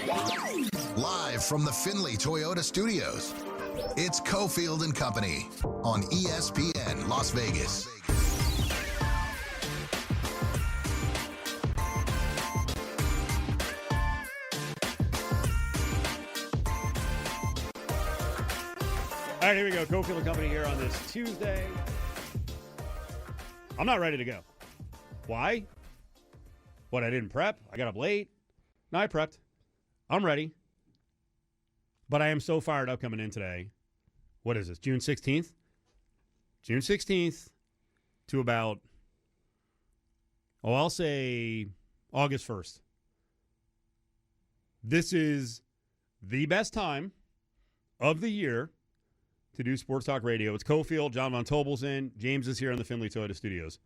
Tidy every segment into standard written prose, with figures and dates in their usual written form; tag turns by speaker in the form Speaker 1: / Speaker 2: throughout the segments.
Speaker 1: Live from the Findlay Toyota Studios, it's Cofield and Company on ESPN Las Vegas.
Speaker 2: All right, here we go. Cofield and Company here on this Tuesday. I'm not ready to go. Why? What, I didn't prep? I got up late? No, I prepped. I'm ready. But I am so fired up coming in today. What is this, June 16th? June 16th to about, I'll say August 1st. This is the best time of the year to do Sports Talk Radio. It's Cofield, John Von Tobel's in, James is here in the Findlay Toyota Studios.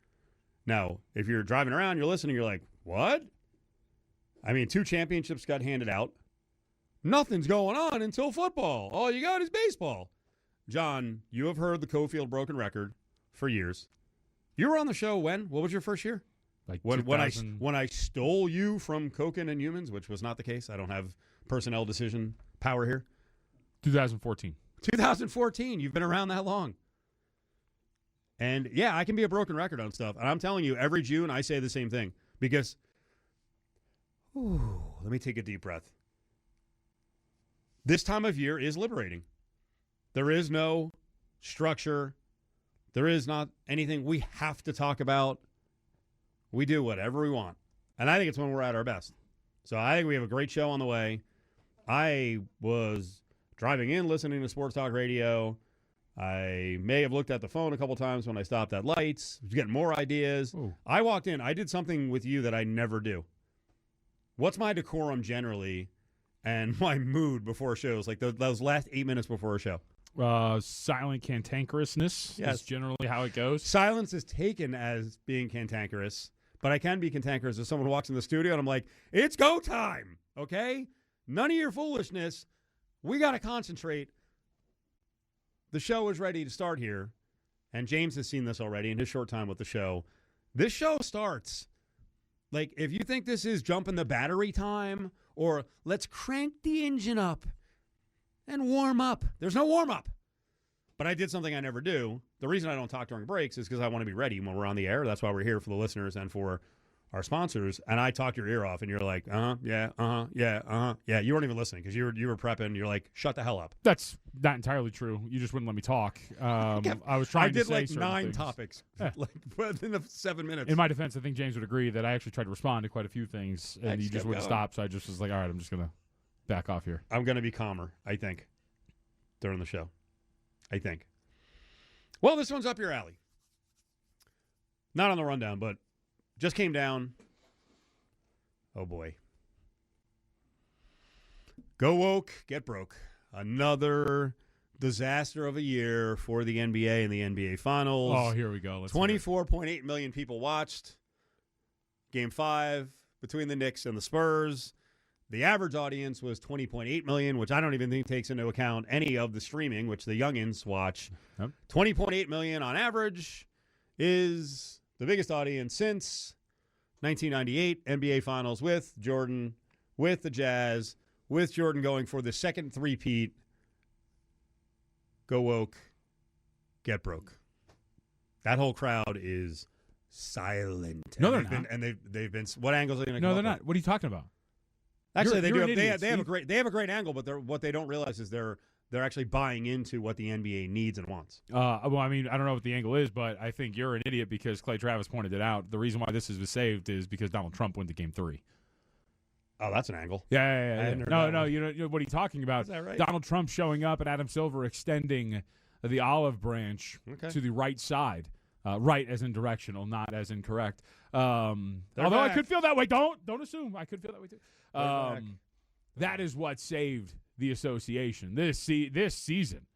Speaker 2: Now, if you're driving around, you're listening, you're like, what? I mean, 2 championships got handed out. Nothing's going on until football. All you got is baseball. John, you have heard the Cofield broken record for years. You were on the show when? What was your first year?
Speaker 3: Like
Speaker 2: when I stole you from Koken and Humans, which was not the case. I don't have personnel decision power here.
Speaker 3: 2014.
Speaker 2: 2014. You've been around that long. And, yeah, I can be a broken record on stuff. And I'm telling you, every June I say the same thing. Because, let me take a deep breath. This time of year is liberating. There is no structure. There is not anything we have to talk about. We do whatever we want. And I think it's when we're at our best. So I think we have a great show on the way. I was driving in, listening to Sports Talk Radio. I may have looked at the phone a couple times when I stopped at lights. I was getting more ideas.
Speaker 3: Ooh.
Speaker 2: I walked in. I did something with you that I never do. What's my decorum generally and my mood before shows? Like those last 8 minutes before a show.
Speaker 3: Silent cantankerousness is generally how it goes.
Speaker 2: Silence is taken as being cantankerous, but I can be cantankerous if someone walks in the studio and I'm like, it's go time, okay? None of your foolishness. We got to concentrate. The show is ready to start here, and James has seen this already in his short time with the show. This show starts. Like, if you think this is jumping the battery time or let's crank the engine up and warm up, there's no warm up. But I did something I never do. The reason I don't talk during breaks is because I want to be ready when we're on the air. That's why we're here for the listeners and for our sponsors. And I talk your ear off, and you're like, yeah. You weren't even listening because you were prepping. You're like, shut the hell up.
Speaker 3: That's not entirely true. You just wouldn't let me talk. I was trying to say
Speaker 2: I did like 9
Speaker 3: things.
Speaker 2: topics like within the 7 minutes.
Speaker 3: In my defense, I think James would agree that I actually tried to respond to quite a few things, and you just wouldn't stop. So I just was like, all right, I'm just going to back off here.
Speaker 2: I'm going to be calmer, I think, during the show. I think. Well, this one's up your alley. Not on the rundown, but just came down. Oh, boy. Go woke, get broke. Another disaster of a year for the NBA and the NBA Finals.
Speaker 3: Oh, here we go.
Speaker 2: 24.8 million people watched Game 5 between the Knicks and the Spurs. The average audience was 20.8 million, which I don't even think takes into account any of the streaming, which the youngins watch.
Speaker 3: Yep.
Speaker 2: 20.8 million on average is the biggest audience since 1998 NBA Finals with Jordan, with the Jazz, with Jordan going for the second three-peat. Go woke, get broke. That whole crowd is silent.
Speaker 3: No, they're not.
Speaker 2: They've been. What angles are they going to?
Speaker 3: No, they're not. What are you talking about?
Speaker 2: Actually,
Speaker 3: You're
Speaker 2: they
Speaker 3: an
Speaker 2: have
Speaker 3: idiot,
Speaker 2: they have a great angle, but what they don't realize is they're actually buying into what the NBA needs and wants.
Speaker 3: Well, I mean, I don't know what the angle is, but I think you're an idiot because Clay Travis pointed it out. The reason why this is saved is because Donald Trump went to Game 3.
Speaker 2: Oh, that's an angle.
Speaker 3: Yeah. No, you know what are you talking about?
Speaker 2: Is that right?
Speaker 3: Donald Trump showing up and Adam Silver extending the olive branch to the right side. Right as in directional, not as in correct. Although I could feel that way. Don't assume. I could feel that way too. That is what saved the association. This season,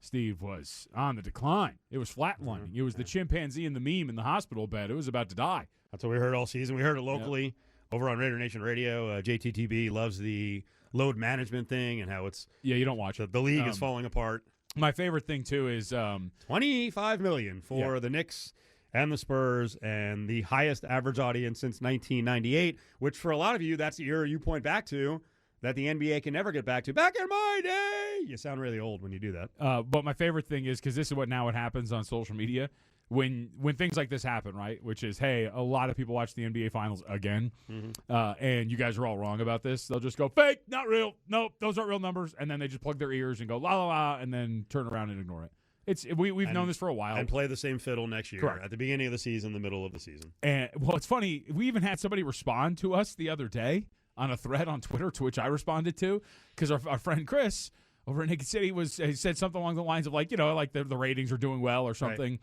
Speaker 3: Steve, was on the decline. It was flatlining. It was the chimpanzee and the meme in the hospital bed. It was about to die.
Speaker 2: That's what we heard all season. We heard it locally over on Raider Nation Radio. JTTB loves the load management thing and how it's
Speaker 3: you don't watch
Speaker 2: the league is falling apart.
Speaker 3: My favorite thing too is
Speaker 2: 25 million for the Knicks and the Spurs, and the highest average audience since 1998. Which for a lot of you, that's the year you point back to. that the NBA can never get back to. Back in my day! You sound really old when you do that.
Speaker 3: But my favorite thing is, because this is what happens on social media, when things like this happen, right, which is, hey, a lot of people watch the NBA Finals again, and you guys are all wrong about this. They'll just go, fake, not real, nope, those aren't real numbers, and then they just plug their ears and go, la, la, la, and then turn around and ignore it. We've known this for a while.
Speaker 2: And play the same fiddle next year.
Speaker 3: Correct.
Speaker 2: At the beginning of the season, the middle of the season. And,
Speaker 3: well, it's funny. We even had somebody respond to us the other day on a thread on Twitter, to which I responded to, because our friend Chris over in Naked City said something along the lines of, like, like the ratings are doing well or something. Right.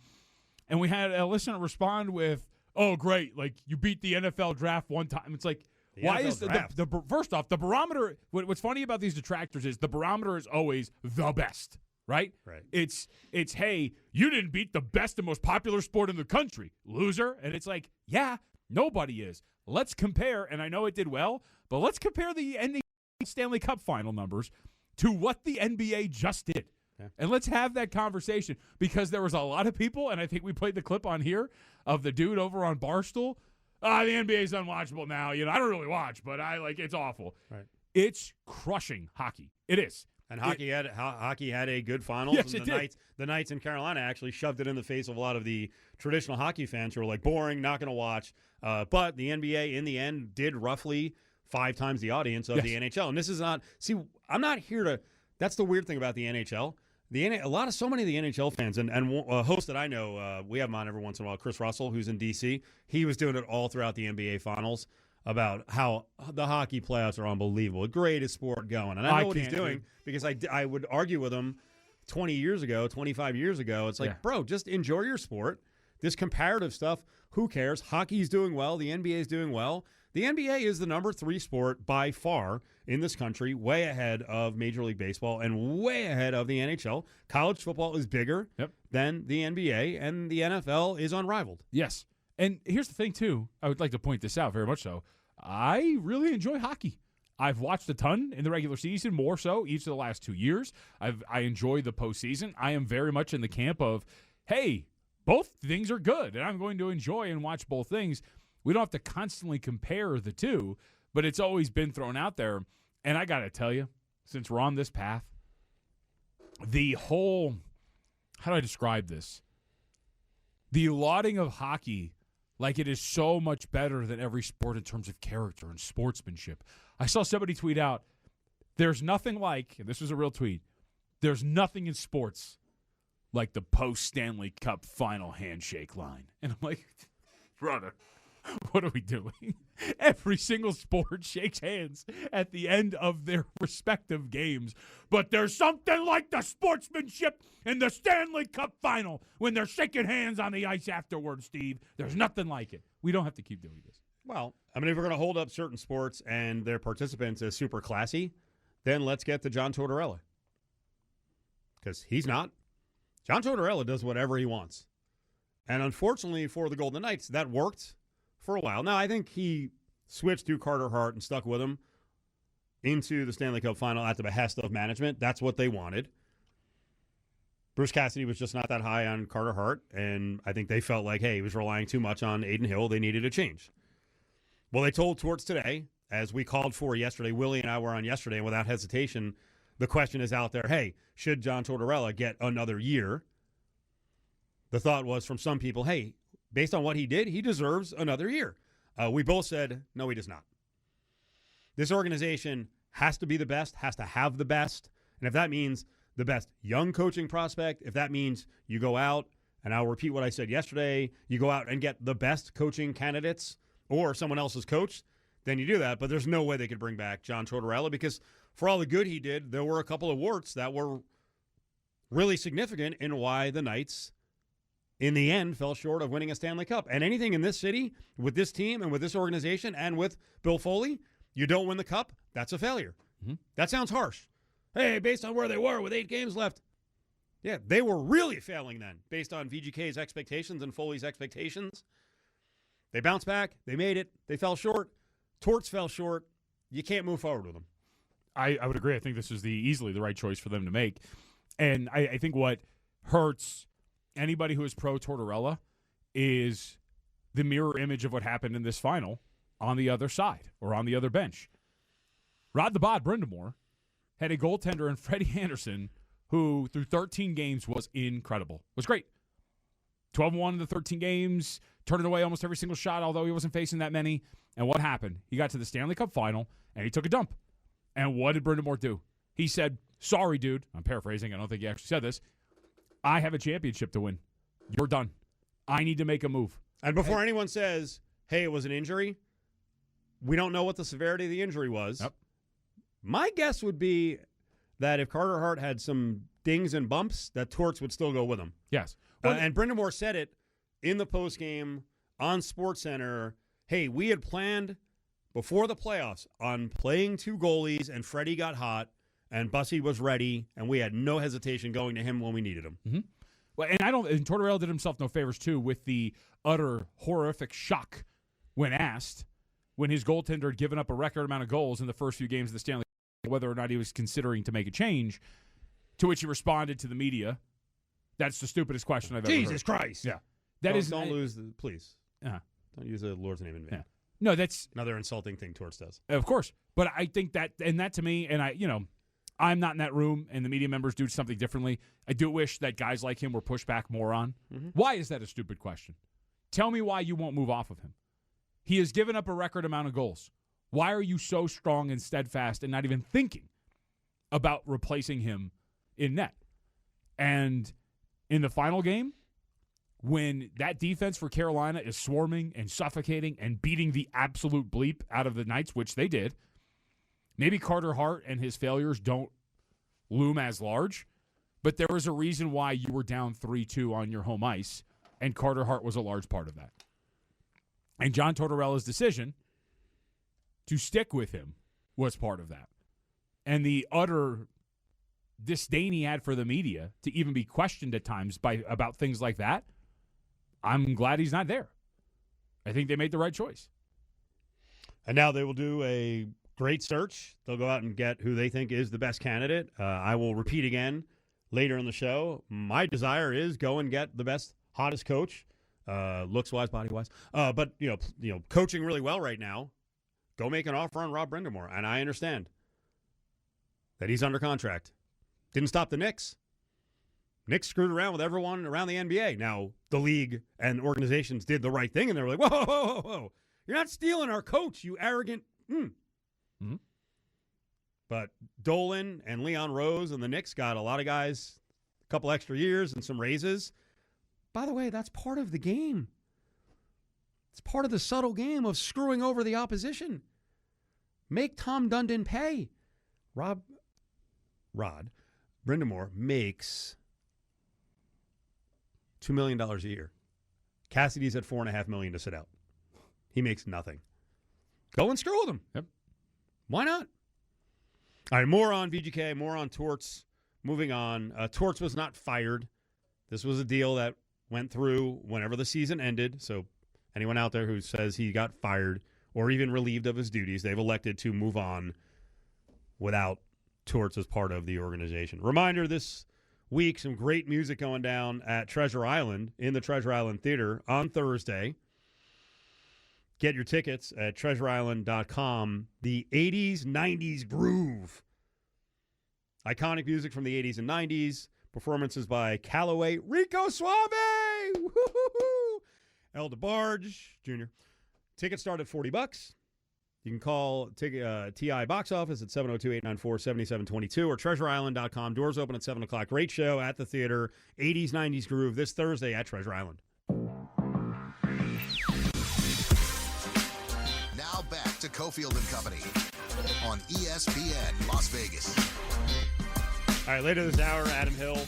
Speaker 3: And we had a listener respond with, oh, great, like, you beat the NFL draft one time. It's like, why is the first off, the barometer, what's funny about these detractors is the barometer is always the best. Right? It's hey, you didn't beat the best and most popular sport in the country, loser. And it's like, yeah, nobody is. Let's compare, and I know it did well, but let's compare the NBA Stanley Cup final numbers to what the NBA just did. Yeah. And let's have that conversation, because there was a lot of people, and I think we played the clip on here of the dude over on Barstool. The NBA is unwatchable now. I don't really watch, but it's awful. Right. It's crushing hockey. It is.
Speaker 2: And hockey had a good finals.
Speaker 3: Yes,
Speaker 2: and the Knights in Carolina actually shoved it in the face of a lot of the traditional hockey fans who were like, boring, not going to watch. But the NBA, in the end, did roughly 5 times the audience of the NHL. And this is not – see, I'm not here to – that's the weird thing about the NHL. So many of the NHL fans, and a host that I know, we have him on every once in a while, Chris Russell, who's in D.C., he was doing it all throughout the NBA finals about how the hockey playoffs are unbelievable. Greatest sport going. And I know what he's doing because I would argue with him 20 years ago, 25 years ago. It's like, bro, just enjoy your sport. This comparative stuff, who cares? Hockey's doing well. The NBA's doing well. The NBA is the number 3 sport by far in this country, way ahead of Major League Baseball and way ahead of the NHL. College football is bigger than the NBA, and the NFL is unrivaled.
Speaker 3: Yes. And here's the thing, too. I would like to point this out very much so. I really enjoy hockey. I've watched a ton in the regular season, more so each of the last 2 years. I enjoy the postseason. I am very much in the camp of, hey, both things are good, and I'm going to enjoy and watch both things. We don't have to constantly compare the two, but it's always been thrown out there. And I got to tell you, since we're on this path, the whole, how do I describe this? The lauding of hockey like it is so much better than every sport in terms of character and sportsmanship. I saw somebody tweet out, there's nothing like, and this was a real tweet, there's nothing in sports like the post-Stanley Cup final handshake line. And I'm like, brother, what are we doing? Every single sport shakes hands at the end of their respective games. But there's something like the sportsmanship in the Stanley Cup final when they're shaking hands on the ice afterwards, Steve. There's nothing like it. We don't have to keep doing this.
Speaker 2: Well, I mean, if we're going to hold up certain sports and their participants as super classy, then let's get to John Tortorella. Because he's not. John Tortorella does whatever he wants. And unfortunately for the Golden Knights, that worked for a while. Now, I think he switched to Carter Hart and stuck with him into the Stanley Cup final at the behest of management. That's what they wanted. Bruce Cassidy was just not that high on Carter Hart, and I think they felt like, hey, he was relying too much on Adin Hill. They needed a change. Well, they told Torts today, as we called for yesterday, Willie and I were on yesterday, and without hesitation, the question is out there, hey, should John Tortorella get another year? The thought was from some people, hey, based on what he did, he deserves another year. We both said, no, he does not. This organization has to be the best, has to have the best. And if that means the best young coaching prospect, if that means you go out, and I'll repeat what I said yesterday, you go out and get the best coaching candidates or someone else's coach, then you do that. But there's no way they could bring back John Tortorella because for all the good he did, there were a couple of warts that were really significant in why the Knights in the end fell short of winning a Stanley Cup. And anything in this city, with this team and with this organization and with Bill Foley, you don't win the Cup, that's a failure. Mm-hmm. That sounds harsh. Hey, based on where they were with 8 games left. Yeah, they were really failing then, based on VGK's expectations and Foley's expectations. They bounced back. They made it. They fell short. Torts fell short. You can't move forward with them.
Speaker 3: I would agree. I think this is easily the right choice for them to make. And I think what hurts anybody who is pro Tortorella is the mirror image of what happened in this final on the other side or on the other bench. Rod the Bod Brindamore had a goaltender in Freddie Anderson who, through 13 games, was incredible. Was great. 12-1 in the 13 games, turning away almost every single shot, although he wasn't facing that many. And what happened? He got to the Stanley Cup final, and he took a dump. And what did Brindamore do? He said, sorry, dude. I'm paraphrasing. I don't think he actually said this. I have a championship to win. You're done. I need to make a move.
Speaker 2: And before anyone says, hey, it was an injury, we don't know what the severity of the injury was.
Speaker 3: Yep.
Speaker 2: My guess would be that if Carter Hart had some dings and bumps, that Torts would still go with him.
Speaker 3: Yes.
Speaker 2: And Brindamore said it in the postgame on SportsCenter. Hey, we had planned before the playoffs on playing two goalies, and Freddie got hot, and Bussy was ready, and we had no hesitation going to him when we needed him.
Speaker 3: Mm-hmm. Well, and Tortorella did himself no favors, too, with the utter horrific shock when asked when his goaltender had given up a record amount of goals in the first few games of the Stanley Cup, whether or not he was considering to make a change, to which he responded to the media, that's the stupidest question I've ever heard.
Speaker 2: Jesus Christ.
Speaker 3: Yeah.
Speaker 2: Don't lose the, please.
Speaker 3: Uh-huh.
Speaker 2: Don't use the Lord's name in vain.
Speaker 3: Yeah. No, that's
Speaker 2: another insulting thing Torts does.
Speaker 3: Of course. But I think that to me, and I'm not in that room, and the media members do something differently. I do wish that guys like him were pushed back more on. Mm-hmm. Why is that a stupid question? Tell me why you won't move off of him. He has given up a record amount of goals. Why are you so strong and steadfast and not even thinking about replacing him in net? And in the final game, when that defense for Carolina is swarming and suffocating and beating the absolute bleep out of the Knights, which they did, maybe Carter Hart and his failures don't loom as large, but there was a reason why you were down 3-2 on your home ice, and Carter Hart was a large part of that. And John Tortorella's decision to stick with him was part of that. And the utter disdain he had for the media to even be questioned at times about things like that, I'm glad he's not there. I think they made the right choice.
Speaker 2: And now they will do a great search. They'll go out and get who they think is the best candidate. I will repeat again later in the show. My desire is go and get the best, hottest coach, looks-wise, body-wise. But coaching really well right now. Go make an offer on Rob Brindamore. And I understand that he's under contract. Didn't stop the Knicks. Knicks screwed around with everyone around the NBA. Now, the league and organizations did the right thing, and they were like, whoa, whoa, whoa, whoa. You're not stealing our coach, you arrogant. Mm-hmm. But Dolan and Leon Rose and the Knicks got a lot of guys, a couple extra years and some raises. By the way, that's part of the game. It's part of the subtle game of screwing over the opposition. Make Tom Dundon pay. Rod Brindamore makes $2 million a year. Cassidy's at $4.5 million to sit out. He makes nothing. Go and screw with him.
Speaker 3: Yep.
Speaker 2: Why not? All right, more on VGK, more on Torts. Moving on. Torts was not fired. This was a deal that went through whenever the season ended. So anyone out there who says he got fired or even relieved of his duties, they've elected to move on without Torts as part of the organization. Reminder, this week, some great music going down at Treasure Island in the Treasure Island Theater on Thursday. Get your tickets at treasureisland.com. The 80s, 90s groove. Iconic music from the 80s and 90s. Performances by Calloway, Rico Suave, woo-hoo-hoo, El DeBarge Jr. Tickets start at $40. You can call TI box office at 702-894-7722 or treasureisland.com. Doors open at 7 o'clock. Great show at the theater. 80s, 90s groove this Thursday at Treasure Island.
Speaker 1: Now back to Cofield and Company on ESPN Las Vegas.
Speaker 2: All right, later this hour, Adam Hill.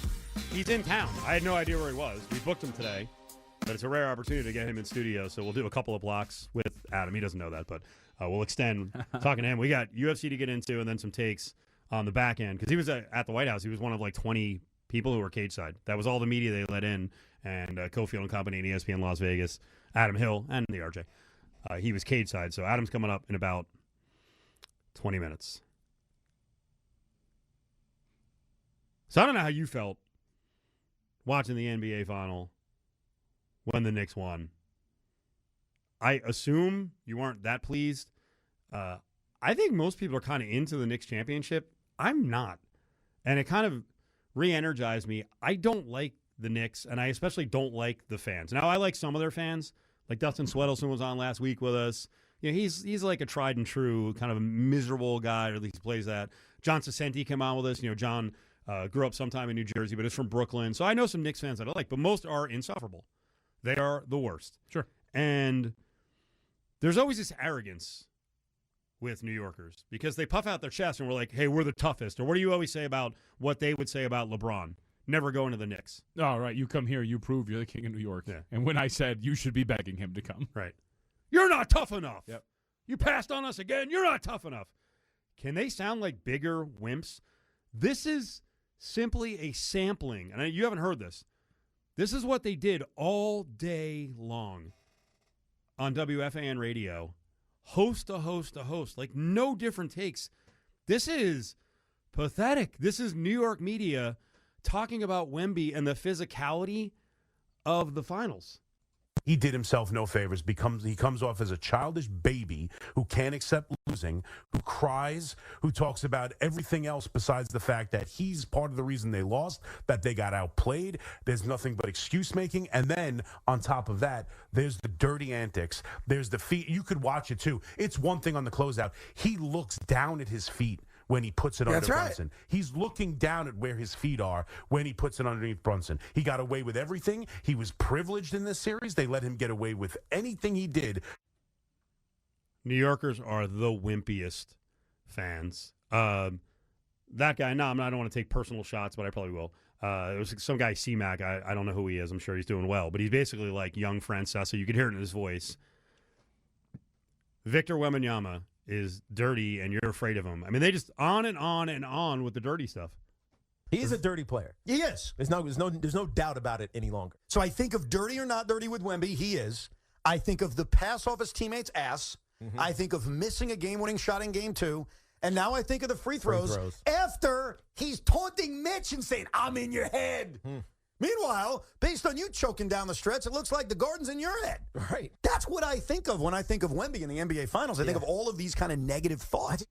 Speaker 2: He's in town. I had no idea where he was. We booked him today, but it's a rare opportunity to get him in studio, so we'll do a couple of blocks with Adam. He doesn't know that, but we'll extend talking to him. We got UFC to get into and then some takes on the back end because he was at the White House. He was one of like 20 people who were cage side. That was all the media they let in, and Cofield and Company and ESPN Las Vegas, Adam Hill, and the RJ. He was cage side, so Adam's coming up in about 20 minutes. So I don't know how you felt watching the NBA final when the Knicks won. I assume you weren't that pleased. I I think most people are kind of into the Knicks championship. I'm not. And it kind of re-energized me. I don't like the Knicks, and I especially don't like the fans. Now, I like some of their fans. Like Dustin Swedelson was on last week with us. You know, he's like a tried and true kind of a miserable guy, or at least he plays that. John Sasenti came on with us. You know, John grew up sometime in New Jersey, but is from Brooklyn. So I know some Knicks fans that I like, but most are insufferable. They are the worst.
Speaker 3: Sure.
Speaker 2: And there's always this arrogance with New Yorkers because they puff out their chest and we're like, hey, we're the toughest. Or what do you always say about what they would say about LeBron? Never going to the Knicks.
Speaker 3: Oh, right. You come here, you prove you're the king of New York.
Speaker 2: Yeah.
Speaker 3: And when I said you should be begging him to come.
Speaker 2: Right. You're not tough enough.
Speaker 3: Yep.
Speaker 2: You passed on us again. You're not tough enough. Can they sound like bigger wimps? This is simply a sampling. And you haven't heard this. This is what they did all day long on WFAN radio. Host to host to host. Like no different takes. This is pathetic. This is New York media talking about Wemby and the physicality of the finals.
Speaker 4: He did himself no favors. He comes off as a childish baby who can't accept losing, who cries, who talks about everything else besides the fact that he's part of the reason they lost, that they got outplayed. There's nothing but excuse making. And then on top of that, there's the dirty antics. There's the feet. You could watch it too. It's one thing on the closeout. He looks down at his feet when he puts it under Brunson. He's looking down at where his feet are when he puts it underneath Brunson. He got away with everything. He was privileged in this series. They let him get away with anything he did.
Speaker 2: New Yorkers are the wimpiest fans. That guy, I don't want to take personal shots, but I probably will. It was some guy, C-Mac. I don't know who he is. I'm sure he's doing well. But he's basically like young Francesa. You could hear it in his voice. Victor Wembanyama is dirty and you're afraid of him. I mean, they just on and on and on with the dirty stuff.
Speaker 5: He is a dirty player.
Speaker 6: He is.
Speaker 5: There's no doubt about it any longer.
Speaker 6: So I think of dirty or not dirty with Wemby. He is. I think of the pass off his teammate's ass. Mm-hmm. I think of missing a game-winning shot in game 2. And now I think of the free throws. After he's taunting Mitch and saying, I'm in your head. Meanwhile, based on you choking down the stretch, it looks like the garden's in your head.
Speaker 5: Right.
Speaker 6: That's what I think of when I think of Wemby in the NBA Finals. I think of all of these kind of negative thoughts.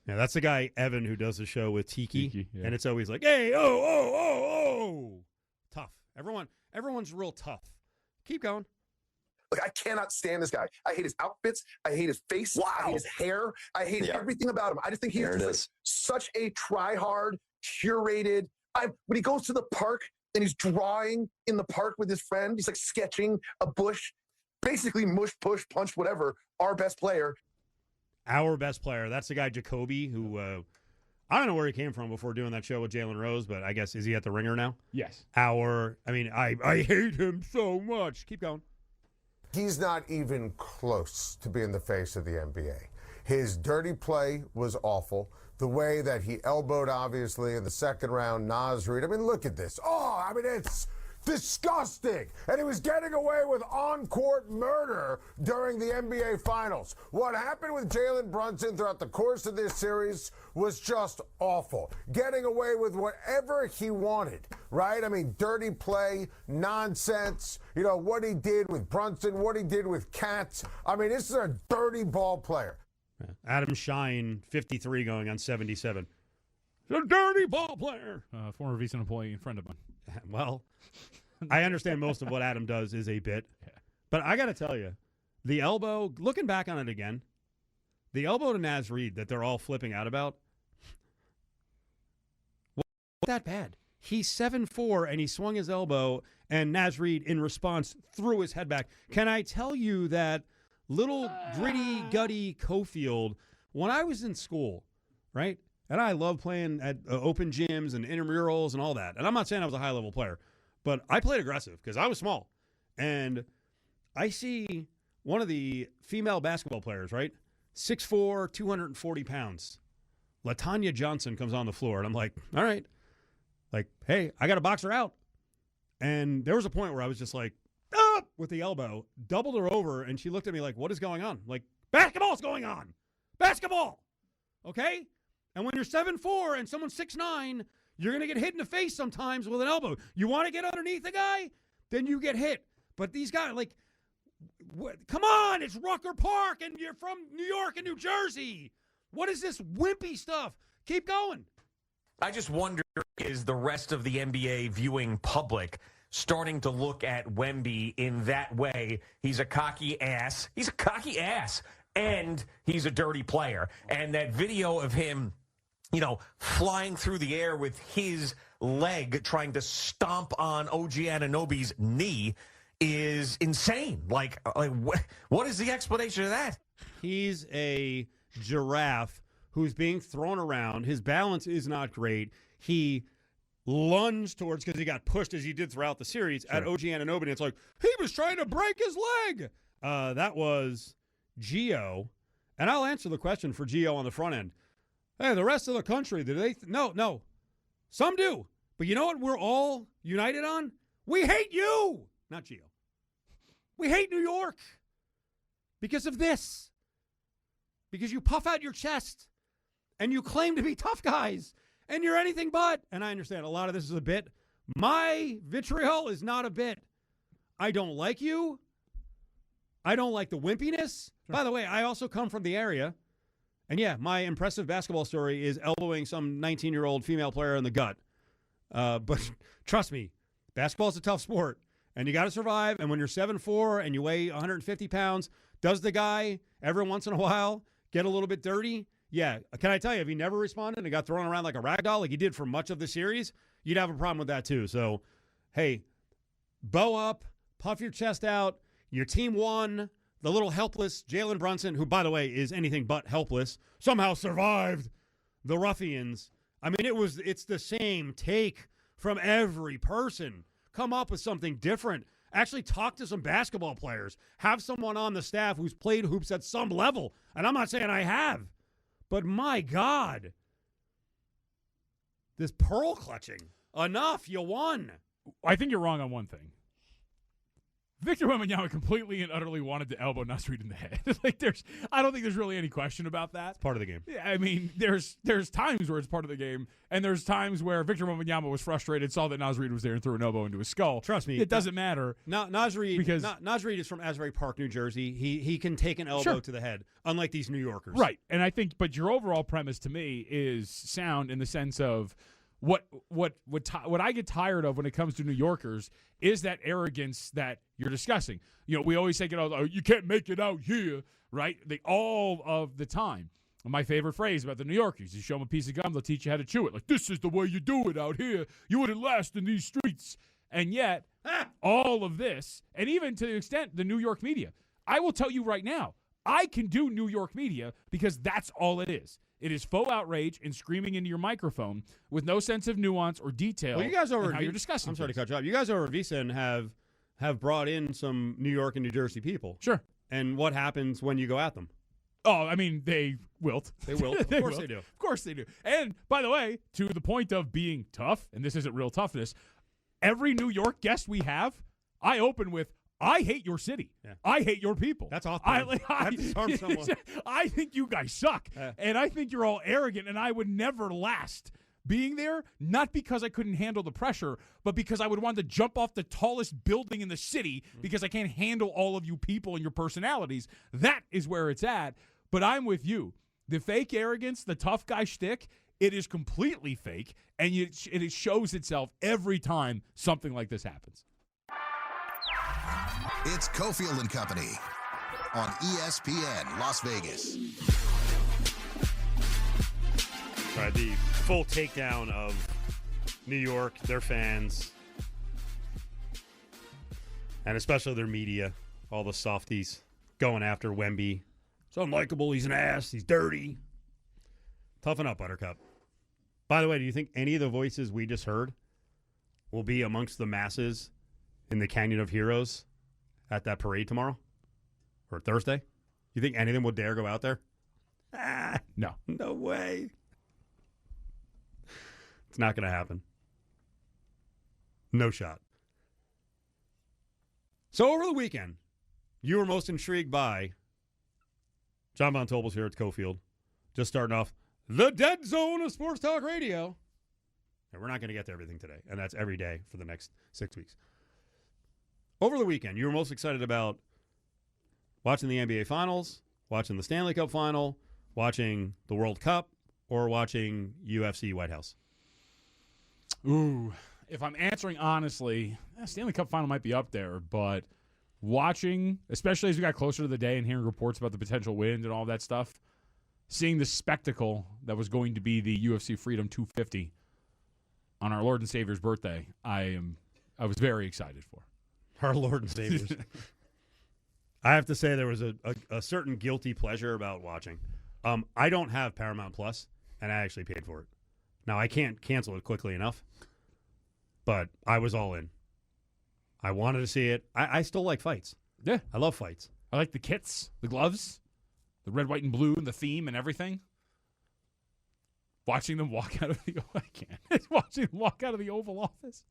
Speaker 2: Yeah, that's the guy, Evan, who does the show with Tiki. Yeah. And it's always like, hey, oh. Tough. Everyone's real tough. Keep going.
Speaker 7: Like, I cannot stand this guy. I hate his outfits. I hate his face.
Speaker 6: Wow.
Speaker 7: I hate his hair. I hate everything about him. I just think he's just like such a try-hard, curated. When he goes to the park and he's drawing in the park with his friend, he's like sketching a bush, basically mush, push, punch, whatever, our best player.
Speaker 2: Our best player. That's the guy, Jacoby, who I don't know where he came from before doing that show with Jalen Rose, but I guess, is he at the Ringer now?
Speaker 3: Yes.
Speaker 2: I hate him so much. Keep going.
Speaker 8: He's not even close to being the face of the NBA. His dirty play was awful. The way that he elbowed, obviously, in the second round, Naz Reid. I mean, look at this. It's disgusting. And he was getting away with on-court murder during the NBA Finals. What happened with Jalen Brunson throughout the course of this series was just awful. Getting away with whatever he wanted, right? I mean, dirty play, nonsense, what he did with Brunson, what he did with Katz. I mean, this is a dirty ball player.
Speaker 2: Adam Shine, 53 going on 77. A dirty ball player.
Speaker 3: Former Visa employee and friend of mine.
Speaker 2: Well, I understand most of what Adam does is a bit. But I got to tell you, the elbow, looking back on it again, the elbow to Naz Reid that they're all flipping out about, wasn't that bad. He's 7'4", and he swung his elbow, and Naz Reid, in response, threw his head back. Can I tell you that little gritty, gutty Cofield, when I was in school, right? And I love playing at open gyms and intramurals and all that. And I'm not saying I was a high-level player, but I played aggressive because I was small. And I see one of the female basketball players, right? 6'4", 240 pounds. LaTanya Johnson comes on the floor, and I'm like, all right. Like, hey, I got to box her out. And there was a point where I was just like, up with the elbow, doubled her over, and she looked at me like, what is going on? Like, basketball's going on. Basketball. Okay? And when you're 7'4" and someone's 6'9", you're going to get hit in the face sometimes with an elbow. You want to get underneath the guy? Then you get hit. But these guys, like, come on, it's Rucker Park, and you're from New York and New Jersey. What is this wimpy stuff? Keep going.
Speaker 9: I just wonder, is the rest of the NBA viewing public starting to look at Wemby in that way? He's a cocky ass. He's a cocky ass. And he's a dirty player. And that video of him, flying through the air with his leg trying to stomp on OG Anunoby's knee is insane. Like what is the explanation of that?
Speaker 2: He's a giraffe who's being thrown around. His balance is not great. He lunged towards, because he got pushed as he did throughout the series, at OG Anunoby, and it's like, he was trying to break his leg. That was Gio. And I'll answer the question for Gio on the front end. Hey, the rest of the country, do they? No. Some do. But you know what we're all united on? We hate you. Not Gio. We hate New York. Because of this. Because you puff out your chest. And you claim to be tough guys. And you're anything but. And I understand a lot of this is a bit. My vitriol is not a bit. I don't like you. I don't like the wimpiness. Sure. By the way, I also come from the area. And yeah, my impressive basketball story is elbowing some 19-year-old female player in the gut. But trust me, basketball is a tough sport. And you got to survive. And when you're 7'4" and you weigh 150 pounds, does the guy every once in a while get a little bit dirty? Yeah. Can I tell you, if he never responded and got thrown around like a rag doll like he did for much of the series, you'd have a problem with that too. So, hey, bow up, puff your chest out. Your team won. The little helpless Jalen Brunson, who, by the way, is anything but helpless, somehow survived the ruffians. I mean, it's the same take from every person. Come up with something different. Actually talk to some basketball players. Have someone on the staff who's played hoops at some level. And I'm not saying I have. But my God. This pearl clutching. Enough. You won.
Speaker 3: I think you're wrong on one thing. Victor Wembanyama completely and utterly wanted to elbow Nasrid in the head. I don't think there's really any question about that.
Speaker 2: It's part of the game.
Speaker 3: Yeah, I mean, there's times where it's part of the game, and there's times where Victor Wembanyama was frustrated, saw that Nasrid was there, and threw an elbow into his skull.
Speaker 2: Trust me,
Speaker 3: it doesn't matter.
Speaker 2: Nasrid is from Asbury Park, New Jersey. He can take an elbow to the head, unlike these New Yorkers.
Speaker 3: Right, and I think, but your overall premise to me is sound in the sense of what I get tired of when it comes to New Yorkers is that arrogance that you're discussing. We always say, you can't make it out here, right? All of the time. My favorite phrase about the New Yorkers, you show them a piece of gum, they'll teach you how to chew it. Like, this is the way you do it out here. You wouldn't last in these streets. And yet, all of this, and even to the extent the New York media, I will tell you right now, I can do New York media because that's all it is. It is faux outrage and screaming into your microphone with no sense of nuance or detail.
Speaker 2: Well, you guys over
Speaker 3: how you're discussing.
Speaker 2: I'm sorry to cut you off. You guys over at VSiN have brought in some New York and New Jersey people.
Speaker 3: Sure.
Speaker 2: And what happens when you go at them?
Speaker 3: Oh, I mean, they wilt.
Speaker 2: They will. Of course they do.
Speaker 3: Of course they do. And by the way, to the point of being tough, and this isn't real toughness, every New York guest we have, I open with, I hate your city. Yeah. I hate your people.
Speaker 2: That's off-putting.
Speaker 3: I think you guys suck. And I think you're all arrogant, and I would never last being there, not because I couldn't handle the pressure, but because I would want to jump off the tallest building in the city because I can't handle all of you people and your personalities. That is where it's at. But I'm with you. The fake arrogance, the tough guy shtick, it is completely fake, and it shows itself every time something like this happens.
Speaker 1: It's Cofield and Company on ESPN Las Vegas.
Speaker 2: All right, the full takedown of New York, their fans, and especially their media, all the softies going after Wemby. It's unlikable. He's an ass. He's dirty. Toughen up, Buttercup. By the way, do you think any of the voices we just heard will be amongst the masses in the Canyon of Heroes at that parade tomorrow or Thursday? You think any of them would dare go out there?
Speaker 3: No.
Speaker 2: No way. It's not going to happen. No shot. So over the weekend, you were most intrigued by John Von Tobel's here at Cofield, just starting off the dead zone of sports talk radio. And we're not going to get to everything today, and that's every day for the next 6 weeks. Over the weekend, you were most excited about watching the NBA Finals, watching the Stanley Cup Final, watching the World Cup or watching UFC White House?
Speaker 3: Ooh, if I'm answering honestly, Stanley Cup final might be up there, but watching, especially as we got closer to the day and hearing reports about the potential win and all that stuff, seeing the spectacle that was going to be the UFC Freedom 250 on our Lord and Savior's birthday, I was very excited for.
Speaker 2: Our Lord and Savior's. I have to say there was a certain guilty pleasure about watching. I don't have Paramount Plus, and I actually paid for it. Now, I can't cancel it quickly enough, but I was all in. I wanted to see it. I still like fights.
Speaker 3: Yeah.
Speaker 2: I love fights.
Speaker 3: I like the kits, the gloves, the red, white, and blue, and the theme and everything. Watching them walk out of the watching them walk out of the Oval Office.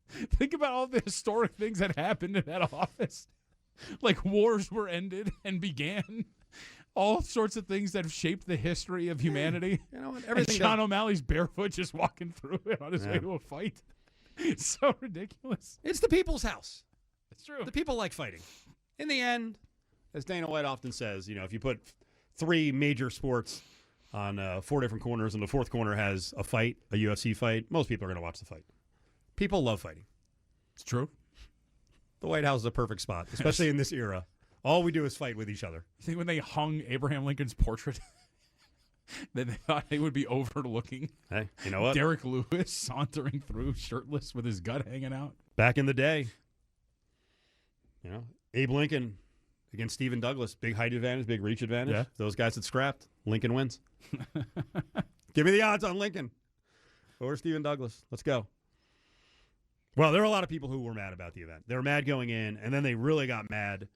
Speaker 3: Think about all the historic things that happened in that office. Like wars were ended and began. All sorts of things that have shaped the history of humanity.
Speaker 2: You know what?
Speaker 3: And Sean O'Malley's barefoot just walking through it on his way to a fight. It's so ridiculous.
Speaker 2: It's the people's house.
Speaker 3: It's true.
Speaker 2: The people like fighting. In the end, as Dana White often says, if you put 3 major sports on 4 different corners and the 4th corner has a fight, a UFC fight, most people are going to watch the fight. People love fighting.
Speaker 3: It's true.
Speaker 2: The White House is a perfect spot, especially in this era. All we do is fight with each other.
Speaker 3: You think when they hung Abraham Lincoln's portrait, that they thought they would be overlooking?
Speaker 2: Hey, you know what?
Speaker 3: Derek Lewis sauntering through shirtless with his gut hanging out.
Speaker 2: Back in the day, Abe Lincoln against Stephen Douglas, big height advantage, big reach advantage.
Speaker 3: Yeah.
Speaker 2: If those guys had scrapped, Lincoln wins. Give me the odds on Lincoln or Stephen Douglas. Let's go. Well, there are a lot of people who were mad about the event. They were mad going in, and then they really got mad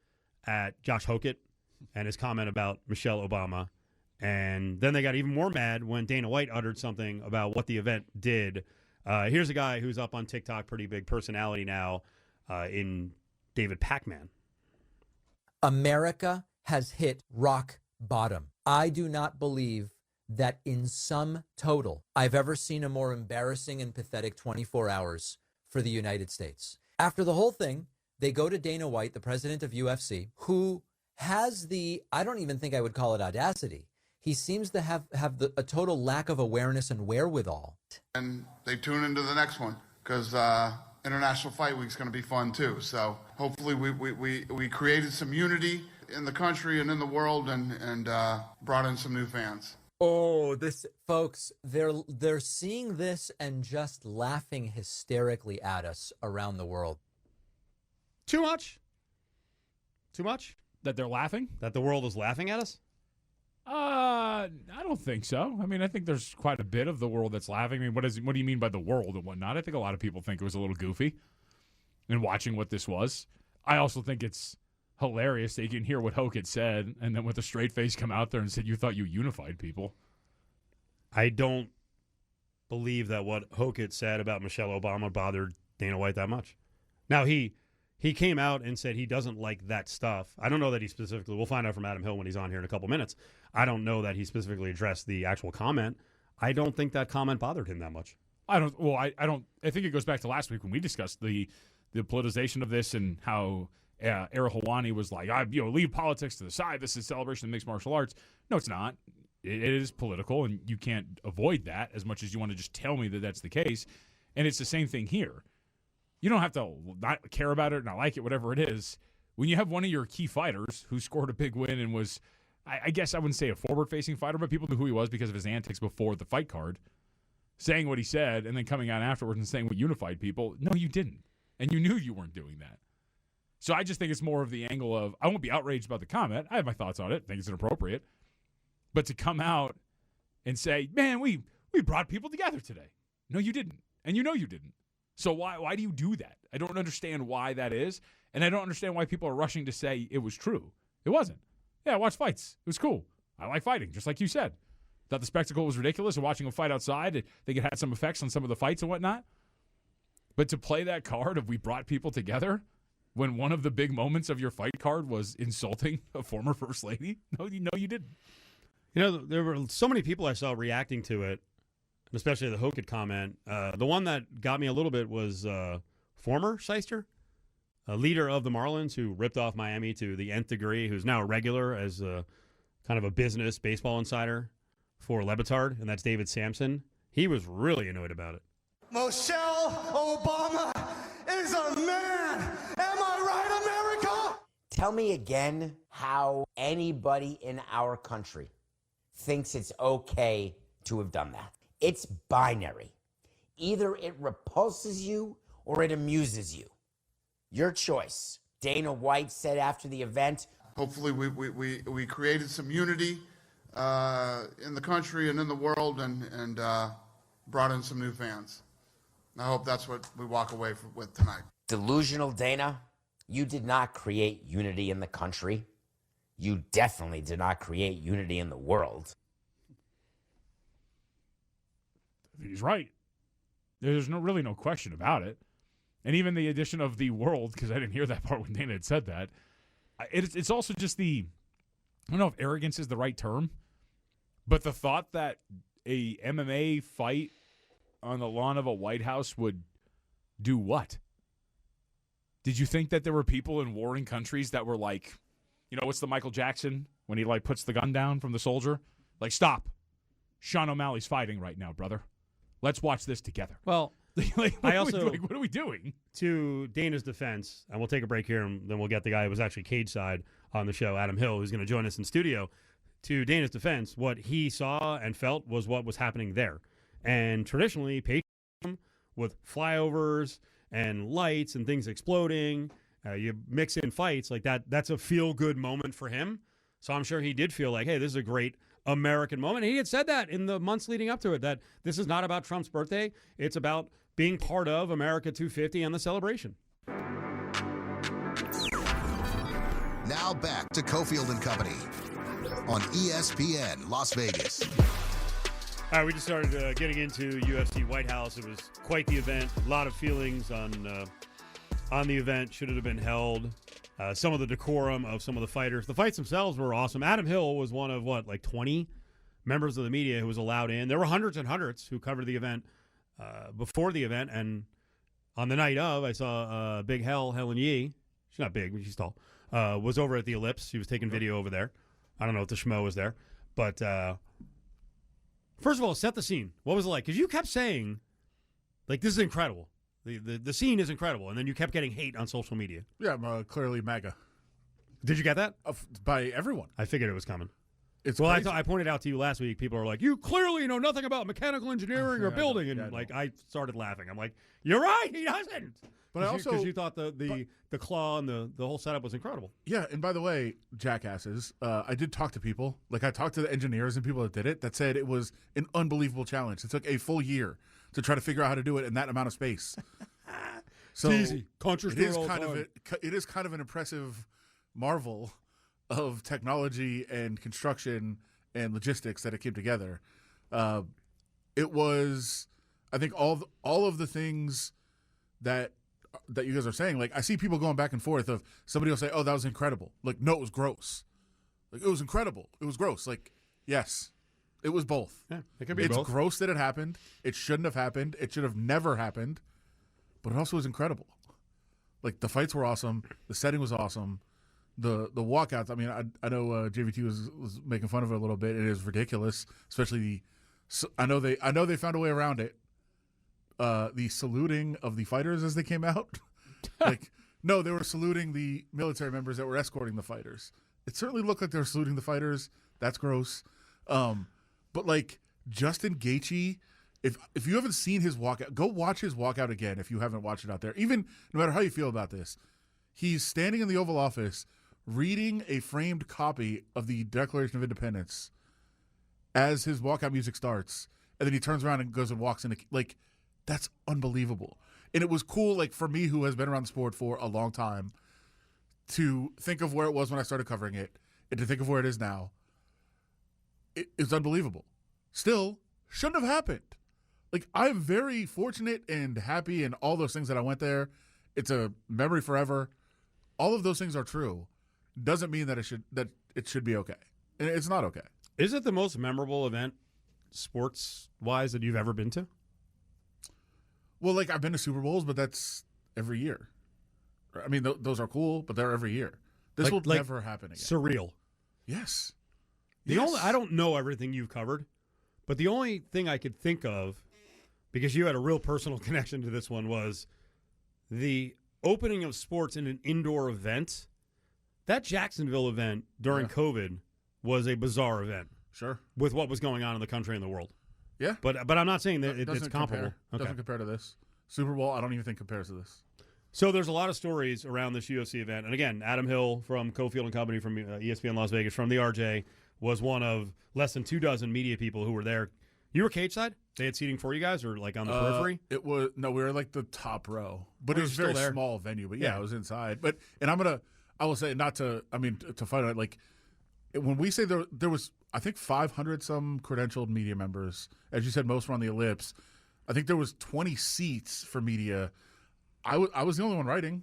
Speaker 2: at Josh Hokett and his comment about Michelle Obama. And then they got even more mad when Dana White uttered something about what the event did. Here's a guy who's up on TikTok, pretty big personality now, in David Pacman.
Speaker 10: America has hit rock bottom. I do not believe that in sum total I've ever seen a more embarrassing and pathetic 24 hours for the United States. After the whole thing, they go to Dana White, the president of UFC, who has I don't even think I would call it audacity. He seems to have a total lack of awareness and wherewithal.
Speaker 11: And they tune into the next one because International Fight Week is going to be fun too. So hopefully we created some unity in the country and in the world and brought in some new fans.
Speaker 10: Oh, folks, they're seeing this and just laughing hysterically at us around the world.
Speaker 2: Too much? Too much?
Speaker 3: That they're laughing?
Speaker 2: That the world is laughing at us?
Speaker 3: I don't think so. I mean, I think there's quite a bit of the world that's laughing. I mean, what do you mean by the world and whatnot? I think a lot of people think it was a little goofy in watching what this was. I also think it's hilarious that you can hear what Hokett said and then with a straight face come out there and said, you thought you unified people.
Speaker 2: I don't believe that what Hokett said about Michelle Obama bothered Dana White that much. Now, he came out and said he doesn't like that stuff. I don't know that he specifically, we'll find out from Adam Hill when he's on here in a couple minutes. I don't know that he specifically addressed the actual comment. I don't think that comment bothered him that much.
Speaker 3: I think it goes back to last week when we discussed the politicization of this and how Errol Helwani was like, leave politics to the side. This is celebration of mixed martial arts. No, it's not. It is political, and you can't avoid that as much as you want to just tell me that that's the case. And it's the same thing here. You don't have to not care about it, not like it, whatever it is. When you have one of your key fighters who scored a big win and was, I guess I wouldn't say a forward-facing fighter, but people knew who he was because of his antics before the fight card, saying what he said and then coming out afterwards and saying what unified people. No, you didn't. And you knew you weren't doing that. So I just think it's more of the angle of, I won't be outraged about the comment. I have my thoughts on it. I think it's inappropriate. But to come out and say, man, we brought people together today. No, you didn't. And you know you didn't. So why do you do that? I don't understand why that is. And I don't understand why people are rushing to say it was true. It wasn't. Yeah, I watched fights. It was cool. I like fighting, just like you said. Thought the spectacle was ridiculous and watching a fight outside. I think it had some effects on some of the fights and whatnot. But to play that card of we brought people together when one of the big moments of your fight card was insulting a former first lady? No, you didn't.
Speaker 2: There were so many people I saw reacting to it, and especially the Hokett comment. The one that got me a little bit was former Shyster, a leader of the Marlins who ripped off Miami to the nth degree, who's now a regular as kind of a business baseball insider for Le Batard, and that's David Sampson. He was really annoyed about it.
Speaker 12: Michelle Obama is a man. Am I right, America?
Speaker 13: Tell me again how anybody in our country thinks it's okay to have done that. It's binary. Either it repulses you or it amuses you. Your choice. Dana White said after the event,
Speaker 11: hopefully we created some unity in the country and in the world and brought in some new fans. I hope that's what we walk away with tonight.
Speaker 13: delusional Dana, you did not create unity in the country. You definitely did not create unity in the world.
Speaker 3: He's right. There's really no question about it. And even the addition of the world, because I didn't hear that part when Dana had said that, it's also just I don't know if arrogance is the right term, but the thought that a MMA fight on the lawn of a White House would do what? Did you think that there were people in warring countries that were like, what's the Michael Jackson when he puts the gun down from the soldier? Like, stop. Sean O'Malley's fighting right now, brother. Let's watch this together.
Speaker 2: Well, what
Speaker 3: are we doing?
Speaker 2: To Dana's defense, and we'll take a break here, and then we'll get the guy who was actually cage side on the show, Adam Hill, who's going to join us in studio. To Dana's defense, what he saw and felt was what was happening there. And traditionally, patriotism with flyovers and lights and things exploding, you mix in fights like that. That's a feel-good moment for him. So I'm sure he did feel like, hey, this is a great American moment. And he had said that in the months leading up to it, that this is not about Trump's birthday. It's about being part of America 250 and the celebration.
Speaker 1: Now back to Cofield and Company on ESPN Las Vegas.
Speaker 2: All right, we just started getting into UFC White House. It was quite the event. A lot of feelings on the event. Should it have been held? Some of the decorum of some of the fighters. The fights themselves were awesome. Adam Hill was one of, 20 members of the media who was allowed in. There were hundreds and hundreds who covered the event before the event. And on the night of, I saw Big Helen Yee. She's not big, but she's tall. Was over at the Ellipse. She was taking video over there. I don't know if the schmo was there. But first of all, set the scene. What was it like? Because you kept saying, this is incredible. The scene is incredible, and then you kept getting hate on social media.
Speaker 14: Yeah, I'm clearly MAGA.
Speaker 2: Did you get that?
Speaker 14: By everyone.
Speaker 2: I figured it was coming.
Speaker 14: Crazy.
Speaker 2: I pointed out to you last week, people are like, you clearly know nothing about mechanical engineering or building, and I started laughing. I'm like, you're right, he doesn't. But because you thought the claw and the whole setup was incredible.
Speaker 14: Yeah, and by the way, jackasses, I did talk to people. I talked to the engineers and people that did it that said it was an unbelievable challenge. It took a full year to try to figure out how to do it in that amount of space. So
Speaker 2: it's easy.
Speaker 14: It is kind of an impressive marvel of technology and construction and logistics that it came together. It was, I think, all of the things that you guys are saying. I see people going back and forth of somebody will say, "Oh, that was incredible." No, it was gross. It was incredible. It was gross. Yes. It was both.
Speaker 2: Yeah, it could be
Speaker 14: both.
Speaker 2: It's
Speaker 14: both. Gross that it happened. It shouldn't have happened. It should have never happened. But it also was incredible. The fights were awesome. The setting was awesome. The walkouts. I mean, I know JVT was making fun of it a little bit. It is ridiculous, especially I know they found a way around it. The saluting of the fighters as they came out. No, they were saluting the military members that were escorting the fighters. It certainly looked like they were saluting the fighters. That's gross. But Justin Gaethje, if you haven't seen his walkout, go watch his walkout again if you haven't watched it out there. Even no matter how you feel about this, he's standing in the Oval Office reading a framed copy of the Declaration of Independence as his walkout music starts, and then he turns around and goes and walks in. That's unbelievable. And it was cool, for me who has been around the sport for a long time, to think of where it was when I started covering it and to think of where it is now. It's unbelievable. Still, shouldn't have happened. I'm very fortunate and happy and all those things that I went there. It's a memory forever. All of those things are true. Doesn't mean that it should be okay. And it's not okay.
Speaker 2: Is it the most memorable event, sports-wise, that you've ever been to?
Speaker 14: Well, I've been to Super Bowls, but that's every year. I mean, those are cool, but they're every year. This will never happen again.
Speaker 2: Surreal.
Speaker 14: Yes.
Speaker 2: I don't know everything you've covered, but the only thing I could think of, because you had a real personal connection to this one, was the opening of sports in an indoor event. That Jacksonville event during COVID was a bizarre event.
Speaker 14: Sure.
Speaker 2: With what was going on in the country and the world.
Speaker 14: Yeah.
Speaker 2: But I'm not saying that it's comparable.
Speaker 14: Doesn't compare to this. Super Bowl, I don't even think compares to this.
Speaker 2: So there's a lot of stories around this UFC event. And again, Adam Hill from Cofield and Company from ESPN Las Vegas, from the RJ, was one of less than 24 media people who were there. You were cage side? They had seating for you guys, or like on the periphery?
Speaker 14: We were like the top row. But it was a very small venue. But yeah, I was inside. I will say, to find out, like, when we say there was, I think, 500 some credentialed media members. As you said, most were on the ellipse. I think there was 20 seats for media. I was the only one writing.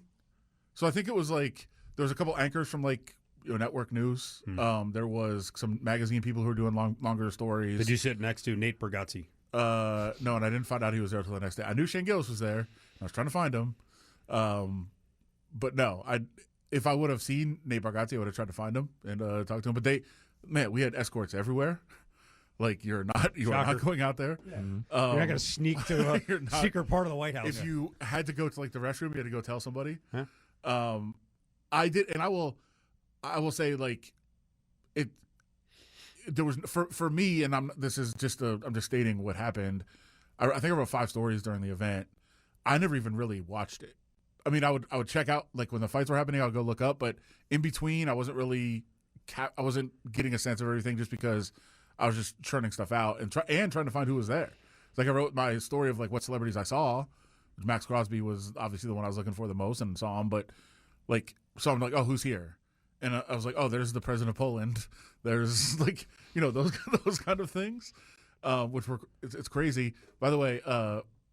Speaker 14: So I think it was like, there was a couple anchors from like, network news. There was some magazine people who were doing longer stories.
Speaker 2: Did you sit next to Nate Bargatze?
Speaker 14: No, and I didn't find out he was there until the next day. I knew Shane Gillis was there. I was trying to find him. But no, if I would have seen Nate Bargatze, I would have tried to find him and talk to him. But we had escorts everywhere. Like, you are not going out there.
Speaker 2: Yeah. You're not going to sneak to a secret part of the White House.
Speaker 14: If you had to go to like the restroom, you had to go tell somebody.
Speaker 2: Huh?
Speaker 14: I did, and I will say, like, it. There was for me, and I'm just stating what happened. I think I wrote 5 stories during the event. I never even really watched it. I mean, I would check out, like, when the fights were happening, I would go look up, but in between, I wasn't getting a sense of everything, just because I was just churning stuff out and trying to find who was there. It's like I wrote my story of like what celebrities I saw. Max Crosby was obviously the one I was looking for the most and saw him, but like, so I'm like, oh, who's here? And I was like, oh, there's the president of Poland. There's like, those kind of things, which were, it's crazy. By the way,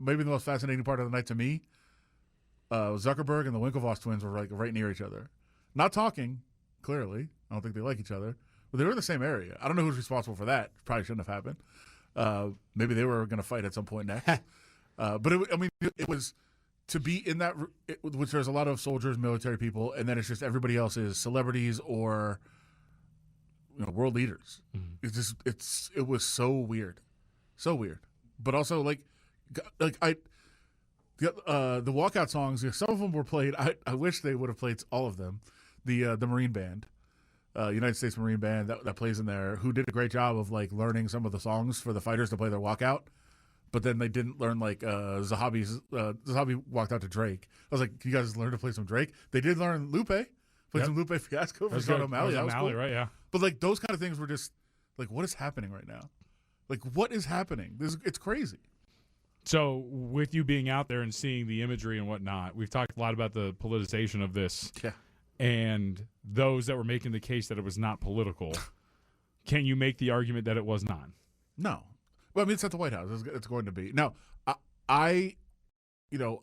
Speaker 14: maybe the most fascinating part of the night to me, Zuckerberg and the Winklevoss twins were like right near each other, not talking. Clearly, I don't think they like each other, but they were in the same area. I don't know who's responsible for that. Probably shouldn't have happened. Maybe they were going to fight at some point next. But it was to be in that, which there's a lot of soldiers, military people, and then it's just everybody else is celebrities or world leaders. Mm-hmm. It was so weird, but also like the walkout songs. Some of them were played. I wish they would have played all of them. The Marine Band, United States Marine Band that plays in there, who did a great job of like learning some of the songs for the fighters to play their walkout. But then they didn't learn, like, Zahabi walked out to Drake. I was like, can you guys learn to play some Drake? They did learn Lupe. Played some Lupe Fiasco for Sean O'Malley. That was cool.
Speaker 3: Right, yeah.
Speaker 14: But, like, those kind of things were just, like, what is happening right now? Like, what is happening? It's crazy.
Speaker 3: So, with you being out there and seeing the imagery and whatnot, we've talked a lot about the politicization of this.
Speaker 14: Yeah.
Speaker 3: And those that were making the case that it was not political. Can you make the argument that it was not?
Speaker 14: No. Well, I mean, it's at the White House. It's going to be. Now, I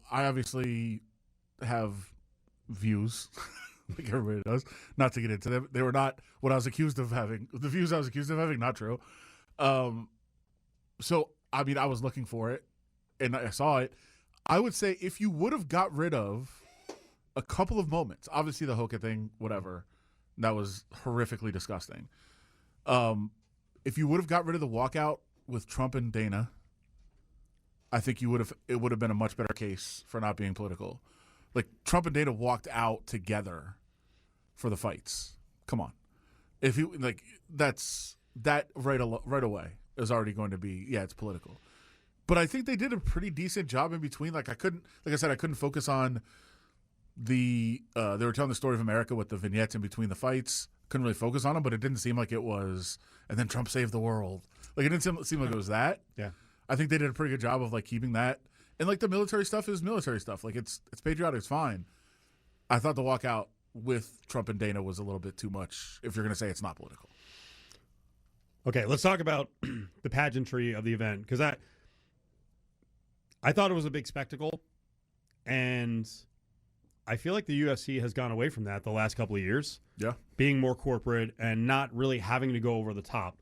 Speaker 14: obviously have views, like everybody does. Not to get into them. They were not what I was accused of having. The views I was accused of having, not true. So, I mean, I was looking for it, and I saw it. I would say if you would have got rid of a couple of moments, obviously the Hoka thing, whatever, that was horrifically disgusting. If you would have got rid of the walkout with Trump and Dana, I think it would have been a much better case for not being political. Like, Trump and Dana walked out together for the fights. Come on. If you like, that's that right away is already going to be, it's political. But I think they did a pretty decent job in between. Like, I couldn't focus on they were telling the story of America with the vignettes in between the fights. Couldn't really focus on them, but it didn't seem like it was, and then Trump saved the world. Like, it didn't seem like it was that.
Speaker 2: Yeah.
Speaker 14: I think they did a pretty good job of, like, keeping that. And, like, the military stuff is military stuff. Like, it's patriotic. It's fine. I thought the walkout with Trump and Dana was a little bit too much if you're going to say it's not political.
Speaker 2: Okay, let's talk about the pageantry of the event, because I thought it was a big spectacle, and I feel like the UFC has gone away from that the last couple of years.
Speaker 14: Yeah.
Speaker 2: Being more corporate and not really having to go over the top.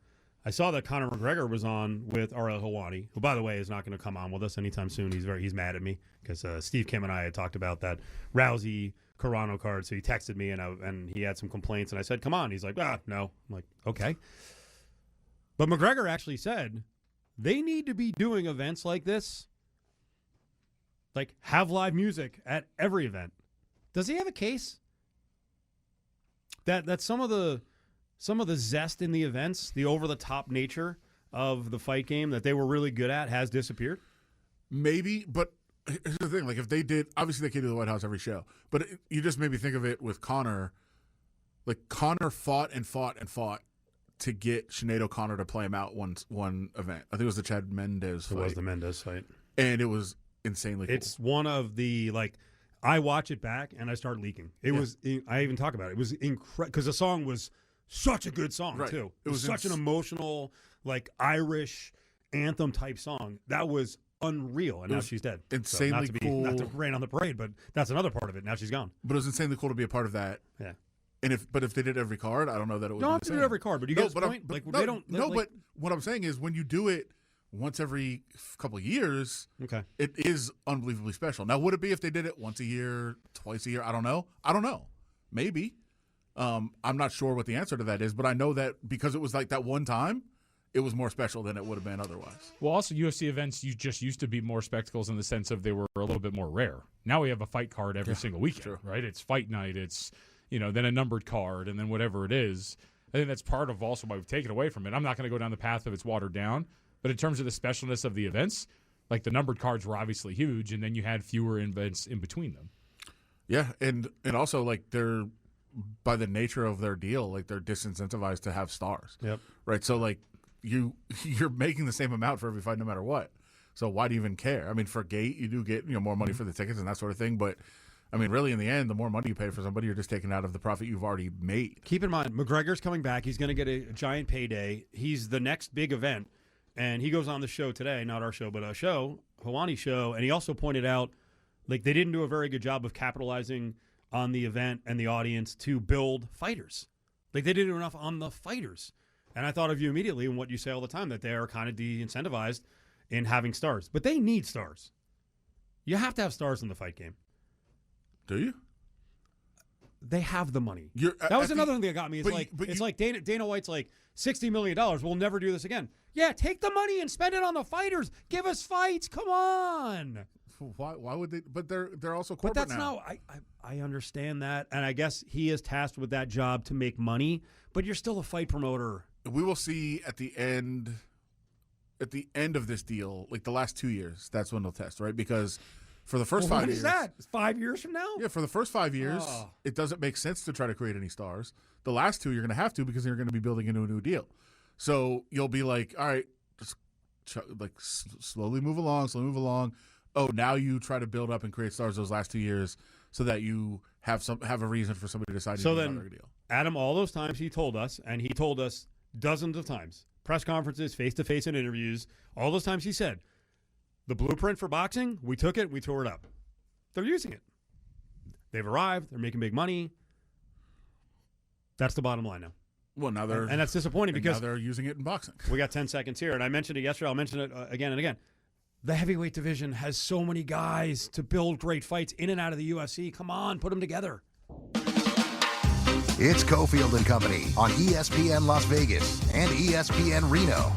Speaker 2: I saw that Conor McGregor was on with Ariel Helwani, who, by the way, is not going to come on with us anytime soon. He's mad at me because Steve Kim and I had talked about that Rousey Carano card. So he texted me and he had some complaints, and I said, "Come on." He's like, "No." I'm like, "Okay." But McGregor actually said they need to be doing events like this, like have live music at every event. Does he have a case that some of the zest in the events, the over-the-top nature of the fight game that they were really good at has disappeared?
Speaker 14: Maybe, but here's the thing. Like, if they did, obviously they can't do the White House every show. But you just made me think of it with Conor. Like, Conor fought and fought and fought to get Sinead O'Connor to play him out one event. I think it was the Chad Mendes fight.
Speaker 2: It was the Mendes fight.
Speaker 14: And it was insanely cool.
Speaker 2: It's one of the, like, I watch it back and I start leaking. It was, I even talk about it. It was incredible because the song was such a good song, too. It was such an emotional, like, Irish anthem type song. That was unreal, and now she's dead.
Speaker 14: Insanely
Speaker 2: cool. Not to rain on the parade, but that's another part of it. Now she's gone.
Speaker 14: But it was insanely cool to be a part of that.
Speaker 2: Yeah.
Speaker 14: And if they did every card, I don't know that it would.
Speaker 2: Don't have to do every card, but you get the point.
Speaker 14: But
Speaker 2: they don't.
Speaker 14: But what I'm saying is, when you do it once every couple of years, it is unbelievably special. Now, would it be if they did it once a year, twice a year? I don't know. Maybe. I'm not sure what the answer to that is, but I know that because it was like that one time, it was more special than it would have been otherwise.
Speaker 3: Well, also, UFC events just used to be more spectacles in the sense of they were a little bit more rare. Now we have a fight card every single weekend, right? It's fight night. It's, then a numbered card, and then whatever it is. I think that's part of also why we've taken away from it. I'm not going to go down the path of it's watered down, but in terms of the specialness of the events, like the numbered cards were obviously huge, and then you had fewer events in between them.
Speaker 14: Yeah, and also, like, they're, by the nature of their deal, like, they're disincentivized to have stars.
Speaker 2: Yep.
Speaker 14: Right, so, like, you're making the same amount for every fight no matter what. So why do you even care? I mean, for gate, you do get more money for the tickets and that sort of thing, but I mean, really, in the end, the more money you pay for somebody, you're just taking out of the profit you've already made.
Speaker 2: Keep in mind, McGregor's coming back. He's going to get a giant payday. He's the next big event, and he goes on the show today, not our show, but a show, Hawani's show, and he also pointed out, like, they didn't do a very good job of capitalizing on the event and the audience to build fighters. Like, they didn't do enough on the fighters. And I thought of you immediately in what you say all the time, that they are kind of de-incentivized in having stars. But they need stars. You have to have stars in the fight game.
Speaker 14: Do you?
Speaker 2: They have the money. That was another thing that got me. It's like Dana White's like, $60 million. We'll never do this again. Yeah, take the money and spend it on the fighters. Give us fights. Come on.
Speaker 14: Why would they? But they're also corporate
Speaker 2: now. But that's
Speaker 14: now.
Speaker 2: I understand that, and I guess he is tasked with that job to make money. But you're still a fight promoter.
Speaker 14: We will see at the end of this deal, like the last 2 years, that's when they'll test, right? Because for the first 5 years.
Speaker 2: What is that? 5 years from now?
Speaker 14: Yeah, for the first 5 years, it doesn't make sense to try to create any stars. The last 2, you're going to have to because you're going to be building into a new deal. So you'll be like, all right, just slowly move along. Oh, now you try to build up and create stars those last 2 years so that you have a reason for somebody to decide to do another deal.
Speaker 2: Adam, all those times he told us dozens of times, press conferences, face-to-face and interviews, all those times he said, the blueprint for boxing, we took it, we tore it up. They're using it. They've arrived. They're making big money. That's the bottom line now.
Speaker 14: Well, now
Speaker 2: and that's disappointing because
Speaker 14: now they're using it in boxing.
Speaker 2: We got 10 seconds here, and I mentioned it yesterday. I'll mention it again and again. The heavyweight division has so many guys to build great fights in and out of the UFC. Come on, put them together.
Speaker 1: It's Cofield and Company on ESPN Las Vegas and ESPN Reno.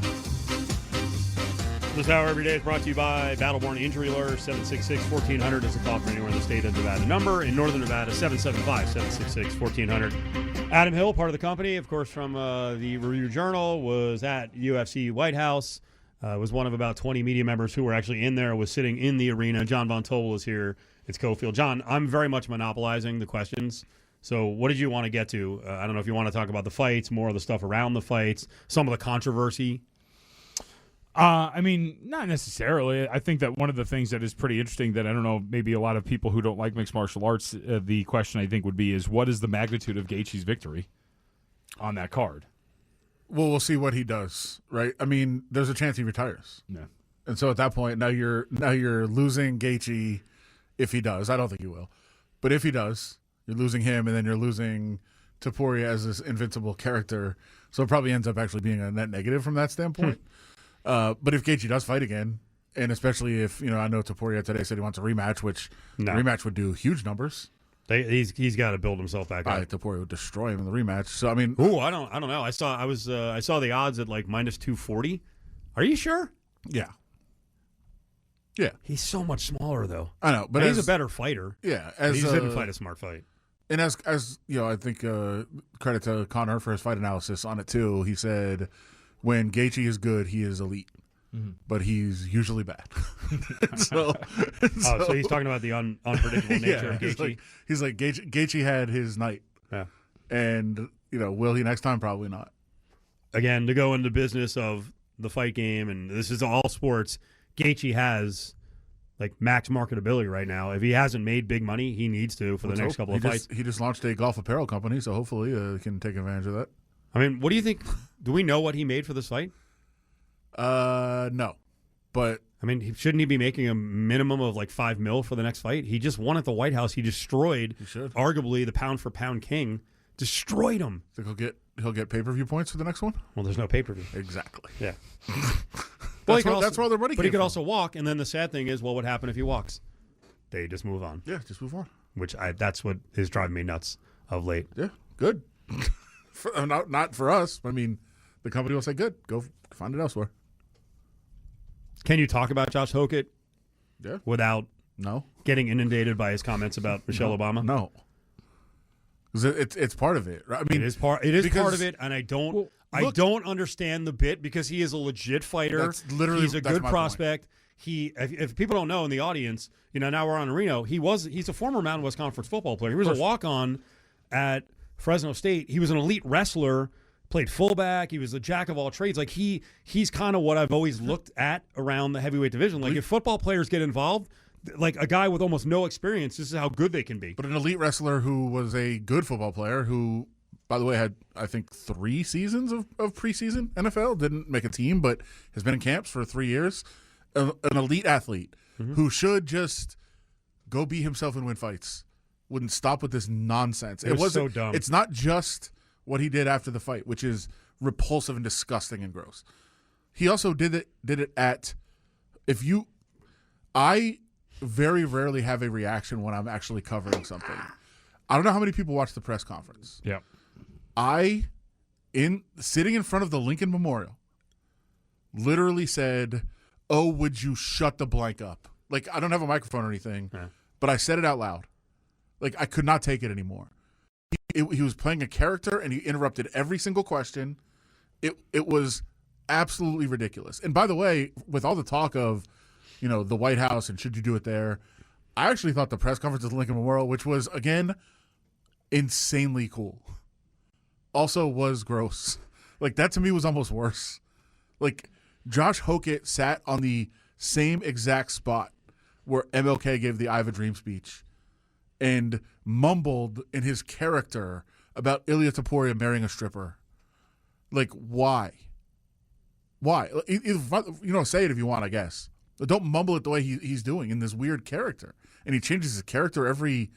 Speaker 2: This hour every day is brought to you by Battleborn Injury Lawyer. 766-1400 is a call for anywhere in the state of Nevada. Number in Northern Nevada, 775-766-1400. Adam Hill, part of the company, of course, from the Review-Journal, was at UFC White House. Was one of about 20 media members who were actually in there, was sitting in the arena. John Von Tobel is here. It's Cofield. John, I'm very much monopolizing the questions. So what did you want to get to? I don't know if you want to talk about the fights, more of the stuff around the fights, some of the controversy.
Speaker 3: I mean, not necessarily. I think that one of the things that is pretty interesting that I don't know, maybe a lot of people who don't like mixed martial arts, the question I think would be is what is the magnitude of Gaethje's victory on that card?
Speaker 14: Well, we'll see what he does, right? I mean, there's a chance he retires.
Speaker 3: Yeah.
Speaker 14: And so at that point, now you're losing Gaethje if he does. I don't think he will. But if he does, you're losing him, and then you're losing Topuria as this invincible character. So it probably ends up actually being a net negative from that standpoint. But if Gaethje does fight again, and especially if, I know Topuria today said he wants a rematch, which rematch would do huge numbers.
Speaker 2: He's got to build himself back up.
Speaker 14: Topuria would destroy him in the rematch. So I mean,
Speaker 2: I don't know. I saw the odds at like minus 240. Are you sure?
Speaker 14: Yeah. Yeah.
Speaker 2: He's so much smaller though.
Speaker 14: I know, but
Speaker 2: he's a better fighter.
Speaker 14: Yeah,
Speaker 2: he didn't fight a smart fight.
Speaker 14: And as I think credit to Connor for his fight analysis on it too. He said when Gaethje is good, he is elite. Mm-hmm. But he's usually bad. so
Speaker 2: he's talking about the unpredictable nature of Gaethje.
Speaker 14: He's like Gaethje had his night.
Speaker 2: Yeah.
Speaker 14: And, will he next time? Probably not.
Speaker 2: Again, to go into business of the fight game, and this is all sports, Gaethje has like max marketability right now. If he hasn't made big money, he needs to for the next couple of fights.
Speaker 14: He just launched a golf apparel company, so hopefully he can take advantage of that.
Speaker 2: I mean, what do you think? Do we know what he made for this fight?
Speaker 14: No, but
Speaker 2: I mean, shouldn't he be making a minimum of like $5 million for the next fight? He just won at the White House. He destroyed, arguably the pound for pound king. Destroyed him.
Speaker 14: Think he'll get pay-per-view points for the next one?
Speaker 2: Well, there's no pay-per-view.
Speaker 14: That's
Speaker 2: Yeah.
Speaker 14: That's where the money.
Speaker 2: But he could also walk, and then the sad thing is, what would happen if he walks? They just move on.
Speaker 14: Yeah, just move on.
Speaker 2: That's what is driving me nuts of late.
Speaker 14: Yeah, good. Not for us. I mean, the company will say, "Good, go find it elsewhere."
Speaker 2: Can you talk about Josh Hokett?
Speaker 14: Yeah.
Speaker 2: Without getting inundated by his comments about Michelle Obama?
Speaker 14: No. It's part of it. Right? I mean,
Speaker 2: it is part of it, and I don't understand the bit because he is a legit fighter. He's a good prospect. Point. If people don't know in the audience, now we're on Reno. He's a former Mountain West Conference football player. He was a walk-on at Fresno State. He was an elite wrestler. Played fullback. He was a jack of all trades. Like he's kind of what I've always looked at around the heavyweight division. Like if football players get involved, like a guy with almost no experience, this is how good they can be.
Speaker 14: But an elite wrestler who was a good football player who, by the way, had, I think, 3 seasons of preseason NFL, didn't make a team, but has been in camps for 3 years. An elite athlete who should just go be himself and win fights. Wouldn't stop with this nonsense.
Speaker 2: It was so dumb.
Speaker 14: It's not just what he did after the fight, which is repulsive and disgusting and gross. He also did it at I very rarely have a reaction when I'm actually covering something. I don't know how many people watch the press conference.
Speaker 3: Yeah.
Speaker 14: Sitting in front of the Lincoln Memorial, literally said, "Oh, would you shut the blank up?" Like, I don't have a microphone or anything, but I said it out loud. Like, I could not take it anymore. He was playing a character, and he interrupted every single question. It was absolutely ridiculous. And by the way, with all the talk of, the White House and should you do it there, I actually thought the press conference at the Lincoln Memorial, which was, again, insanely cool, also was gross. Like, that to me was almost worse. Like, Josh Hokett sat on the same exact spot where MLK gave the I Have a Dream speech and mumbled in his character about Ilia Topuria marrying a stripper. Like, why? Why? Say it if you want, I guess. But don't mumble it the way he's doing in this weird character. And he changes his character every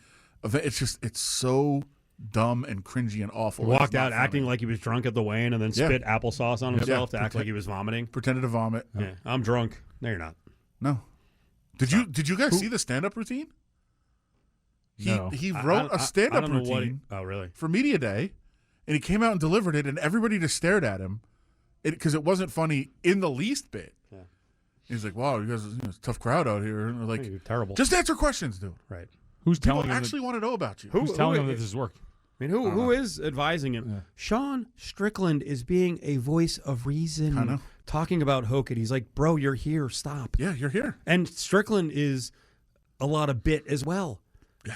Speaker 14: event. It's so dumb and cringy and awful.
Speaker 2: He walked out acting like he was drunk at the weigh-in and then spit applesauce on himself to act like he was vomiting.
Speaker 14: Pretended to vomit.
Speaker 2: Yeah, I'm drunk. No, you're not.
Speaker 14: No. Did you guys see the stand-up routine? He wrote a stand-up routine for Media Day, and he came out and delivered it, and everybody just stared at him because it wasn't funny in the least bit. Yeah. He's like, "Wow, you guys, it's a tough crowd out here." And they're like,
Speaker 2: "You're terrible.
Speaker 14: Just answer questions, dude."
Speaker 2: Right.
Speaker 3: Who's
Speaker 14: People
Speaker 3: telling him
Speaker 14: actually want to know about you?
Speaker 3: Who's telling him that this is work?
Speaker 2: I mean, who is advising him? Yeah. Sean Strickland is being a voice of reason.
Speaker 14: I know.
Speaker 2: Talking about Hokett. He's like, "Bro, you're here. Stop."
Speaker 14: Yeah, you're here.
Speaker 2: And Strickland is a lot of bit as well,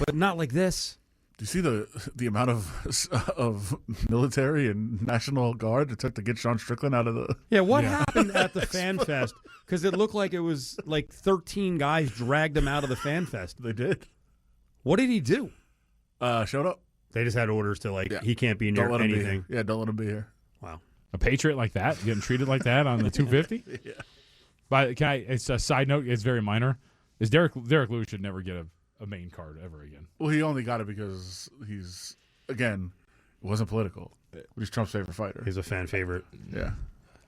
Speaker 2: but not like this.
Speaker 14: Do you see the amount of military and National Guard it took to get Sean Strickland out of the...
Speaker 2: Yeah, what happened at the Fan Fest? Because it looked like it was like 13 guys dragged him out of the Fan Fest.
Speaker 14: They did.
Speaker 2: What did he do?
Speaker 14: Showed up.
Speaker 2: They just had orders to, he can't be near anything.
Speaker 14: Yeah, don't let him be here.
Speaker 2: Wow.
Speaker 3: A Patriot like that, getting treated like that on the 250?
Speaker 14: Yeah.
Speaker 3: But it's a side note, it's very minor. Is Derek Lewis should never get a main card ever again.
Speaker 14: Well, he only got it because he's, again, it wasn't political. He's Trump's favorite fighter.
Speaker 2: He's a fan favorite.
Speaker 14: Yeah.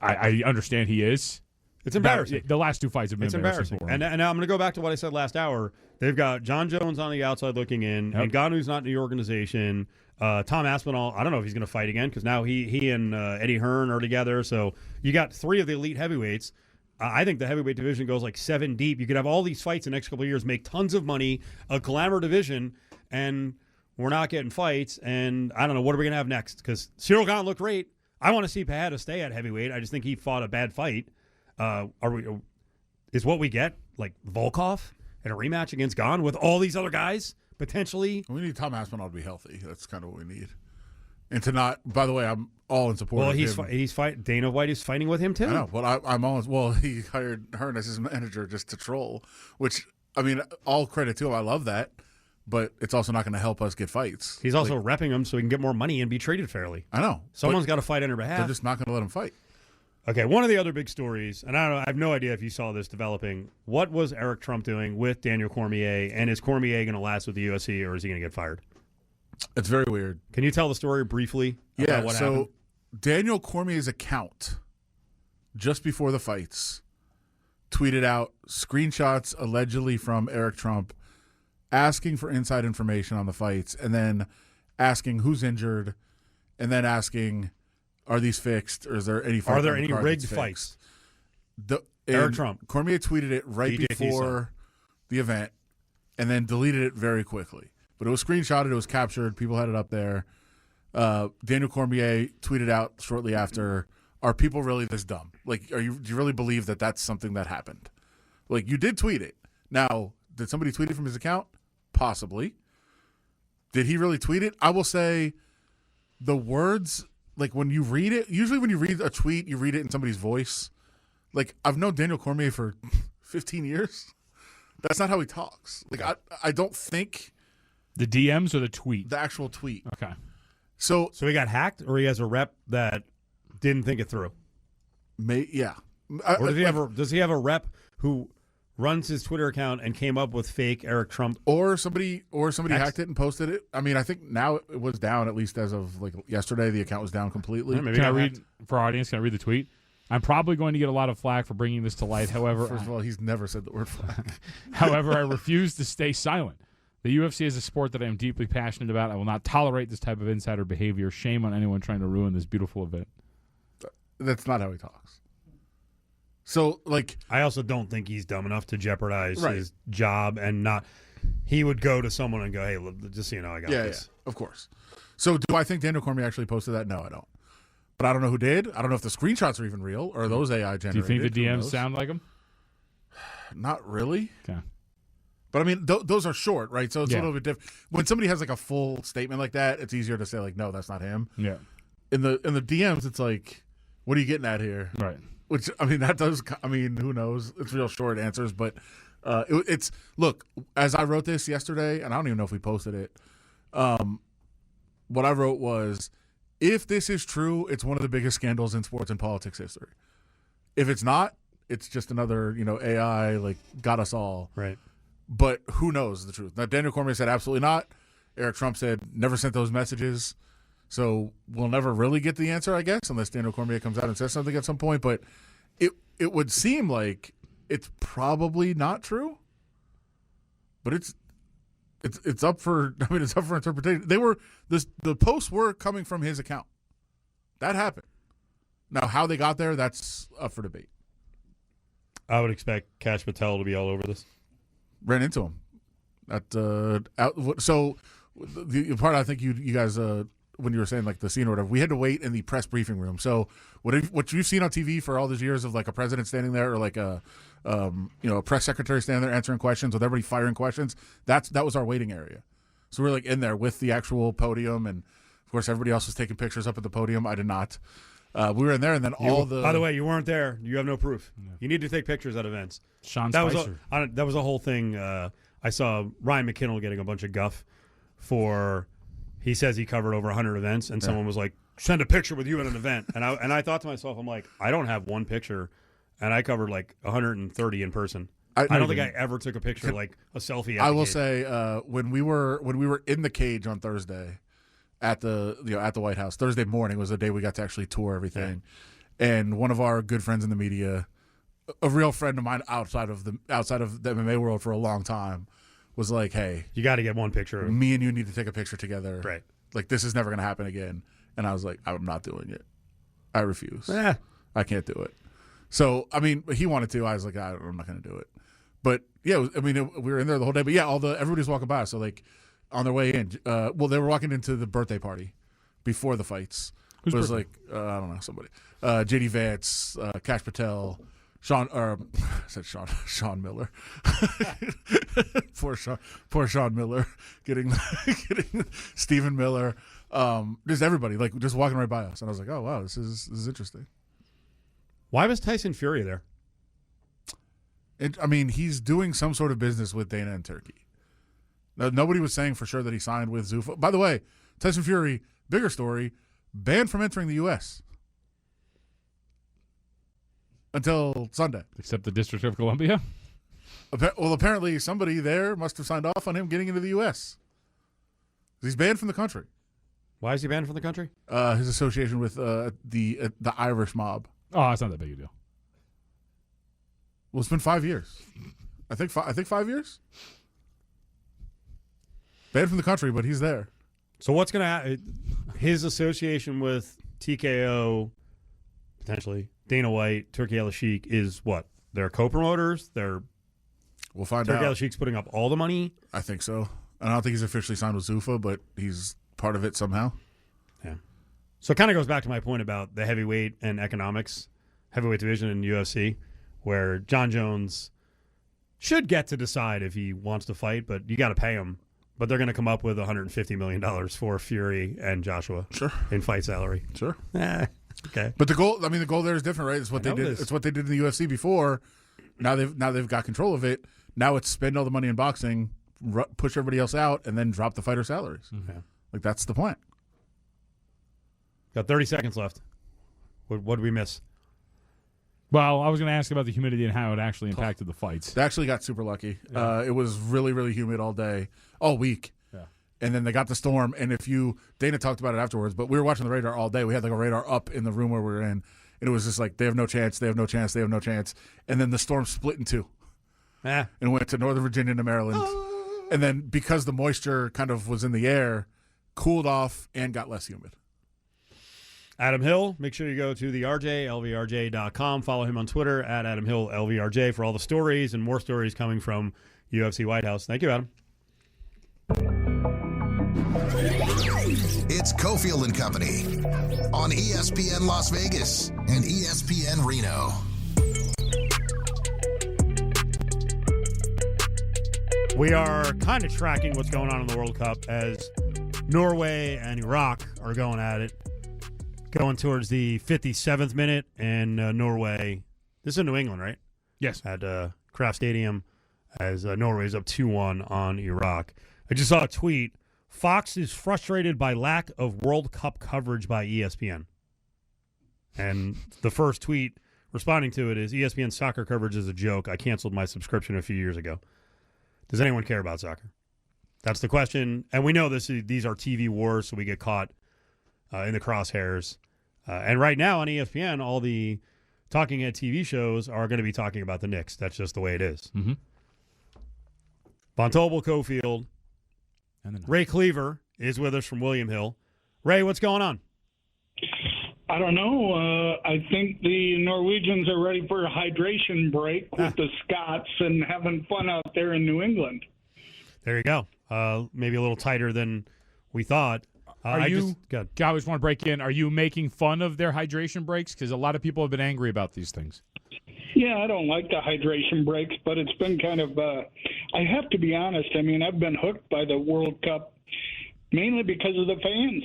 Speaker 3: I understand he is.
Speaker 2: It's embarrassing.
Speaker 3: The last two fights have been
Speaker 2: embarrassing.
Speaker 3: for him.
Speaker 2: And I'm going to go back to what I said last hour. They've got John Jones on the outside looking in, and Ngannou's not in the organization. Tom Aspinall, I don't know if he's going to fight again because now he and Eddie Hearn are together. So you got 3 of the elite heavyweights. I think the heavyweight division goes like 7 deep. You could have all these fights in the next couple of years, make tons of money, a glamour division, and we're not getting fights. And I don't know, what are we going to have next? Because Cyril Gane looked great. I want to see Pereira stay at heavyweight. I just think he fought a bad fight. Is what we get like Volkov in a rematch against Gane with all these other guys potentially?
Speaker 14: We need Tom Aspinall to be healthy. That's kind of what we need. And to not, by the way, I'm all in support of him.
Speaker 2: He's fighting. Dana White is fighting with him too.
Speaker 14: I know. Well, I'm all. Well, he hired Hearn as his manager just to troll. Which, I mean, all credit to him. I love that, but it's also not going to help us get fights.
Speaker 2: He's also repping him so he can get more money and be treated fairly.
Speaker 14: I know.
Speaker 2: Someone's got to fight on her behalf.
Speaker 14: They're just not going to let him fight.
Speaker 2: Okay, one of the other big stories, and I have no idea if you saw this developing. What was Eric Trump doing with Daniel Cormier, and is Cormier going to last with the UFC, or is he going to get fired?
Speaker 14: It's very weird.
Speaker 2: Can you tell the story briefly about what happened?
Speaker 14: Daniel Cormier's account, just before the fights, tweeted out screenshots allegedly from Eric Trump asking for inside information on the fights, and then asking who's injured, and then asking, are these fixed, or is there any fight?
Speaker 2: Are there any rigged fights? Eric Trump.
Speaker 14: Cormier tweeted it right before the event, and then deleted it very quickly. But it was screenshotted, it was captured, people had it up there. Daniel Cormier tweeted out shortly after, are people really this dumb? Like, do you really believe that that's something that happened? Like, you did tweet it. Now, did somebody tweet it from his account? Possibly. Did he really tweet it? I will say the words, like when you read it, usually when you read a tweet, you read it in somebody's voice. Like, I've known Daniel Cormier for 15 years. That's not how he talks. Like, I don't think...
Speaker 3: The DMs or the tweet?
Speaker 14: The actual tweet.
Speaker 3: Okay.
Speaker 14: So
Speaker 2: he got hacked, or he has a rep that didn't think it through?
Speaker 14: Yeah.
Speaker 2: Or does he have a rep who runs his Twitter account and came up with fake Eric Trump?
Speaker 14: Or somebody hacked it and posted it. I mean, I think now it was down, at least as of like yesterday. The account was down completely.
Speaker 3: Can I read, for our audience, can I read the tweet? I'm probably going to get a lot of flack for bringing this to light. However,
Speaker 14: first of all, he's never said the word flack.
Speaker 3: However, I refuse to stay silent. The UFC is a sport that I am deeply passionate about. I will not tolerate this type of insider behavior. Shame on anyone trying to ruin this beautiful event.
Speaker 14: That's not how he talks. So, like,
Speaker 2: I also don't think he's dumb enough to jeopardize his job and not. He would go to someone and go, "Hey, just so you know, I got this."
Speaker 14: Yeah, of course. So, do I think Daniel Cormier actually posted that? No, I don't. But I don't know who did. I don't know if the screenshots are even real or those AI generated.
Speaker 3: Do you think the DMs sound like him?
Speaker 14: Not really.
Speaker 3: Okay.
Speaker 14: But, I mean, those are short, right? So it's a little bit different. When somebody has, like, a full statement like that, it's easier to say, like, no, that's not him.
Speaker 3: Yeah.
Speaker 14: In the DMs, it's like, what are you getting at here?
Speaker 3: Right.
Speaker 14: Which, I mean, who knows? It's real short answers. But it's, look, as I wrote this yesterday, and I don't even know if we posted it, what I wrote was, if this is true, it's one of the biggest scandals in sports and politics history. If it's not, it's just another, AI, like, got us all.
Speaker 2: Right.
Speaker 14: But who knows the truth? Now, Daniel Cormier said absolutely not. Eric Trump said never sent those messages. So we'll never really get the answer, I guess, unless Daniel Cormier comes out and says something at some point. But it would seem like it's probably not true. But it's up for interpretation. The posts were coming from his account. That happened. Now, how they got there, that's up for debate.
Speaker 2: I would expect Kash Patel to be all over this.
Speaker 14: Ran into him. So the part I think you guys when you were saying like the scene or whatever, we had to wait in the press briefing room. So what you've seen on TV for all these years of like a president standing there or like a press secretary standing there answering questions with everybody firing questions, that was our waiting area. So we're like in there with the actual podium, and of course everybody else was taking pictures up at the podium. I did not. We were in there, and then
Speaker 2: By the way, you weren't there. You have no proof. Yeah. You need to take pictures at events.
Speaker 3: That
Speaker 2: was a whole thing. I saw Ryan McKinnell getting a bunch of guff for. He says he covered over 100 events, and someone was like, "Send a picture with you at an event." And I thought to myself, I'm like, I don't have one picture, and I covered like 130 in person. I don't think I ever took a picture like a selfie.
Speaker 14: I will say when we were in the cage on Thursday. At the White House. Thursday morning was the day we got to actually tour everything. Yeah. And one of our good friends in the media a real friend of mine outside of the MMA world for a long time was like, hey,
Speaker 2: you got to get one picture.
Speaker 14: Me and you need to take a picture together.
Speaker 2: Right.
Speaker 14: Like, this is never going to happen again. And I was like, I'm not doing it. I refuse.
Speaker 2: Yeah.
Speaker 14: I can't do it. So, I mean, he wanted to. I was like, I'm not going to do it. But, yeah, we were in there the whole day. But, yeah, everybody's walking by. So, like, on their way in, they were walking into the birthday party before the fights. It was like, I don't know, somebody. J.D. Vance, Kash Patel, Sean Miller. poor Sean Miller getting Stephen Miller. Just everybody, like, just walking right by us. And I was like, oh, wow, this is interesting.
Speaker 2: Why was Tyson Fury there?
Speaker 14: He's doing some sort of business with Dana in Turkey. Now, nobody was saying for sure that he signed with Zuffa. By the way, Tyson Fury, bigger story, banned from entering the U.S. until Sunday.
Speaker 3: Except the District of Columbia?
Speaker 14: Well, apparently somebody there must have signed off on him getting into the U.S. He's banned from the country.
Speaker 2: Why is he banned from the country?
Speaker 14: His association with the Irish mob.
Speaker 3: Oh, it's not that big a deal.
Speaker 14: Well, it's been 5 years. I think 5 years. Banned from the country, but he's there.
Speaker 2: So what's going to happen? His association with TKO, potentially Dana White, Turki Al-Sheikh is what? They're co-promoters.
Speaker 14: We'll find out.
Speaker 2: Turki Al-Sheikh's putting up all the money.
Speaker 14: I think so. I don't think he's officially signed with Zuffa, but he's part of it somehow.
Speaker 2: Yeah. So it kind of goes back to my point about the heavyweight and economics, heavyweight division in UFC, where John Jones should get to decide if he wants to fight, but you got to pay him. But they're going to come up with $150 million for Fury and Joshua in fight salary.
Speaker 14: Sure.
Speaker 2: Okay.
Speaker 14: But the goal there is different, right? It's what they did. It's what they did in the UFC before. Now they've got control of it. Now it's spend all the money in boxing, push everybody else out, and then drop the fighter salaries.
Speaker 2: Mm-hmm.
Speaker 14: Like, that's the plan.
Speaker 2: Got 30 seconds left. What did we miss?
Speaker 3: Well, I was going to ask about the humidity and how it actually impacted the fights.
Speaker 14: They actually got super lucky.
Speaker 3: Yeah.
Speaker 14: It was really, really humid all day, all week.
Speaker 3: Yeah.
Speaker 14: And then they got the storm. And Dana talked about it afterwards, but we were watching the radar all day. We had like a radar up in the room where we were in. And it was just like, they have no chance, they have no chance, they have no chance. And then the storm split in two. And went to Northern Virginia to Maryland. And then because the moisture kind of was in the air, cooled off and got less humid.
Speaker 2: Adam Hill, make sure you go to the RJ, lvrj.com. Follow him on Twitter at Adam Hill, LVRJ, for all the stories and more stories coming from UFC White House. Thank you, Adam.
Speaker 1: It's Cofield and Company on ESPN Las Vegas and ESPN Reno.
Speaker 2: We are kind of tracking what's going on in the World Cup as Norway and Iraq are going at it. Going towards the 57th minute, and Norway. This is in New England, right?
Speaker 3: Yes.
Speaker 2: At Kraft Stadium, as Norway's up 2-1 on Iraq. I just saw a tweet. Fox is frustrated by lack of World Cup coverage by ESPN. And the first tweet responding to it is, ESPN soccer coverage is a joke. I canceled my subscription a few years ago. Does anyone care about soccer? That's the question. And we know these are TV wars, so we get caught in the crosshairs. And right now on ESPN, all the talking head TV shows are going to be talking about the Knicks. That's just the way it is.
Speaker 3: Mm-hmm.
Speaker 2: Von Tobel, Cofield, and then Ray Kluever is with us from William Hill. Ray, what's going on?
Speaker 15: I don't know. I think the Norwegians are ready for a hydration break with the Scots and having fun out there in New England.
Speaker 2: There you go. Maybe a little tighter than we thought.
Speaker 3: I just want to break in. Are you making fun of their hydration breaks? Because a lot of people have been angry about these things.
Speaker 15: Yeah, I don't like the hydration breaks, but it's been kind of, I have to be honest. I mean, I've been hooked by the World Cup mainly because of the fans.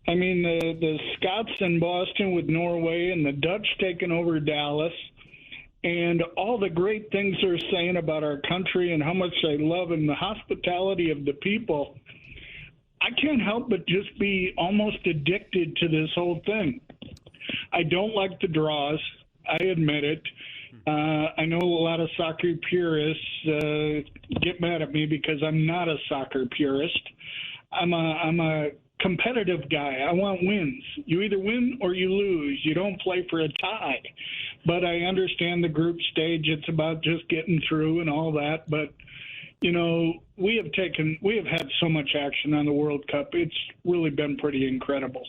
Speaker 15: I mean, the Scots in Boston with Norway and the Dutch taking over Dallas and all the great things they're saying about our country and how much they love and the hospitality of the people. I can't help but just be almost addicted to this whole thing. I don't like the draws. I admit it. I know a lot of soccer purists get mad at me because I'm not a soccer purist. I'm a competitive guy. I want wins. You either win or you lose. You don't play for a tie. But I understand the group stage. It's about just getting through and all that. But, you know, we have had so much action on the World Cup. It's really been pretty incredible.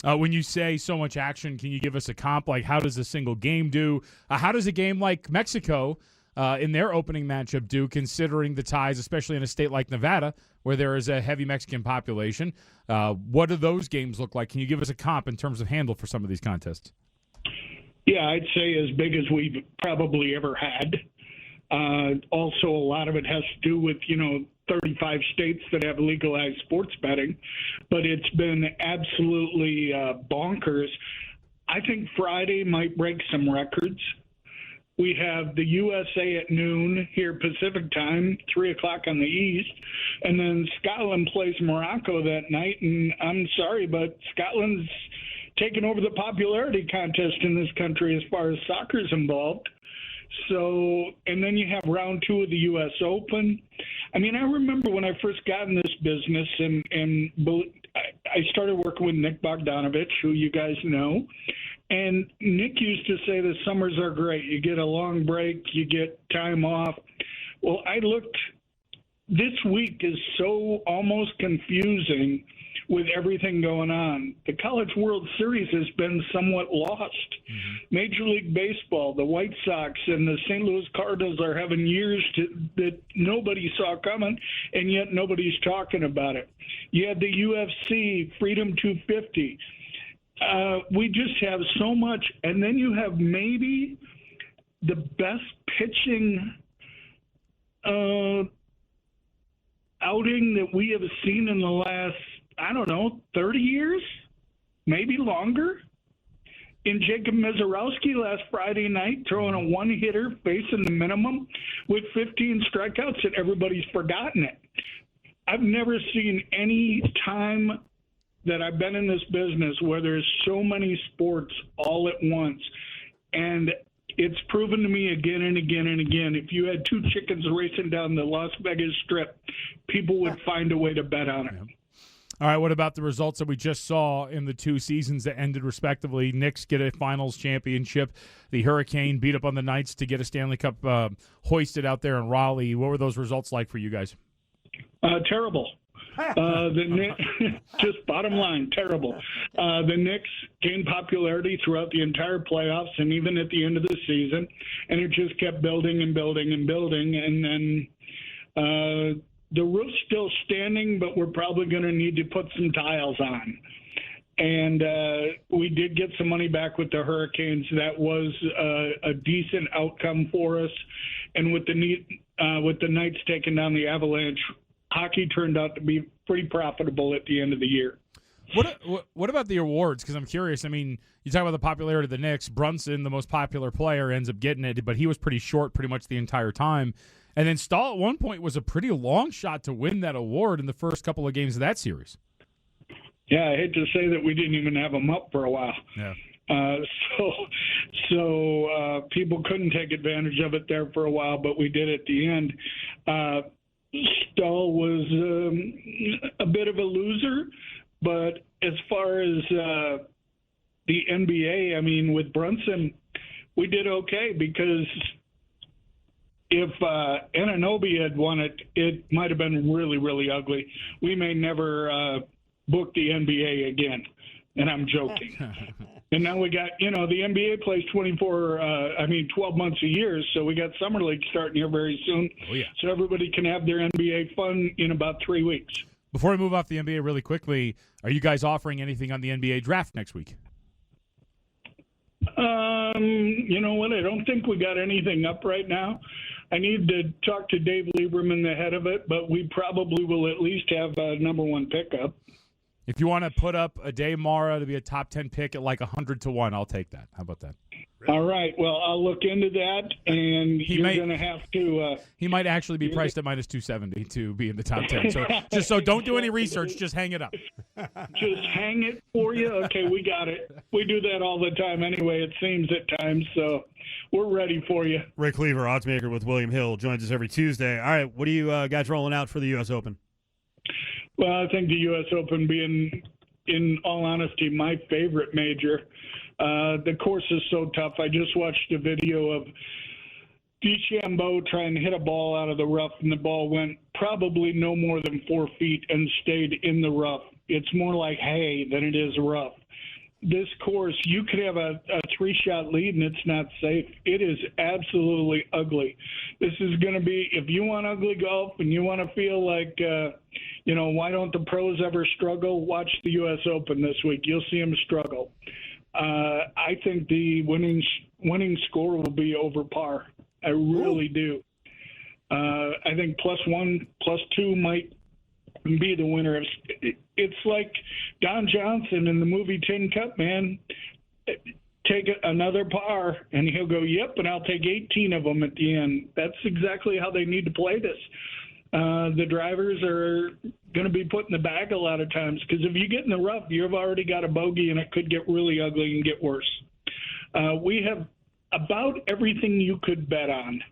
Speaker 3: When you say so much action, can you give us a comp? Like, how does a single game do? How does a game like Mexico in their opening matchup do, considering the ties, especially in a state like Nevada, where there is a heavy Mexican population? What do those games look like? Can you give us a comp in terms of handle for some of these contests?
Speaker 15: Yeah, I'd say as big as we've probably ever had. Also, a lot of it has to do with, 35 states that have legalized sports betting, but it's been absolutely bonkers. I think Friday might break some records. We have the USA at noon here Pacific time, 3 o'clock on the East, and then Scotland plays Morocco that night, and I'm sorry, but Scotland's taken over the popularity contest in this country as far as soccer is involved. So, and then you have round 2 of the U.S. Open. I mean, I remember when I first got in this business, and I started working with Nick Bogdanovich, who you guys know, and Nick used to say the summers are great. You get a long break, you get time off. Well, this week is so almost confusing with everything going on. The College World Series has been somewhat lost. Mm-hmm. Major League Baseball, the White Sox and the St. Louis Cardinals are having years that nobody saw coming, and yet nobody's talking about it. You had the UFC, Freedom 250. We just have so much. And then you have maybe the best pitching outing that we have seen in the last, 30 years, maybe longer. In Jacob Mezorowski last Friday night, throwing a one-hitter facing the minimum with 15 strikeouts, and everybody's forgotten it. I've never seen any time that I've been in this business where there's so many sports all at once. And it's proven to me again and again and again, if you had 2 chickens racing down the Las Vegas Strip, people would find a way to bet on it.
Speaker 3: All right, what about the results that we just saw in the 2 seasons that ended respectively? Knicks get a finals championship. The Hurricane beat up on the Knights to get a Stanley Cup hoisted out there in Raleigh. What were those results like for you guys?
Speaker 15: Terrible. The Knicks, just bottom line, terrible. The Knicks gained popularity throughout the entire playoffs and even at the end of the season, and it just kept building and building and building. And then the roof's still standing, but we're probably going to need to put some tiles on. And we did get some money back with the Hurricanes. That was a decent outcome for us. And with the Knights taking down the Avalanche, hockey turned out to be pretty profitable at the end of the year.
Speaker 3: What about the awards? Because I'm curious. I mean, you talk about the popularity of the Knicks. Brunson, the most popular player, ends up getting it, but he was pretty short pretty much the entire time. And then Stahl at one point was a pretty long shot to win that award in the first couple of games of that series.
Speaker 15: Yeah, I hate to say that we didn't even have him up for a while.
Speaker 3: Yeah.
Speaker 15: So people couldn't take advantage of it there for a while, but we did at the end. Stahl was a bit of a loser, but as far as the NBA, I mean, with Brunson, we did okay because if Anunoby had won it, it might have been really, really ugly. We may never book the NBA again, and I'm joking. And now we got, the NBA plays 12 months a year, so we got Summer League starting here very soon.
Speaker 3: Oh, yeah.
Speaker 15: So everybody can have their NBA fun in about 3 weeks.
Speaker 3: Before we move off the NBA really quickly, are you guys offering anything on the NBA draft next week?
Speaker 15: You know what? I don't think we got anything up right now. I need to talk to Dave Lieberman, the head of it, but we probably will at least have a number 1 pickup.
Speaker 3: If you want to put up a Dave Mara to be a top 10 pick at like 100-1, I'll take that. How about that?
Speaker 15: All right. Well, I'll look into that, and you're going to have to.
Speaker 3: He might actually be priced at minus 270 to be in the top 10. So don't do any research. Just hang it up.
Speaker 15: Just hang it for you. Okay, we got it. We do that all the time anyway. It seems at times. So we're ready for you.
Speaker 2: Ray Kluever, oddsmaker with William Hill, joins us every Tuesday. All right, what do you guys rolling out for the U.S. Open?
Speaker 15: Well, I think the U.S. Open being, in all honesty, my favorite major. The course is so tough. I just watched a video of DeChambeau trying to hit a ball out of the rough, and the ball went probably no more than 4 feet and stayed in the rough. It's more like hay than it is rough. This course, you could have a 3-shot lead, and it's not safe. It is absolutely ugly. This is going to be, if you want ugly golf and you want to feel like, why don't the pros ever struggle? Watch the U.S. Open this week. You'll see them struggle. I think the winning score will be over par. I really do. I think +1, +2 might be the winner. It's like Don Johnson in the movie Tin Cup, man. Take another par, and he'll go, yep, and I'll take 18 of them at the end. That's exactly how they need to play this. The drivers are going to be put in the bag a lot of times because if you get in the rough, you've already got a bogey, and it could get really ugly and get worse. We have about everything you could bet on,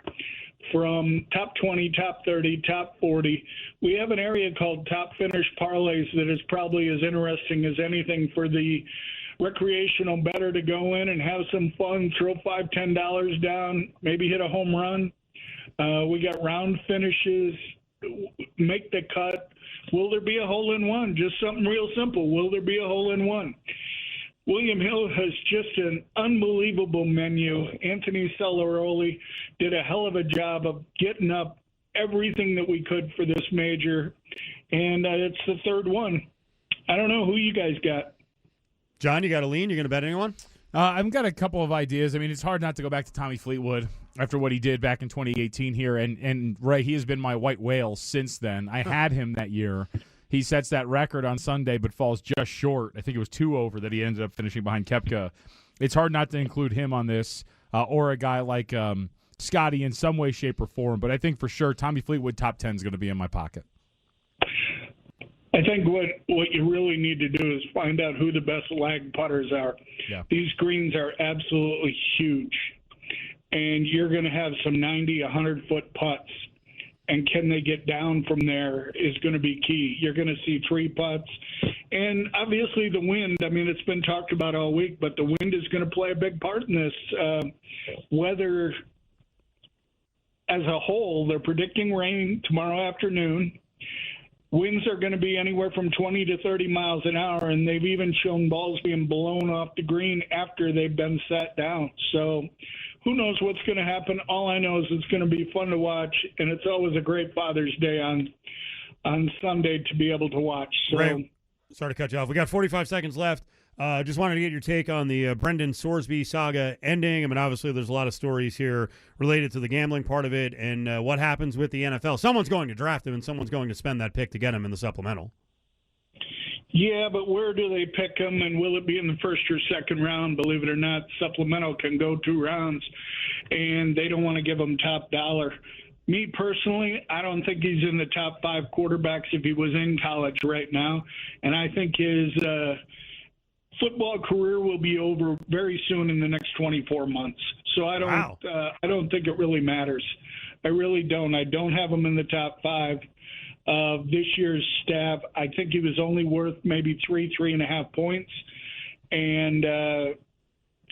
Speaker 15: from top 20, top 30, top 40. We have an area called Top Finish Parlays that is probably as interesting as anything for the recreational bettor to go in and have some fun, throw $5, $10 down, maybe hit a home run. We got round finishes, make the cut. Will there be a hole-in-one? Just something real simple. Will there be a hole-in-one? William Hill has just an unbelievable menu. Anthony Celeroli did a hell of a job of getting up everything that we could for this major, and it's the third one. I don't know who you guys got.
Speaker 2: John, you got a lean? You going to bet anyone?
Speaker 3: I've got a couple of ideas. I mean, it's hard not to go back to Tommy Fleetwood after what he did back in 2018 here, and Ray, he has been my white whale since then. I had him that year. He sets that record on Sunday but falls just short. I think it was 2 over that he ended up finishing behind Koepka. It's hard not to include him on this or a guy like Scotty in some way, shape, or form. But I think for sure Tommy Fleetwood top 10 is going to be in my pocket.
Speaker 15: I think what you really need to do is find out who the best lag putters are.
Speaker 3: Yeah.
Speaker 15: These greens are absolutely huge, and you're going to have some 90, 100-foot putts. And can they get down from there is going to be key. You're going to see 3 putts. And obviously the wind, I mean, it's been talked about all week, but the wind is going to play a big part in this. Weather as a whole, they're predicting rain tomorrow afternoon. Winds are going to be anywhere from 20 to 30 miles an hour, and they've even shown balls being blown off the green after they've been sat down. So who knows what's going to happen? All I know is it's going to be fun to watch, and it's always a great Father's Day on Sunday to be able to watch. So,
Speaker 2: Ray, sorry to cut you off. We got 45 seconds left. Just wanted to get your take on the Brendan Sorsby saga ending. I mean, obviously there's a lot of stories here related to the gambling part of it and what happens with the NFL. Someone's going to draft him, and someone's going to spend that pick to get him in the supplemental.
Speaker 15: Yeah, but where do they pick him, and will it be in the first or second round? Believe it or not, supplemental can go 2 rounds, and they don't want to give him top dollar. Me personally, I don't think he's in the top 5 quarterbacks if he was in college right now, and I think his football career will be over very soon in the next 24 months. So I don't think it really matters. I really don't. I don't have him in the top 5 of this year's staff. I think he was only worth maybe 3.5 points, and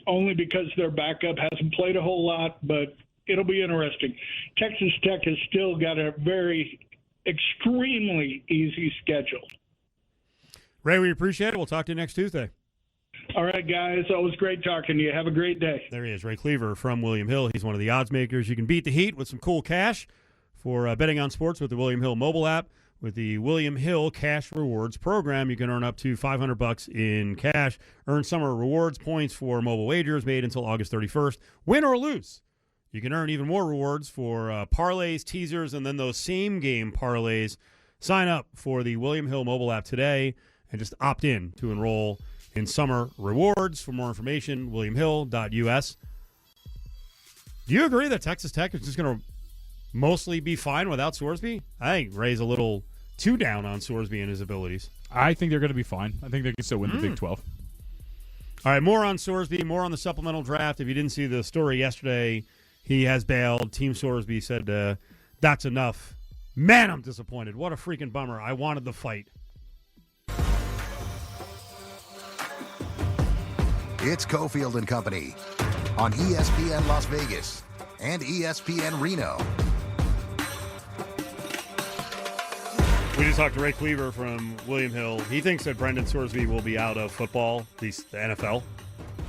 Speaker 15: only because their backup hasn't played a whole lot, but it'll be interesting. Texas Tech has still got a very extremely easy schedule.
Speaker 2: Ray, we appreciate it. We'll talk to you next Tuesday.
Speaker 15: All right, guys. Always great talking to you. Have a great day.
Speaker 2: There he is, Ray Kluever from William Hill. He's one of the odds makers. You can beat the heat with some cool cash for betting on sports with the William Hill mobile app. With the William Hill Cash Rewards program, you can earn up to $500 in cash. Earn summer rewards points for mobile wagers made until August 31st. Win or lose, you can earn even more rewards for parlays, teasers, and then those same game parlays. Sign up for the William Hill mobile app today and just opt in to enroll in summer rewards. For more information, williamhill.us. Do you agree that Texas Tech is just going to mostly be fine without Sorsby? I think Ray's a little too down on Sorsby and his abilities.
Speaker 3: I think they're going to be fine. I think they can still win the Big 12.
Speaker 2: All right, more on Sorsby, more on the supplemental draft. If you didn't see the story yesterday, he has bailed. Team Sorsby said that's enough. Man, I'm disappointed. What a freaking bummer. I wanted the fight.
Speaker 1: It's Cofield and Company on ESPN Las Vegas and ESPN Reno.
Speaker 2: We just talked to Ray Kluever from William Hill. He thinks that Brendan Sorsby will be out of football, at least the NFL,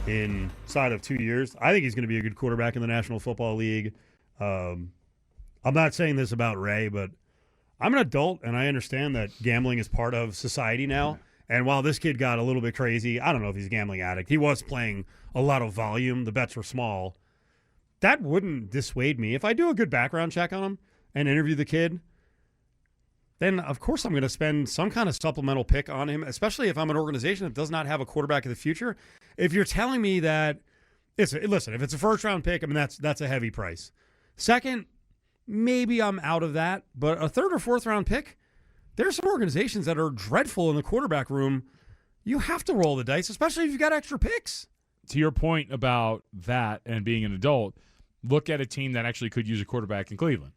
Speaker 2: inside of 2 years. I think he's going to be a good quarterback in the National Football League. I'm not saying this about Ray, but I'm an adult, and I understand that gambling is part of society now. And while this kid got a little bit crazy, I don't know if he's a gambling addict. He was playing a lot of volume. The bets were small. That wouldn't dissuade me. If I do a good background check on him and interview the kid, then of course I'm going to spend some kind of supplemental pick on him, especially if I'm an organization that does not have a quarterback of the future. If you're telling me that, listen, if it's a first-round pick, I mean, that's a heavy price. Second, maybe I'm out of that. But a third or fourth-round pick, there's some organizations that are dreadful in the quarterback room. You have to roll the dice, especially if you've got extra picks.
Speaker 3: To your point about that and being an adult, look at a team that actually could use a quarterback in Cleveland.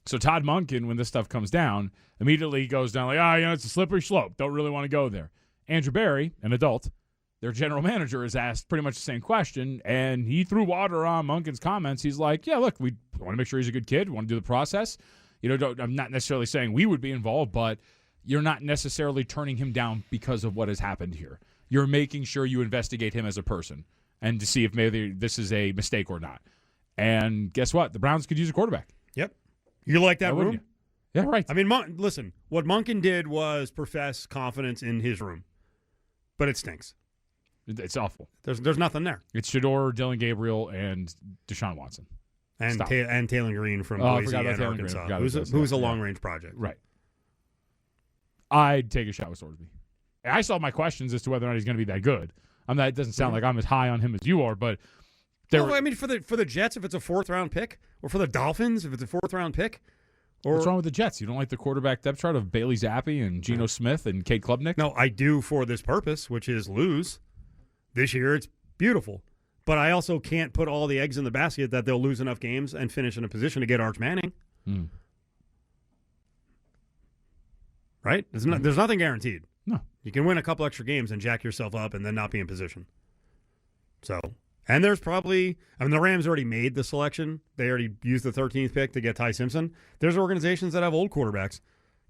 Speaker 3: So Todd Monken, when this stuff comes down, immediately goes down like, it's a slippery slope. Don't really want to go there. Andrew Berry, an adult, their general manager, is asked pretty much the same question, and he threw water on Monken's comments. He's like, yeah, look, we want to make sure he's a good kid. We want to do the process. I'm not necessarily saying we would be involved, but you're not necessarily turning him down because of what has happened here. You're making sure you investigate him as a person and to see if maybe this is a mistake or not. And guess what? The Browns could use a quarterback.
Speaker 2: Yep. You like that room?
Speaker 3: Yeah, right.
Speaker 2: I mean, listen, what Monken did was profess confidence in his room, but it stinks.
Speaker 3: It's awful.
Speaker 2: There's nothing there.
Speaker 3: It's Shedeur, Dylan Gabriel, and Deshaun Watson.
Speaker 2: And Taylor Green from Boise and Arkansas, who's a long-range project.
Speaker 3: Right. I'd take a shot with Sorsby. I still have my questions as to whether or not he's going to be that good. It doesn't sound like I'm as high on him as you are, but
Speaker 2: I mean, for the Jets, if it's a fourth-round pick, or for the Dolphins, if it's a fourth-round pick.
Speaker 3: What's wrong with the Jets? You don't like the quarterback depth chart of Bailey Zappi and Geno Smith and Kate Klubnik?
Speaker 2: No, I do for this purpose, which is lose. This year, it's beautiful. But I also can't put all the eggs in the basket that they'll lose enough games and finish in a position to get Arch Manning. Right? There's nothing guaranteed.
Speaker 3: No.
Speaker 2: You can win a couple extra games and jack yourself up and then not be in position. So, and there's probably, the Rams already made the selection. They already used the 13th pick to get Ty Simpson. There's organizations that have old quarterbacks.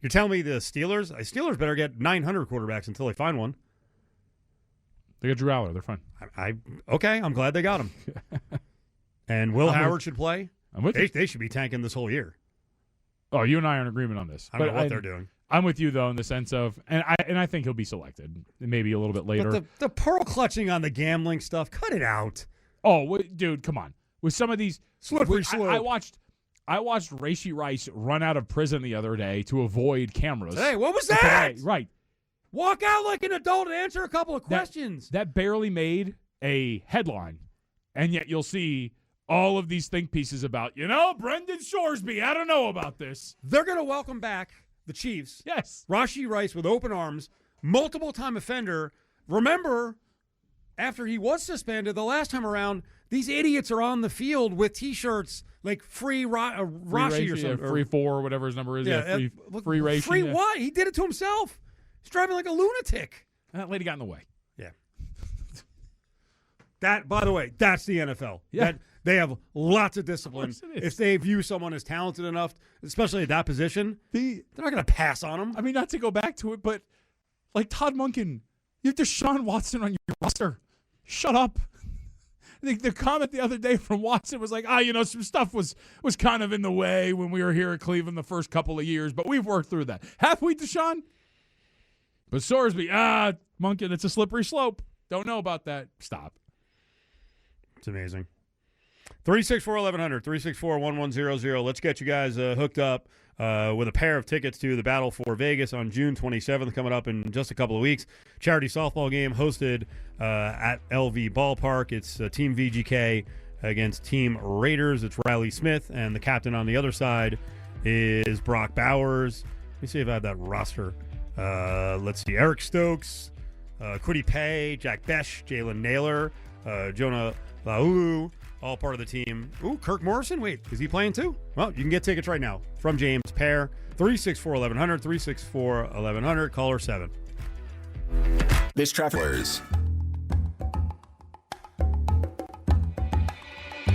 Speaker 2: You're telling me the Steelers better get 900 quarterbacks until they find one.
Speaker 3: They got Drew Aller. They're fine.
Speaker 2: Okay, I'm glad they got him. And Will Howard should play. They should be tanking this whole year.
Speaker 3: Oh, you and I are in agreement on this.
Speaker 2: I don't know what they're doing.
Speaker 3: I'm with you, though, in the sense of, and I think he'll be selected maybe a little bit later.
Speaker 2: But the pearl clutching on the gambling stuff, cut it out.
Speaker 3: Oh, dude, come on. With some of these
Speaker 2: slippery slope.
Speaker 3: I watched Rashee Rice run out of prison the other day to avoid cameras.
Speaker 2: Hey, what was that?
Speaker 3: Right.
Speaker 2: Walk out like an adult and answer a couple of questions.
Speaker 3: That barely made a headline, and yet you'll see all of these think pieces about, Brendan Sorsby. I don't know about this.
Speaker 2: They're going to welcome back the Chiefs.
Speaker 3: Yes.
Speaker 2: Rashee Rice with open arms, multiple-time offender. Remember, after he was suspended the last time around, these idiots are on the field with T-shirts like free Rashi or something.
Speaker 3: Free 4, whatever his number is. Free Rashi.
Speaker 2: Free what? He did it to himself. He's driving like a lunatic.
Speaker 3: That lady got in the way.
Speaker 2: Yeah. That, by the way, that's the NFL.
Speaker 3: Yeah.
Speaker 2: They have lots of discipline. If they view someone as talented enough, especially at that position, they're not going to pass on them.
Speaker 3: I mean, not to go back to it, but like Todd Monken, you have Deshaun Watson on your roster. Shut up. The comment the other day from Watson was like, some stuff was kind of in the way when we were here at Cleveland the first couple of years, but we've worked through that. Have we, Deshaun? But Sorsby, Monken, it's a slippery slope. Don't know about that. Stop.
Speaker 2: It's amazing. 364-1100, 364-1100. Let's get you guys hooked up with a pair of tickets to the Battle for Vegas on June 27th, coming up in just a couple of weeks. Charity softball game hosted at LV Ballpark. It's Team VGK against Team Raiders. It's Riley Smith, and the captain on the other side is Brock Bowers. Let me see if I have that roster. Let's see. Eric Stokes, Kwity Paye, Jack Besh, Jalen Naylor, Jonah Laulu, all part of the team. Ooh, Kirk Morrison. Wait, is he playing too? Well, you can get tickets right now from James Pear. 364-1100, 364-1100, caller 7.
Speaker 1: This traffic.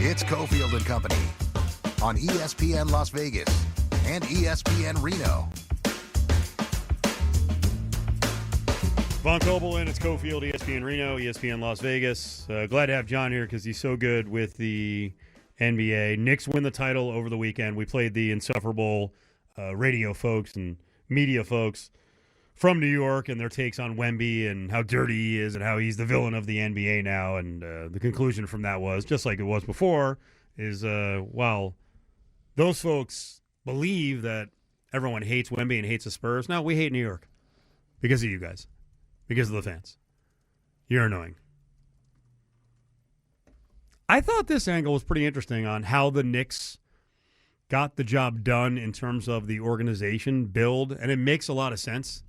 Speaker 1: It's Cofield and Company on ESPN Las Vegas and ESPN Reno.
Speaker 2: Von Tobel and it's Cofield, ESPN Reno, ESPN Las Vegas. Glad to have John here because he's so good with the NBA. Knicks win the title over the weekend. We played the insufferable radio folks and media folks from New York and their takes on Wemby and how dirty he is and how he's the villain of the NBA now. And the conclusion from that was, just like it was before, is while those folks believe that everyone hates Wemby and hates the Spurs, no, we hate New York because of you guys. Because of the fans. You're annoying. I thought this angle was pretty interesting on how the Knicks got the job done in terms of the organization build, and it makes a lot of sense.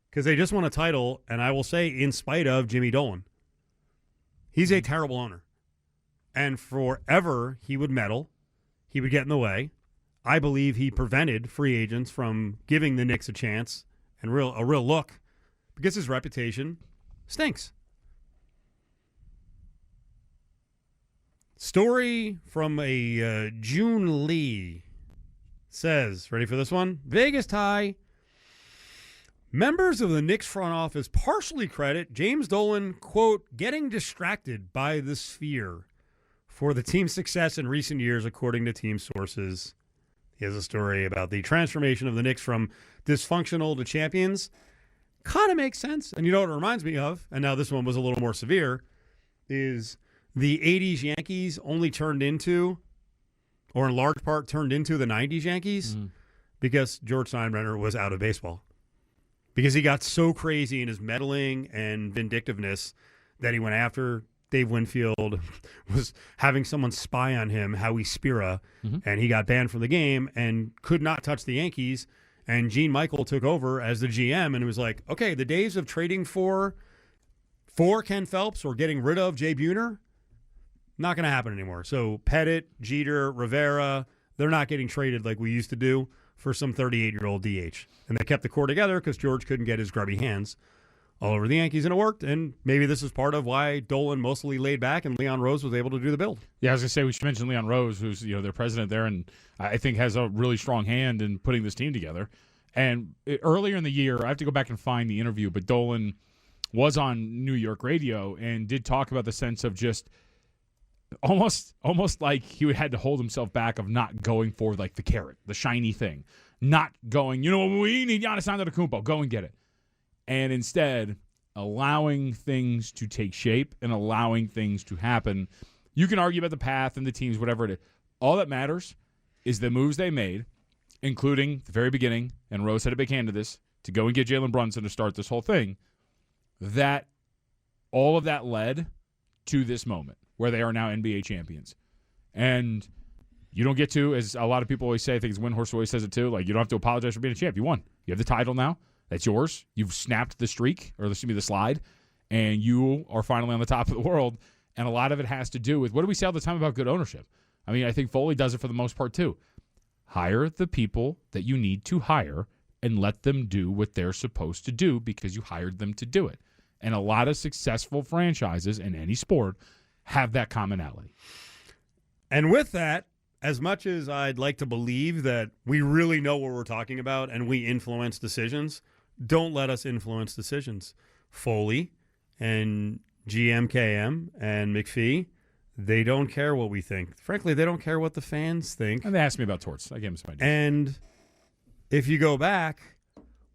Speaker 2: Because they just won a title, and I will say, in spite of Jimmy Dolan. He's a terrible owner. And forever, he would meddle. He would get in the way. I believe he prevented free agents from giving the Knicks a chance and a real look. Because his reputation stinks. Story from a June Lee says, ready for this one? Vegas tie. Members of the Knicks front office partially credit James Dolan, quote, getting distracted by the sphere for the team's success in recent years, according to team sources. He has a story about the transformation of the Knicks from dysfunctional to champions. Kind of makes sense. And you know what it reminds me of, and now this one was a little more severe, is the 80s Yankees only turned into, or in large part turned into, the 90s Yankees because George Steinbrenner was out of baseball. Because he got so crazy in his meddling and vindictiveness that he went after Dave Winfield, was having someone spy on him, Howie Spira, and he got banned from the game and could not touch the Yankees. And Gene Michael took over as the GM and was like, okay, the days of trading for Ken Phelps or getting rid of Jay Buhner, not going to happen anymore. So Pettit, Jeter, Rivera, they're not getting traded like we used to do for some 38-year-old DH. And they kept the core together because George couldn't get his grubby hands all over the Yankees, and it worked. And maybe this is part of why Dolan mostly laid back and Leon Rose was able to do the build.
Speaker 3: Yeah, I was going to say, we should mention Leon Rose, who's their president there, and I think has a really strong hand in putting this team together. And earlier in the year, I have to go back and find the interview, but Dolan was on New York radio and did talk about the sense of just almost like he had to hold himself back of not going for like the carrot, the shiny thing, not going, we need Giannis Antetokounmpo, go and get it. And instead, allowing things to take shape and allowing things to happen. You can argue about the path and the teams, whatever it is. All that matters is the moves they made, including the very beginning, and Rose had a big hand to this, to go and get Jalen Brunson to start this whole thing, that all of that led to this moment where they are now NBA champions. And you don't get to, as a lot of people always say, I think it's Windhorst always says it too, like you don't have to apologize for being a champ. You won. You have the title now. That's yours. You've snapped the streak, or the slide, and you are finally on the top of the world. And a lot of it has to do with, what do we say all the time about good ownership? I mean, I think Foley does it for the most part too. Hire the people that you need to hire and let them do what they're supposed to do because you hired them to do it. And a lot of successful franchises in any sport have that commonality.
Speaker 2: And with that, as much as I'd like to believe that we really know what we're talking about and we influence decisions, don't let us influence decisions. Foley and GMKM and McPhee, they don't care what we think. Frankly, they don't care what the fans think.
Speaker 3: And they asked me about torts. I gave them some ideas.
Speaker 2: And if you go back,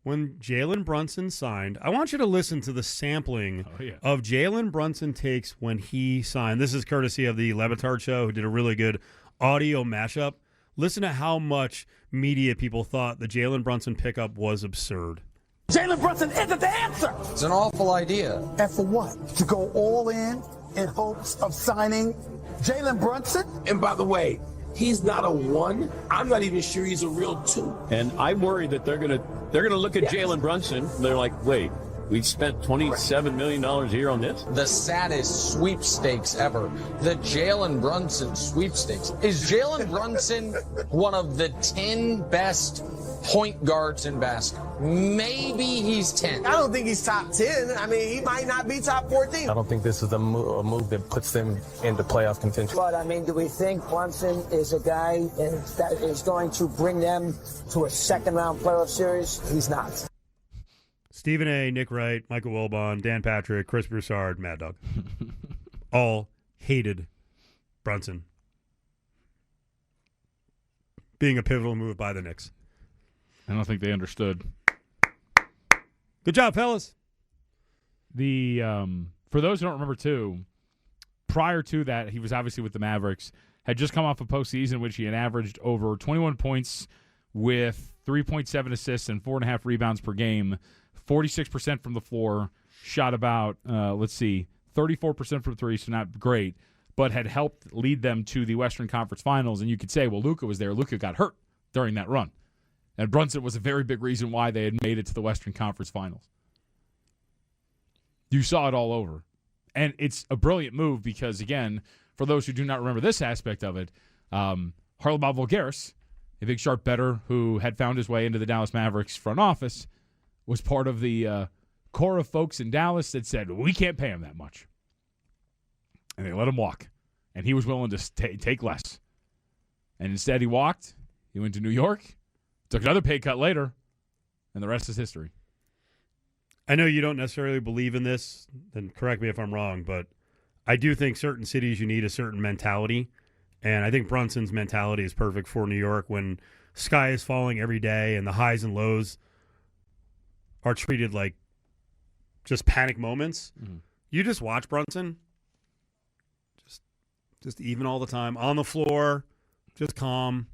Speaker 2: when Jalen Brunson signed, I want you to listen to the sampling of Jalen Brunson takes when he signed. This is courtesy of the Le Batard Show, who did a really good audio mashup. Listen to how much media people thought the Jalen Brunson pickup was absurd.
Speaker 16: Jalen Brunson isn't the answer.
Speaker 10: It's an awful idea.
Speaker 16: And for what? To go all in hopes of signing Jalen Brunson?
Speaker 17: And by the way, he's not a 1. I'm not even sure he's a real 2.
Speaker 18: And I worry that they're gonna look at Jalen Brunson. They're like, wait, we spent $27 million a year on this?
Speaker 10: The saddest sweepstakes ever. The Jalen Brunson sweepstakes. Is Jalen Brunson one of the 10 best point guards in basketball?
Speaker 19: Maybe he's 10.
Speaker 17: I don't think he's top 10. I mean, he might not be top 14.
Speaker 20: I don't think this is a move that puts them into playoff contention.
Speaker 19: But, I mean, do we think Brunson is a guy that is going to bring them to a second-round playoff series? He's not.
Speaker 2: Stephen A., Nick Wright, Michael Wilbon, Dan Patrick, Chris Broussard, Mad Dog. All hated Brunson being a pivotal move by the Knicks.
Speaker 3: I don't think they understood.
Speaker 2: Good job, fellas.
Speaker 3: For those who don't remember, too, prior to that, he was obviously with the Mavericks, had just come off a postseason, which he had averaged over 21 points with 3.7 assists and 4.5 rebounds per game, 46% from the floor, shot about, 34% from three, so not great, but had helped lead them to the Western Conference Finals. And you could say, well, Luka was there. Luka got hurt during that run. And Brunson was a very big reason why they had made it to the Western Conference Finals. You saw it all over. And it's a brilliant move because, again, for those who do not remember this aspect of it, Harlem Vulgaris, a big sharp bettor who had found his way into the Dallas Mavericks front office, was part of the core of folks in Dallas that said, we can't pay him that much. And they let him walk. And he was willing to take less. And instead he walked. He went to New York. Took another pay cut later, and the rest is history.
Speaker 2: I know you don't necessarily believe in this, and correct me if I'm wrong, but I do think certain cities you need a certain mentality, and I think Brunson's mentality is perfect for New York when sky is falling every day and the highs and lows are treated like just panic moments. Mm-hmm. You just watch Brunson, just even all the time, on the floor, just calm.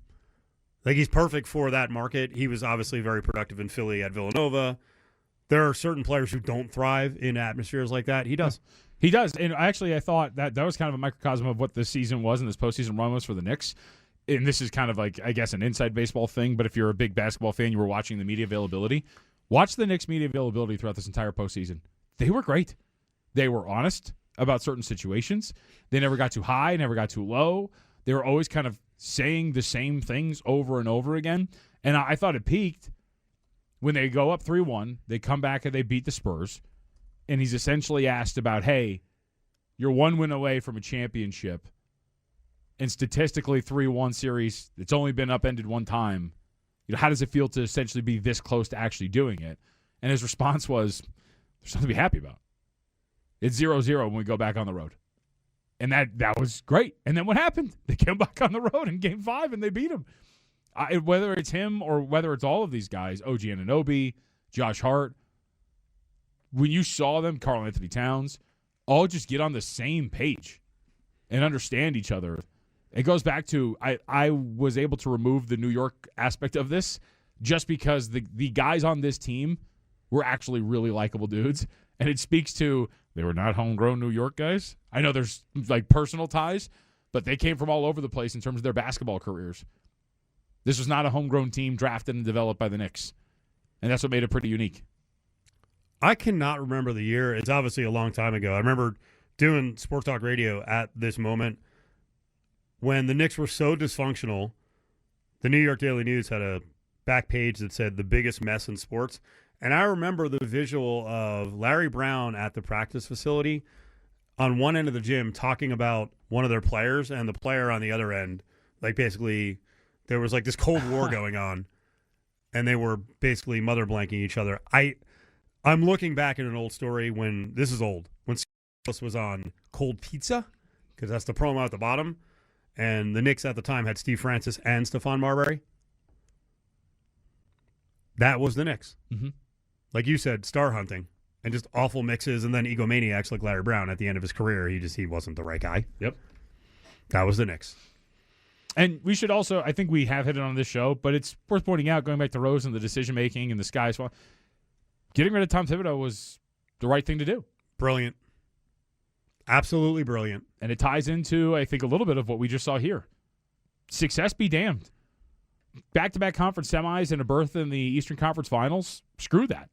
Speaker 2: Like, he's perfect for that market. He was obviously very productive in Philly at Villanova. There are certain players who don't thrive in atmospheres like that. He does.
Speaker 3: He does. And actually, I thought that was kind of a microcosm of what this season was and this postseason run was for the Knicks. And this is kind of like, I guess, an inside baseball thing. But if you're a big basketball fan, you were watching the media availability. Watch the Knicks media availability throughout this entire postseason. They were great. They were honest about certain situations. They never got too high, never got too low. They were always kind of saying the same things over and over again. And I thought it peaked when they go up 3-1. They come back and they beat the Spurs. And he's essentially asked about, hey, you're one win away from a championship. And statistically, 3-1 series, it's only been upended one time. You know, how does it feel to essentially be this close to actually doing it? And his response was, there's something to be happy about. It's 0-0 when we go back on the road. And that was great. And then what happened? They came back on the road in Game 5 and they beat him. Whether it's him or whether it's all of these guys, OG Anunoby, Josh Hart, when you saw them, Karl Anthony Towns, all just get on the same page and understand each other. It goes back to I was able to remove the New York aspect of this just because the guys on this team were actually really likable dudes. And it speaks to they were not homegrown New York guys. I know there's like personal ties, but they came from all over the place in terms of their basketball careers. This was not a homegrown team drafted and developed by the Knicks. And that's what made it pretty unique.
Speaker 2: I cannot remember the year. It's obviously a long time ago. I remember doing Sports Talk Radio at this moment when the Knicks were so dysfunctional. The New York Daily News had a back page that said the biggest mess in sports. And I remember the visual of Larry Brown at the practice facility on one end of the gym talking about one of their players and the player on the other end. Like, basically, there was like this Cold War going on, and they were basically mother blanking each other. I'm looking back at an old story when, this is old, when was on Cold Pizza, because that's the promo at the bottom, and the Knicks at the time had Steve Francis and Stephon Marbury. That was the Knicks. Mm-hmm. Like you said, star hunting and just awful mixes, and then egomaniacs like Larry Brown at the end of his career. He wasn't the right guy.
Speaker 3: Yep.
Speaker 2: That was the Knicks.
Speaker 3: And we should also, I think we have hit it on this show, but it's worth pointing out, going back to Rose and the decision-making and the sky swap, getting rid of Tom Thibodeau was the right thing to do.
Speaker 2: Brilliant. Absolutely brilliant.
Speaker 3: And it ties into, I think, a little bit of what we just saw here. Success be damned. Back-to-back conference semis and a berth in the Eastern Conference Finals, screw that.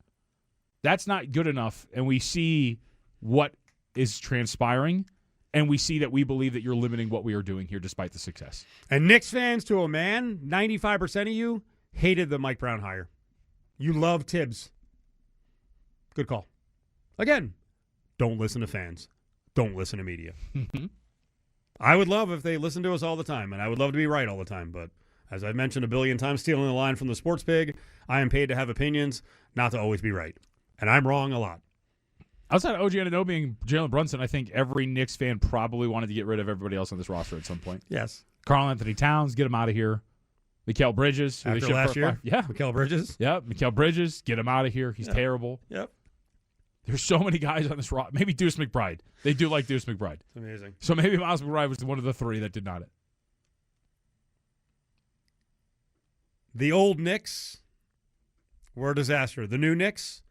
Speaker 3: That's not good enough, and we see what is transpiring, and we see that we believe that you're limiting what we are doing here despite the success.
Speaker 2: And Knicks fans, to a man, 95% of you hated the Mike Brown hire. You love Tibbs. Good call. Again, don't listen to fans. Don't listen to media. I would love if they listened to us all the time, and I would love to be right all the time. But as I've mentioned a billion times, stealing the line from the sports pig, I am paid to have opinions, not to always be right. And I'm wrong a lot.
Speaker 3: Outside of OG Anunoby and Jalen Brunson, I think every Knicks fan probably wanted to get rid of everybody else on this roster at some point.
Speaker 2: Yes.
Speaker 3: Karl Anthony Towns, get him out of here. Mikal Bridges.
Speaker 2: After last year?
Speaker 3: Yeah.
Speaker 2: Mikal Bridges?
Speaker 3: Yep. Mikal Bridges, get him out of here. He's terrible.
Speaker 2: Yep.
Speaker 3: There's so many guys on this roster. Maybe Deuce McBride. They do like Deuce McBride.
Speaker 2: It's amazing.
Speaker 3: So maybe Miles McBride was one of the three that did not it.
Speaker 2: The old Knicks were a disaster. The new Knicks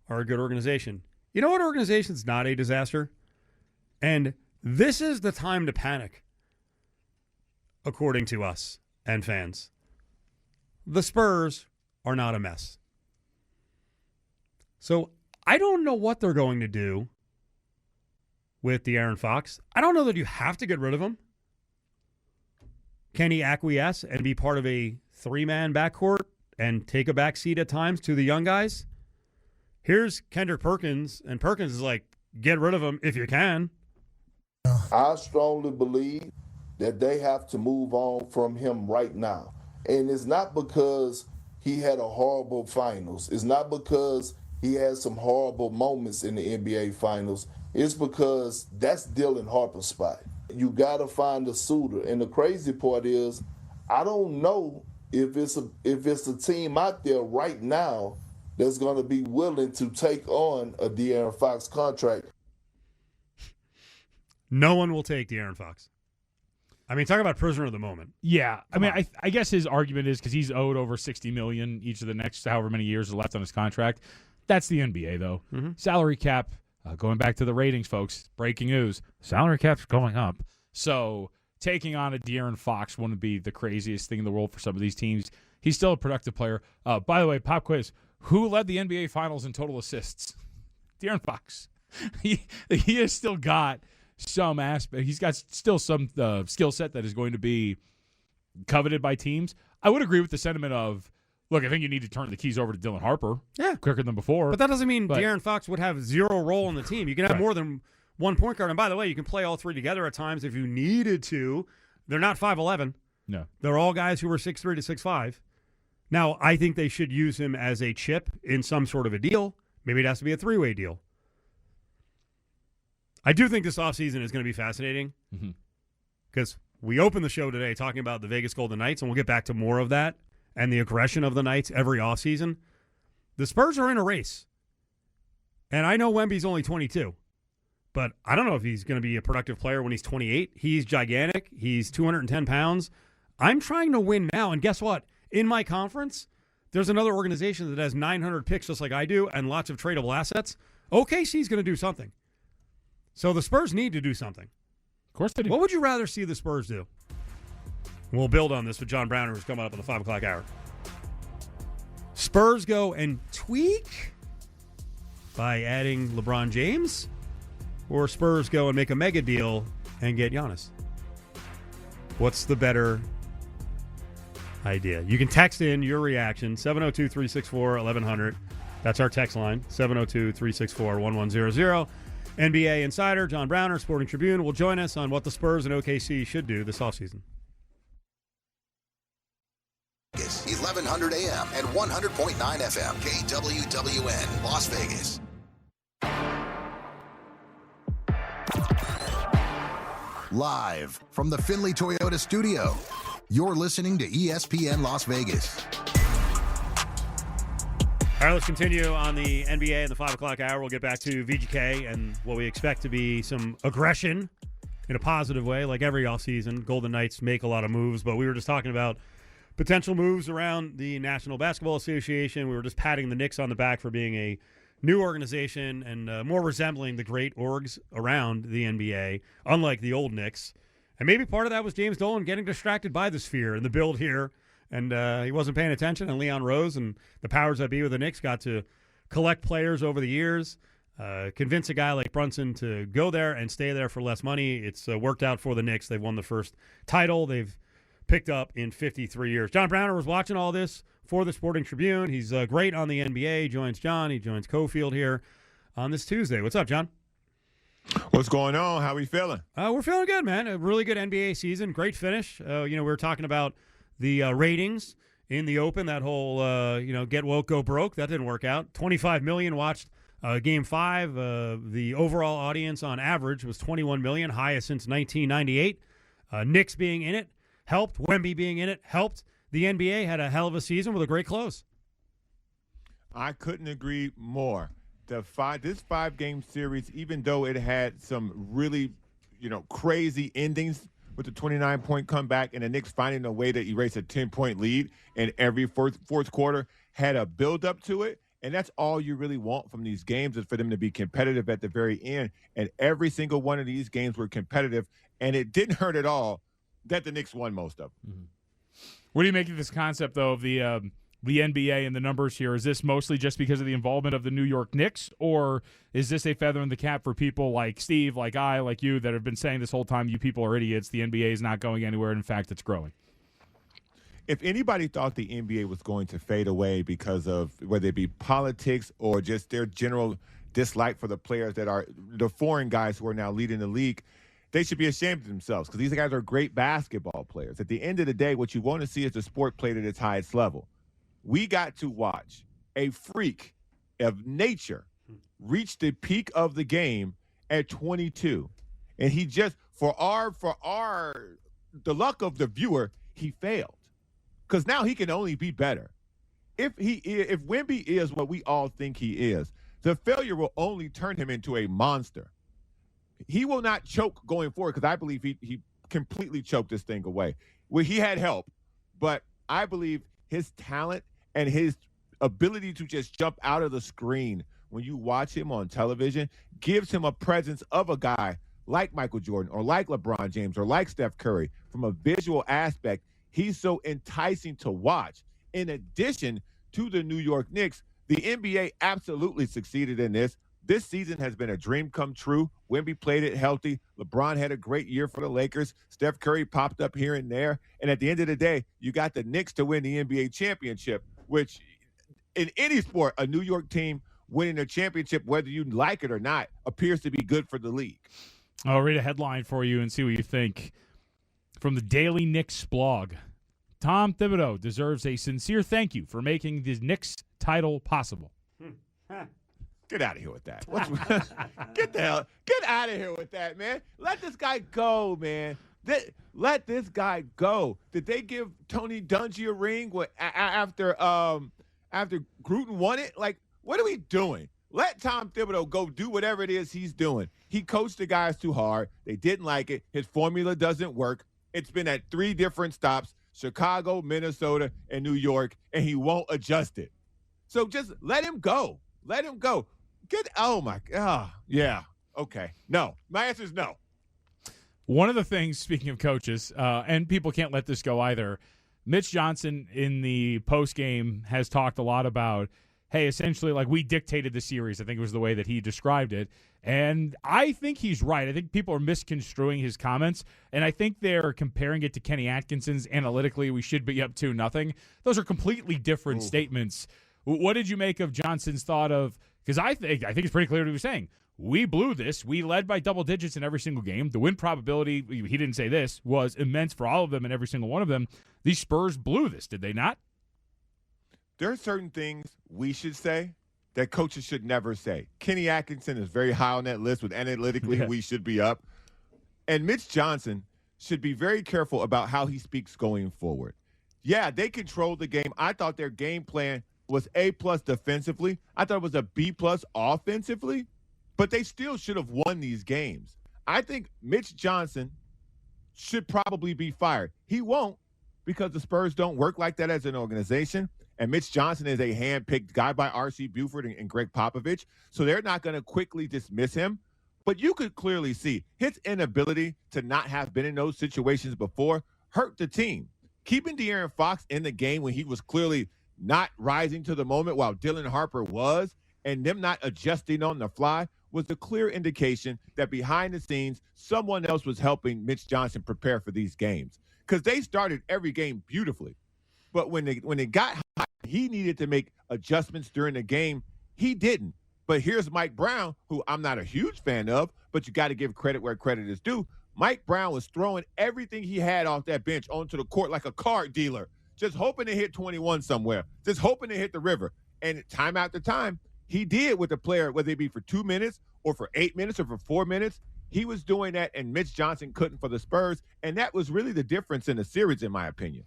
Speaker 2: are a good organization. You know what organization's not a disaster? And this is the time to panic, according to us and fans. The Spurs are not a mess. So I don't know what they're going to do with De'Aaron Fox. I don't know that you have to get rid of him. Can he acquiesce and be part of a three-man backcourt and take a back seat at times to the young guys? Here's Kendrick Perkins, and Perkins is like, get rid of him if you can.
Speaker 21: I strongly believe that they have to move on from him right now. And it's not because he had a horrible finals. It's not because he had some horrible moments in the NBA finals. It's because that's Dylan Harper's spot. You got to find a suitor. And the crazy part is, I don't know if it's a team out there right now that's going to be willing to take on a De'Aaron Fox contract.
Speaker 2: No one will take De'Aaron Fox. I mean, talk about prisoner of the moment.
Speaker 3: Yeah. I guess his argument is because he's owed over $60 million each of the next however many years are left on his contract. That's the NBA, though.
Speaker 2: Mm-hmm.
Speaker 3: Salary cap, going back to the ratings, folks, breaking news, salary cap's going up. So taking on a De'Aaron Fox wouldn't be the craziest thing in the world for some of these teams. He's still a productive player. By the way, pop quiz. Who led the NBA Finals in total assists? De'Aaron Fox. He has still got some aspect. He's got still some skill set that is going to be coveted by teams. I would agree with the sentiment of, look, I think you need to turn the keys over to Dylan Harper quicker than before.
Speaker 2: But that doesn't mean De'Aaron Fox would have zero role in the team. You can have more than one point guard. And by the way, you can play all three together at times if you needed to. They're not 5'11".
Speaker 3: No.
Speaker 2: They're all guys who were 6'3" to 6'5". Now, I think they should use him as a chip in some sort of a deal. Maybe it has to be a three-way deal. I do think this offseason is going to be fascinating because we opened the show today talking about the Vegas Golden Knights, and we'll get back to more of that and the aggression of the Knights every offseason. The Spurs are in a race. And I know Wemby's only 22, but I don't know if he's going to be a productive player when he's 28. He's gigantic. He's 210 pounds. I'm trying to win now, and guess what? In my conference, there's another organization that has 900 picks just like I do and lots of tradable assets. OKC's going to do something. So the Spurs need to do something.
Speaker 3: Of course they do.
Speaker 2: What would you rather see the Spurs do? We'll build on this with John Browner, who's coming up in the 5 o'clock hour. Spurs go and tweak by adding LeBron James, or Spurs go and make a mega deal and get Giannis? What's the better idea? You can text in your reaction, 702-364-1100. That's our text line, 702-364-1100. NBA insider John Browner, Sporting Tribune, will join us on what the Spurs and OKC should do this offseason.
Speaker 1: 1100 AM and 100.9 FM, KWWN, Las Vegas. Live from the Findlay Toyota studio, you're listening to ESPN Las Vegas.
Speaker 2: All right, let's continue on the NBA in the 5 o'clock hour. We'll get back to VGK and what we expect to be some aggression in a positive way, like every offseason. Golden Knights make a lot of moves, but we were just talking about potential moves around the National Basketball Association. We were just patting the Knicks on the back for being a new organization and more resembling the great orgs around the NBA, unlike the old Knicks. And maybe part of that was James Dolan getting distracted by the Sphere and the build here. And he wasn't paying attention, and Leon Rose and the powers that be with the Knicks got to collect players over the years, convince a guy like Brunson to go there and stay there for less money. It's worked out for the Knicks. They've won the first title they've picked up in 53 years. John Browner was watching all this, for the Sporting Tribune. He's great on the NBA. He joins John. He joins Cofield here on this Tuesday. What's up, John?
Speaker 4: What's going on? How we feeling?
Speaker 2: We're feeling good, man. A really good NBA season. Great finish. We were talking about the ratings in the Open. That whole, get woke, go broke. That didn't work out. 25 million watched Game 5. The overall audience on average was 21 million, highest since 1998. Knicks being in it helped. Wemby being in it helped. The NBA had a hell of a season with a great close.
Speaker 4: I couldn't agree more. This 5-game series, even though it had some really, crazy endings with the 29-point comeback and the Knicks finding a way to erase a 10-point lead in every fourth quarter, had a build-up to it. And that's all you really want from these games, is for them to be competitive at the very end. And every single one of these games were competitive, and it didn't hurt at all that the Knicks won most of them.
Speaker 3: Mm-hmm. What do you make of this concept, though, of the NBA and the numbers here? Is this mostly just because of the involvement of the New York Knicks, or is this a feather in the cap for people like Steve, like I, like you, that have been saying this whole time, you people are idiots, the NBA is not going anywhere, and in fact, it's growing?
Speaker 4: If anybody thought the NBA was going to fade away because of whether it be politics or just their general dislike for the players that are the foreign guys who are now leading the league, they should be ashamed of themselves, because these guys are great basketball players. At the end of the day, what you want to see is the sport played at its highest level. We got to watch a freak of nature reach the peak of the game at 22. And he just, for the luck of the viewer, he failed. Because now he can only be better. If Wemby is what we all think he is, the failure will only turn him into a monster. He will not choke going forward, because I believe he completely choked this thing away. Well, he had help, but I believe his talent and his ability to just jump out of the screen when you watch him on television gives him a presence of a guy like Michael Jordan or like LeBron James or like Steph Curry. From a visual aspect, he's so enticing to watch. In addition to the New York Knicks, the NBA absolutely succeeded in this. This season has been a dream come true. Wemby played it healthy. LeBron had a great year for the Lakers. Steph Curry popped up here and there. And at the end of the day, you got the Knicks to win the NBA championship, which in any sport, a New York team winning a championship, whether you like it or not, appears to be good for the league.
Speaker 3: I'll read a headline for you and see what you think. From the Daily Knicks blog, Tom Thibodeau deserves a sincere thank you for making the Knicks title possible.
Speaker 4: Get out of here with that. Get out of here with that, man. Let this guy go, man. Let this guy go. Did they give Tony Dungy a ring after Gruden won it? Like, what are we doing? Let Tom Thibodeau go do whatever it is he's doing. He coached the guys too hard. They didn't like it. His formula doesn't work. It's been at 3 different stops, Chicago, Minnesota, and New York, and he won't adjust it. So just let him go. Let him go. Yeah. Okay. No. My answer is no.
Speaker 3: One of the things, speaking of coaches, and people can't let this go either, Mitch Johnson in the postgame has talked a lot about, hey, essentially, like, we dictated the series. I think it was the way that he described it. And I think he's right. I think people are misconstruing his comments, and I think they're comparing it to Kenny Atkinson's analytically, we should be up 2-0. Those are completely different statements. What did you make of Johnson's thought of, because I think it's pretty clear what he was saying. We blew this. We led by double digits in every single game. The win probability, he didn't say this, was immense for all of them and every single one of them. These Spurs blew this, did they not?
Speaker 4: There are certain things we should say that coaches should never say. Kenny Atkinson is very high on that list with analytically we should be up. And Mitch Johnson should be very careful about how he speaks going forward. Yeah, they controlled the game. I thought their game plan was A+ defensively. I thought it was a B+ offensively. But they still should have won these games. I think Mitch Johnson should probably be fired. He won't, because the Spurs don't work like that as an organization. And Mitch Johnson is a hand-picked guy by R.C. Buford and Greg Popovich. So they're not going to quickly dismiss him. But you could clearly see his inability to not have been in those situations before hurt the team. Keeping De'Aaron Fox in the game when he was clearly not rising to the moment while Dylan Harper was, and them not adjusting on the fly, was a clear indication that behind the scenes, someone else was helping Mitch Johnson prepare for these games. Because they started every game beautifully. But when they got hot, he needed to make adjustments during the game, he didn't. But here's Mike Brown, who I'm not a huge fan of, but you got to give credit where credit is due. Mike Brown was throwing everything he had off that bench onto the court like a card dealer, just hoping to hit 21 somewhere, just hoping to hit the river. And time after time, he did with the player, whether it be for 2 minutes or for 8 minutes or for 4 minutes. He was doing that, and Mitch Johnson couldn't for the Spurs. And that was really the difference in the series, in my opinion.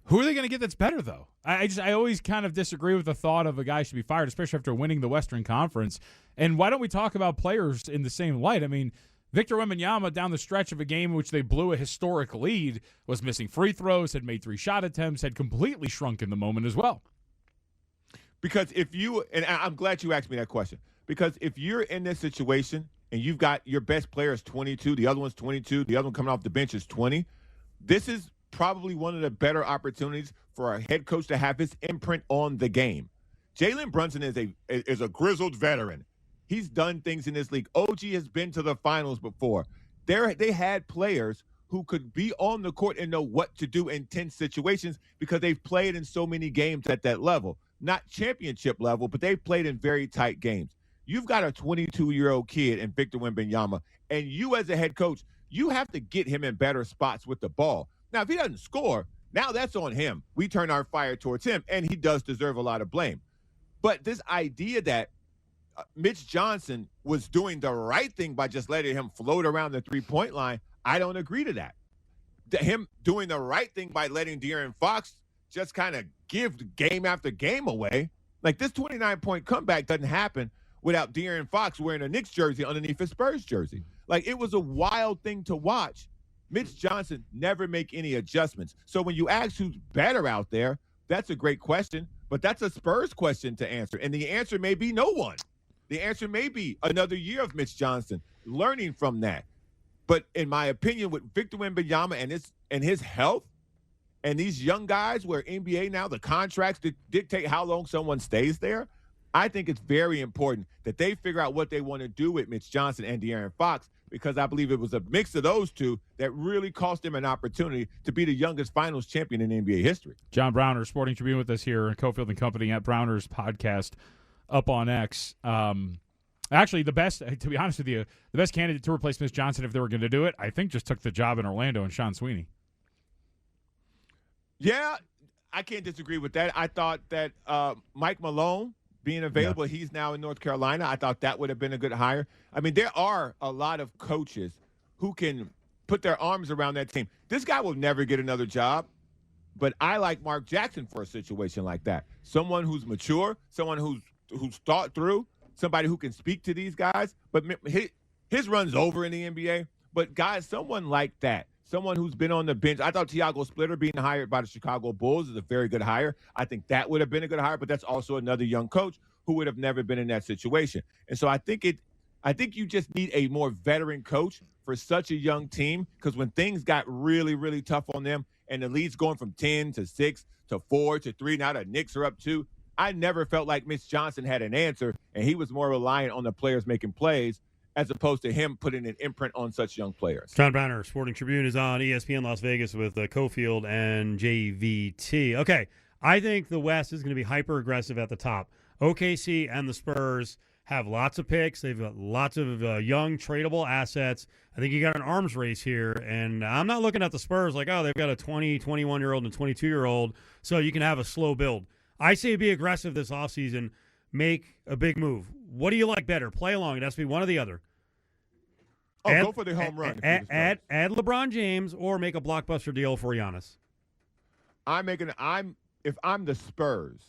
Speaker 3: Who are they going to get that's better, though? I always kind of disagree with the thought of a guy should be fired, especially after winning the Western Conference. And why don't we talk about players in the same light? I mean, Victor Wembanyama, down the stretch of a game in which they blew a historic lead, was missing free throws, had made 3 shot attempts, had completely shrunk in the moment as well.
Speaker 4: Because if you, and I'm glad you asked me that question, because if you're in this situation and you've got your best player is 22, the other one's 22, the other one coming off the bench is 20, this is probably one of the better opportunities for a head coach to have his imprint on the game. Jalen Brunson is a grizzled veteran. He's done things in this league. OG has been to the finals before. They had players who could be on the court and know what to do in tense situations because they've played in so many games at that level. Not championship level, but they've played in very tight games. You've got a 22-year-old kid in Victor Wembanyama, and you as a head coach, you have to get him in better spots with the ball. Now, if he doesn't score, now that's on him. We turn our fire towards him, and he does deserve a lot of blame. But this idea that Mitch Johnson was doing the right thing by just letting him float around the three-point line, I don't agree to that. Him doing the right thing by letting De'Aaron Fox just kind of give game after game away. Like, this 29-point comeback doesn't happen without De'Aaron Fox wearing a Knicks jersey underneath his Spurs jersey. Like, it was a wild thing to watch. Mitch Johnson never make any adjustments. So when you ask who's better out there, that's a great question, but that's a Spurs question to answer. And the answer may be no one. The answer may be another year of Mitch Johnson learning from that. But in my opinion, with Victor Wembanyama and his health and these young guys where NBA now, the contracts dictate how long someone stays there, I think it's very important that they figure out what they want to do with Mitch Johnson and De'Aaron Fox, because I believe it was a mix of those two that really cost him an opportunity to be the youngest finals champion in NBA history.
Speaker 3: John Browner, Sporting Tribune, with us here in Cofield and Company at Browner's podcast up on X. Actually, the best, to be honest with you, the best candidate to replace Mitch Johnson if they were going to do it, I think just took the job in Orlando and Sean Sweeney.
Speaker 4: Yeah, I can't disagree with that. I thought that Mike Malone being available, he's now in North Carolina. I thought that would have been a good hire. I mean, there are a lot of coaches who can put their arms around that team. This guy will never get another job, but I like Mark Jackson for a situation like that. Someone who's mature, someone who's thought through, somebody who can speak to these guys. But his run's over in the NBA. But guys, someone like that, someone who's been on the bench. I thought Tiago Splitter being hired by the Chicago Bulls is a very good hire. I think that would have been a good hire, but that's also another young coach who would have never been in that situation. And so I think you just need a more veteran coach for such a young team, because when things got really, really tough on them and the lead's going from 10 to 6 to 4 to 3, now the Knicks are up 2, I never felt like Mitch Johnson had an answer, and he was more reliant on the players making plays as opposed to him putting an imprint on such young players.
Speaker 2: John Browner, Sporting Tribune, is on ESPN Las Vegas with Cofield and JVT. Okay, I think the West is going to be hyper-aggressive at the top. OKC and the Spurs have lots of picks. They've got lots of young, tradable assets. I think you got an arms race here, and I'm not looking at the Spurs like, oh, they've got a 20, 21-year-old and a 22-year-old, so you can have a slow build. I say be aggressive this offseason. Make a big move. What do you like better? Play along. It has to be one or the other.
Speaker 4: Go for the home run.
Speaker 2: Add LeBron James or make a blockbuster deal for Giannis.
Speaker 4: If I'm the Spurs,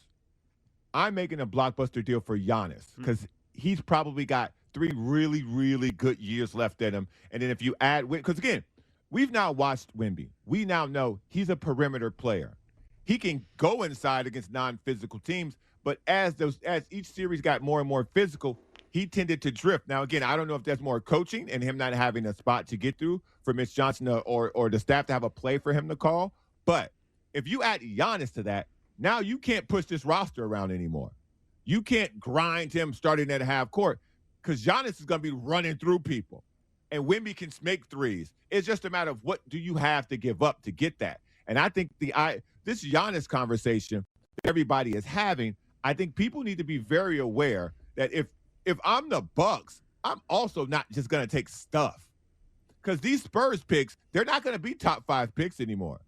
Speaker 4: I'm making a blockbuster deal for Giannis, because he's probably got 3 really, really good years left in him. And then if you add, because again, we've now watched Wemby. We now know he's a perimeter player. He can go inside against non-physical teams, but as each series got more and more physical, he tended to drift. Now, again, I don't know if that's more coaching and him not having a spot to get through for Mitch Johnson or the staff to have a play for him to call. But if you add Giannis to that, now you can't push this roster around anymore. You can't grind him starting at half court, because Giannis is going to be running through people, and Wemby can make threes. It's just a matter of what do you have to give up to get that. And I think this Giannis conversation everybody is having, I think people need to be very aware that if I'm the Bucks, I'm also not just going to take stuff. Because these Spurs picks, they're not going to be top 5 picks anymore.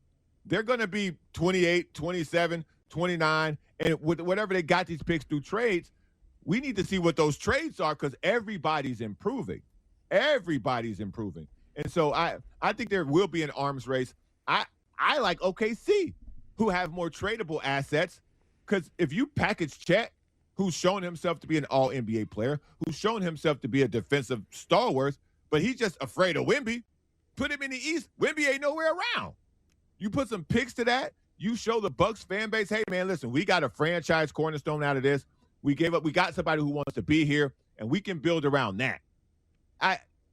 Speaker 4: They're going to be 28, 27, 29, and with whatever they got these picks through trades, we need to see what those trades are because everybody's improving. Everybody's improving. And so I think there will be an arms race. I like OKC, who have more tradable assets, because if you package Chet, who's shown himself to be an all-NBA player, who's shown himself to be a defensive stalwart, but he's just afraid of Wemby, put him in the East, Wemby ain't nowhere around. You put some picks to that, you show the Bucks fan base, hey, man, listen, we got a franchise cornerstone out of this. We got somebody who wants to be here, and we can build around that.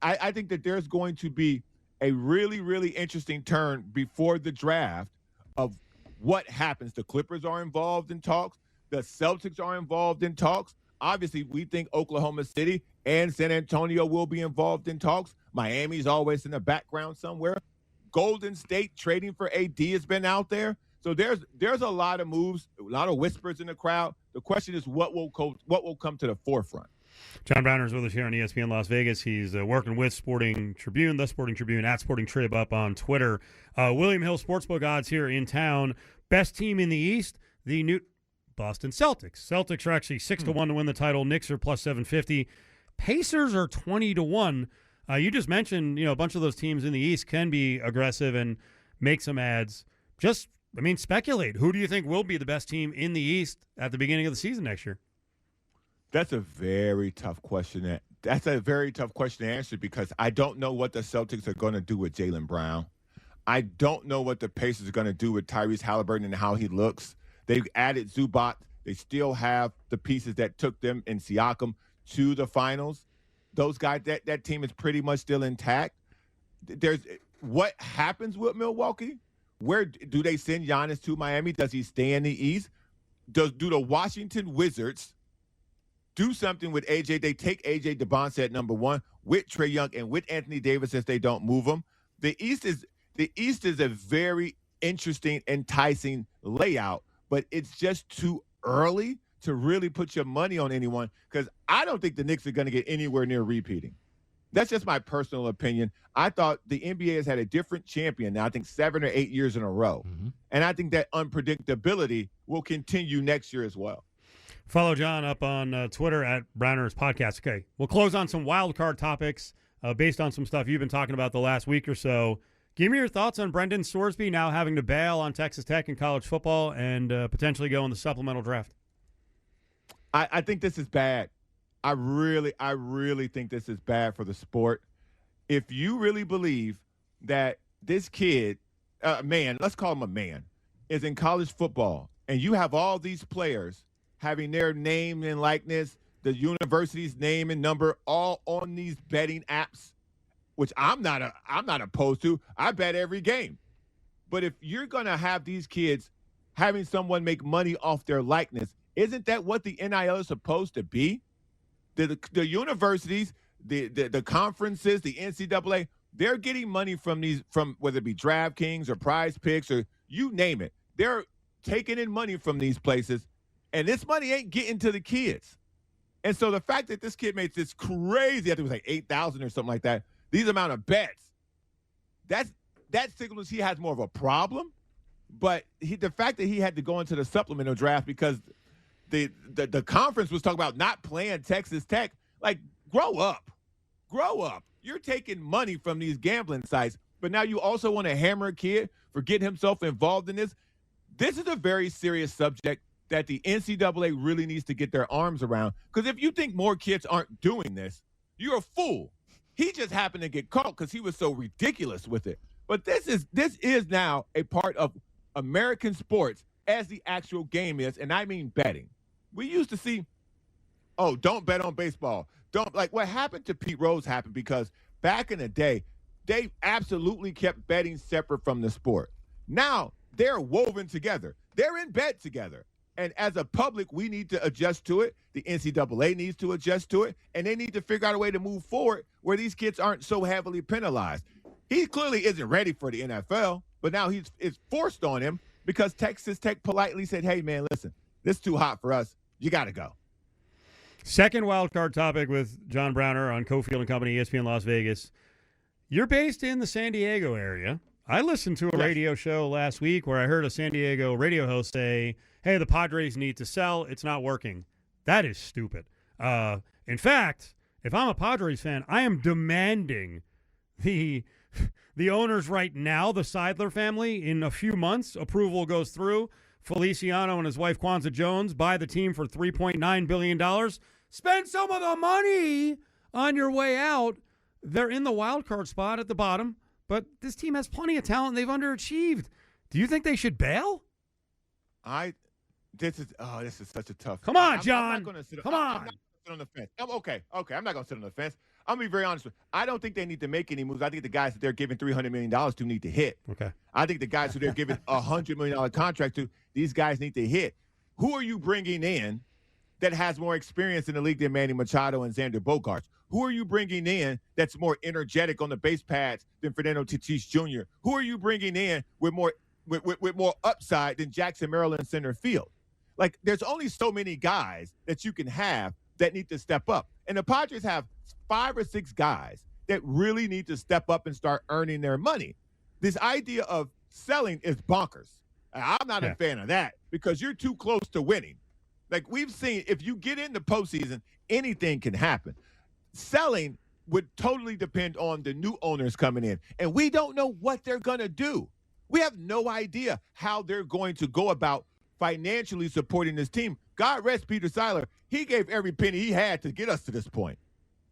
Speaker 4: I think that there's going to be a really, really interesting turn before the draft of what happens. The Clippers are involved in talks. The Celtics are involved in talks. Obviously, we think Oklahoma City and San Antonio will be involved in talks. Miami's always in the background somewhere. Golden State trading for AD has been out there. So there's a lot of moves, a lot of whispers in the crowd. The question is what will come to the forefront.
Speaker 2: John Browner is with us here on ESPN Las Vegas. He's working with Sporting Tribune, the Sporting Tribune, at Sporting Trib up on Twitter. William Hill Sportsbook odds here in town. Best team in the East, the new Boston Celtics. Celtics are actually 6-1 to win the title. Knicks are plus 750. Pacers are 20-1. You just mentioned, a bunch of those teams in the East can be aggressive and make some ads. Speculate. Who do you think will be the best team in the East at the beginning of the season next year?
Speaker 4: That's a very tough question. That's a very tough question to answer because I don't know what the Celtics are going to do with Jaylen Brown. I don't know what the Pacers are going to do with Tyrese Halliburton and how he looks. They've added Zubac. They still have the pieces that took them in Siakam to the finals. Those guys, that team is pretty much still intact. There's what happens with Milwaukee? Where do they send Giannis to Miami? Does he stay in the East? Do the Washington Wizards do something with AJ? They take AJ DeBonce at number 1 with Trae Young and with Anthony Davis if they don't move him. The East is a very interesting, enticing layout, but it's just too early to really put your money on anyone because I don't think the Knicks are going to get anywhere near repeating. That's just my personal opinion. I thought the NBA has had a different champion now, I think 7 or 8 years in a row. Mm-hmm. And I think that unpredictability will continue next year as well.
Speaker 2: Follow John up on Twitter at Browner's Podcast. Okay, we'll close on some wild card topics based on some stuff you've been talking about the last week or so. Give me your thoughts on Brendan Sorsby now having to bail on Texas Tech in college football and potentially go in the supplemental draft.
Speaker 4: I think this is bad. I really think this is bad for the sport. If you really believe that this kid, man, let's call him a man, is in college football, and you have all these players having their name and likeness, the university's name and number, all on these betting apps, which I'm not opposed to. I bet every game. But if you're going to have these kids having someone make money off their likeness, isn't that what the NIL is supposed to be? The universities, the conferences, the NCAA, they're getting money from whether it be DraftKings or Prize Picks or you name it. They're taking in money from these places, and this money ain't getting to the kids. And so the fact that this kid made this crazy, I think it was like 8,000 or something like that, these amount of bets, that signals he has more of a problem. But the fact that he had to go into the supplemental draft because the conference was talking about not playing Texas Tech. Like, grow up. You're taking money from these gambling sites, but now you also want to hammer a kid for getting himself involved in this. This is a very serious subject that the NCAA really needs to get their arms around. Because if you think more kids aren't doing this, you're a fool. He just happened to get caught because he was so ridiculous with it. But this is now a part of American sports as the actual game is, and I mean betting. We used to see, don't bet on baseball. What happened to Pete Rose happened because back in the day, they absolutely kept betting separate from the sport. Now they're woven together. They're in bed together. And as a public, we need to adjust to it. The NCAA needs to adjust to it. And they need to figure out a way to move forward where these kids aren't so heavily penalized. He clearly isn't ready for the NFL, but now it's forced on him. because Texas Tech politely said, hey, man, listen, this is too hot for us. You got to go.
Speaker 2: Second wild card topic with John Browner on Cofield and Company, ESPN Las Vegas. You're based in the San Diego area. I listened to a radio show last week where I heard a San Diego radio host say, hey, the Padres need to sell. It's not working. That is stupid. In fact, if I'm a Padres fan, I am demanding the owners right now, the Seidler family, in a few months, approval goes through. Feliciano and his wife, Kwanzaa Jones, buy the team for $3.9 billion. Spend some of the money on your way out. They're in the wild card spot at the bottom, but this team has plenty of talent. They've underachieved. Do you think they should bail?
Speaker 4: This is such a tough.
Speaker 2: Come on, John.
Speaker 4: I'm not gonna sit on the fence. Okay. I'm not going to sit on the fence. I'm going to be very honest with you. I don't think they need to make any moves. I think the guys that they're giving $300 million to need to hit.
Speaker 2: Okay.
Speaker 4: I think the guys who they're giving a $100 million contract to, these guys need to hit. Who are you bringing in that has more experience in the league than Manny Machado and Xander Bogaerts? Who are you bringing in that's more energetic on the base pads than Fernando Tatis Jr.? Who are you bringing in with more upside than Jackson Merrill in center field? Like, there's only so many guys that you can have that need to step up. And the Padres have 5 or 6 guys that really need to step up and start earning their money. This idea of selling is bonkers. I'm not a fan of that because you're too close to winning. Like we've seen, if you get in the postseason, anything can happen. Selling would totally depend on the new owners coming in. And we don't know what they're going to do. We have no idea how they're going to go about financially supporting this team. God rest Peter Seidler. He gave every penny he had to get us to this point.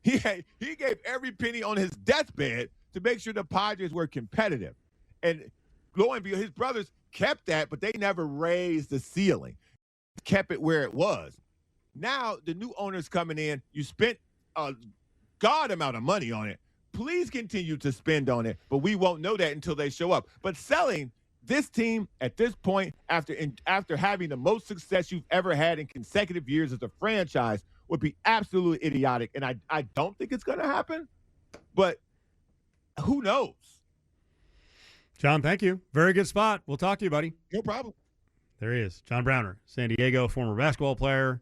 Speaker 4: He gave every penny on his deathbed to make sure the Padres were competitive. And lo and behold, his brothers kept that, but they never raised the ceiling. Kept it where it was. Now the new owners coming in, you spent a god amount of money on it. Please continue to spend on it, but we won't know that until they show up. But selling this team at this point, after having the most success you've ever had in consecutive years as a franchise, would be absolutely idiotic. And I don't think it's going to happen, but who knows?
Speaker 2: John, thank you. Very good spot. We'll talk to you, buddy.
Speaker 4: No problem.
Speaker 2: There he is. John Browner, San Diego, former basketball player,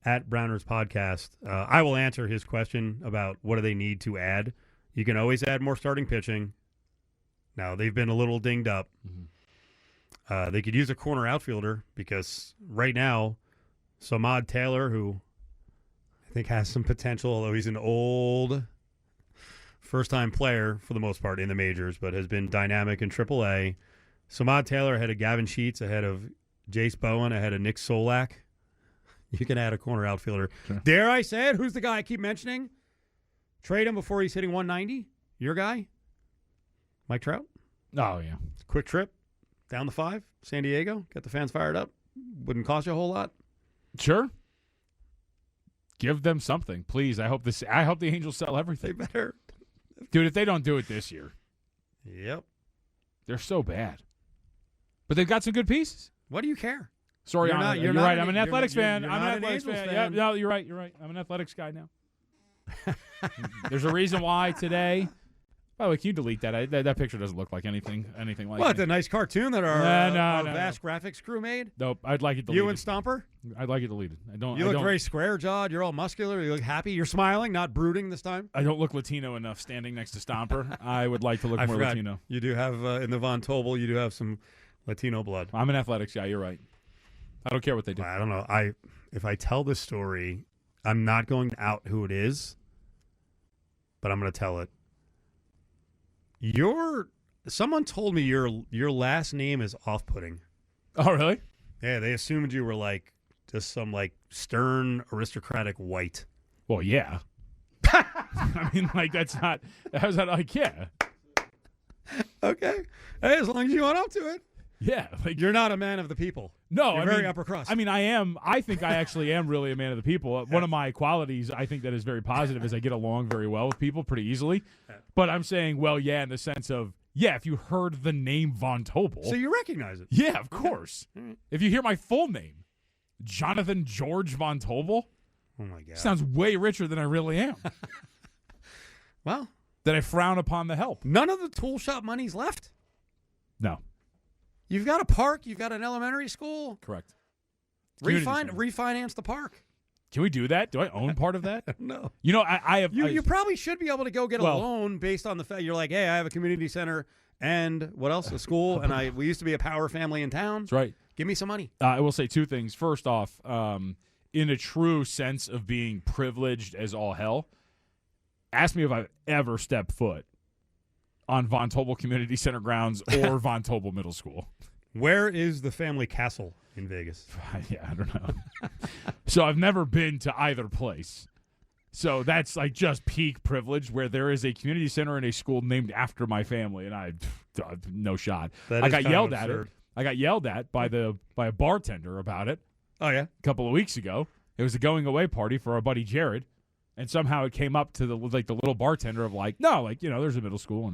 Speaker 2: at Browner's podcast. I will answer his question about what do they need to add. You can always add more starting pitching. Now, they've been a little dinged up. Mm-hmm. They could use a corner outfielder because right now, Samad Taylor, who I think has some potential, although he's an old first-time player for the most part in the majors, but has been dynamic in AAA. Samad Taylor ahead of Gavin Sheets, ahead of Jace Bowen, ahead of Nick Solak. You can add a corner outfielder. Sure. Dare I say it? Who's the guy I keep mentioning? Trade him before he's hitting 190? Your guy? Mike Trout?
Speaker 3: Oh, yeah.
Speaker 2: Quick trip down the 5, San Diego. Get the fans fired up. Wouldn't cost you a whole lot.
Speaker 3: Sure. Give them something, please. I hope the Angels sell everything.
Speaker 2: They better.
Speaker 3: Dude, if they don't do it this year.
Speaker 2: Yep.
Speaker 3: They're so bad. But they've got some good pieces.
Speaker 2: What do you care?
Speaker 3: Sorry, you're right. I'm an Athletics fan.
Speaker 2: I'm
Speaker 3: an Athletics fan. Yeah, no, you're right. I'm an Athletics guy now. There's a reason why today. By the way, can you delete that? That picture doesn't look like anything like
Speaker 2: what,
Speaker 3: it.
Speaker 2: the nice cartoon that our vast graphics crew made?
Speaker 3: Nope, I'd like it deleted.
Speaker 2: You and Stomper?
Speaker 3: I'd like it deleted.
Speaker 2: You look very square-jawed. You're all muscular. You look happy. You're smiling, not brooding this time.
Speaker 3: I don't look Latino enough standing next to Stomper. I would like to look more Latino.
Speaker 2: You do have, in the Von Tobel, you do have some Latino blood.
Speaker 3: I'm an Athletics guy. You're right. I don't care what they do.
Speaker 2: I don't know. If I tell this story, I'm not going to out who it is, but I'm going to tell it. Someone told me your last name is off-putting.
Speaker 3: Oh, really?
Speaker 2: Yeah, they assumed you were like just some like stern aristocratic white.
Speaker 3: Well, yeah. I mean, like how's that like, yeah.
Speaker 2: Okay. Hey, as long as you own up to it.
Speaker 3: Yeah, like
Speaker 2: you're not a man of the people.
Speaker 3: No,
Speaker 2: you're very upper crust.
Speaker 3: I mean, I am. I think I actually am really a man of the people. Yes. One of my qualities I think that is very positive is I get along very well with people pretty easily. But I'm saying, well, yeah, in the sense of, yeah, if you heard the name Von Tobel.
Speaker 2: So you recognize it.
Speaker 3: Yeah, of course. Okay. If you hear my full name, Jonathan George Von Tobel.
Speaker 2: Oh, my God.
Speaker 3: Sounds way richer than I really am.
Speaker 2: Well.
Speaker 3: That I frown upon the help.
Speaker 2: None of the tool shop money's left?
Speaker 3: No.
Speaker 2: You've got a park. You've got an elementary school.
Speaker 3: Correct.
Speaker 2: Refinance the park.
Speaker 3: Can we do that? Do I own part of that?
Speaker 2: No.
Speaker 3: You know, I have.
Speaker 2: You probably should be able to go get a loan based on the fact you're like, hey, I have a community center and what else? A school, and we used to be a power family in town.
Speaker 3: That's right.
Speaker 2: Give me some money.
Speaker 3: I will say two things. First off, in a true sense of being privileged as all hell, ask me if I've ever stepped foot on Von Tobel Community Center grounds or Von Tobel Middle School.
Speaker 2: Where is the family castle in Vegas?
Speaker 3: Yeah, I don't know. So I've never been to either place. So that's like just peak privilege where there is a community center and a school named after my family, and I no shot. I got yelled at it. I got yelled at by a bartender about it.
Speaker 2: Oh yeah,
Speaker 3: a couple of weeks ago. It was a going away party for our buddy Jared, and somehow it came up to the little bartender of there's a middle school,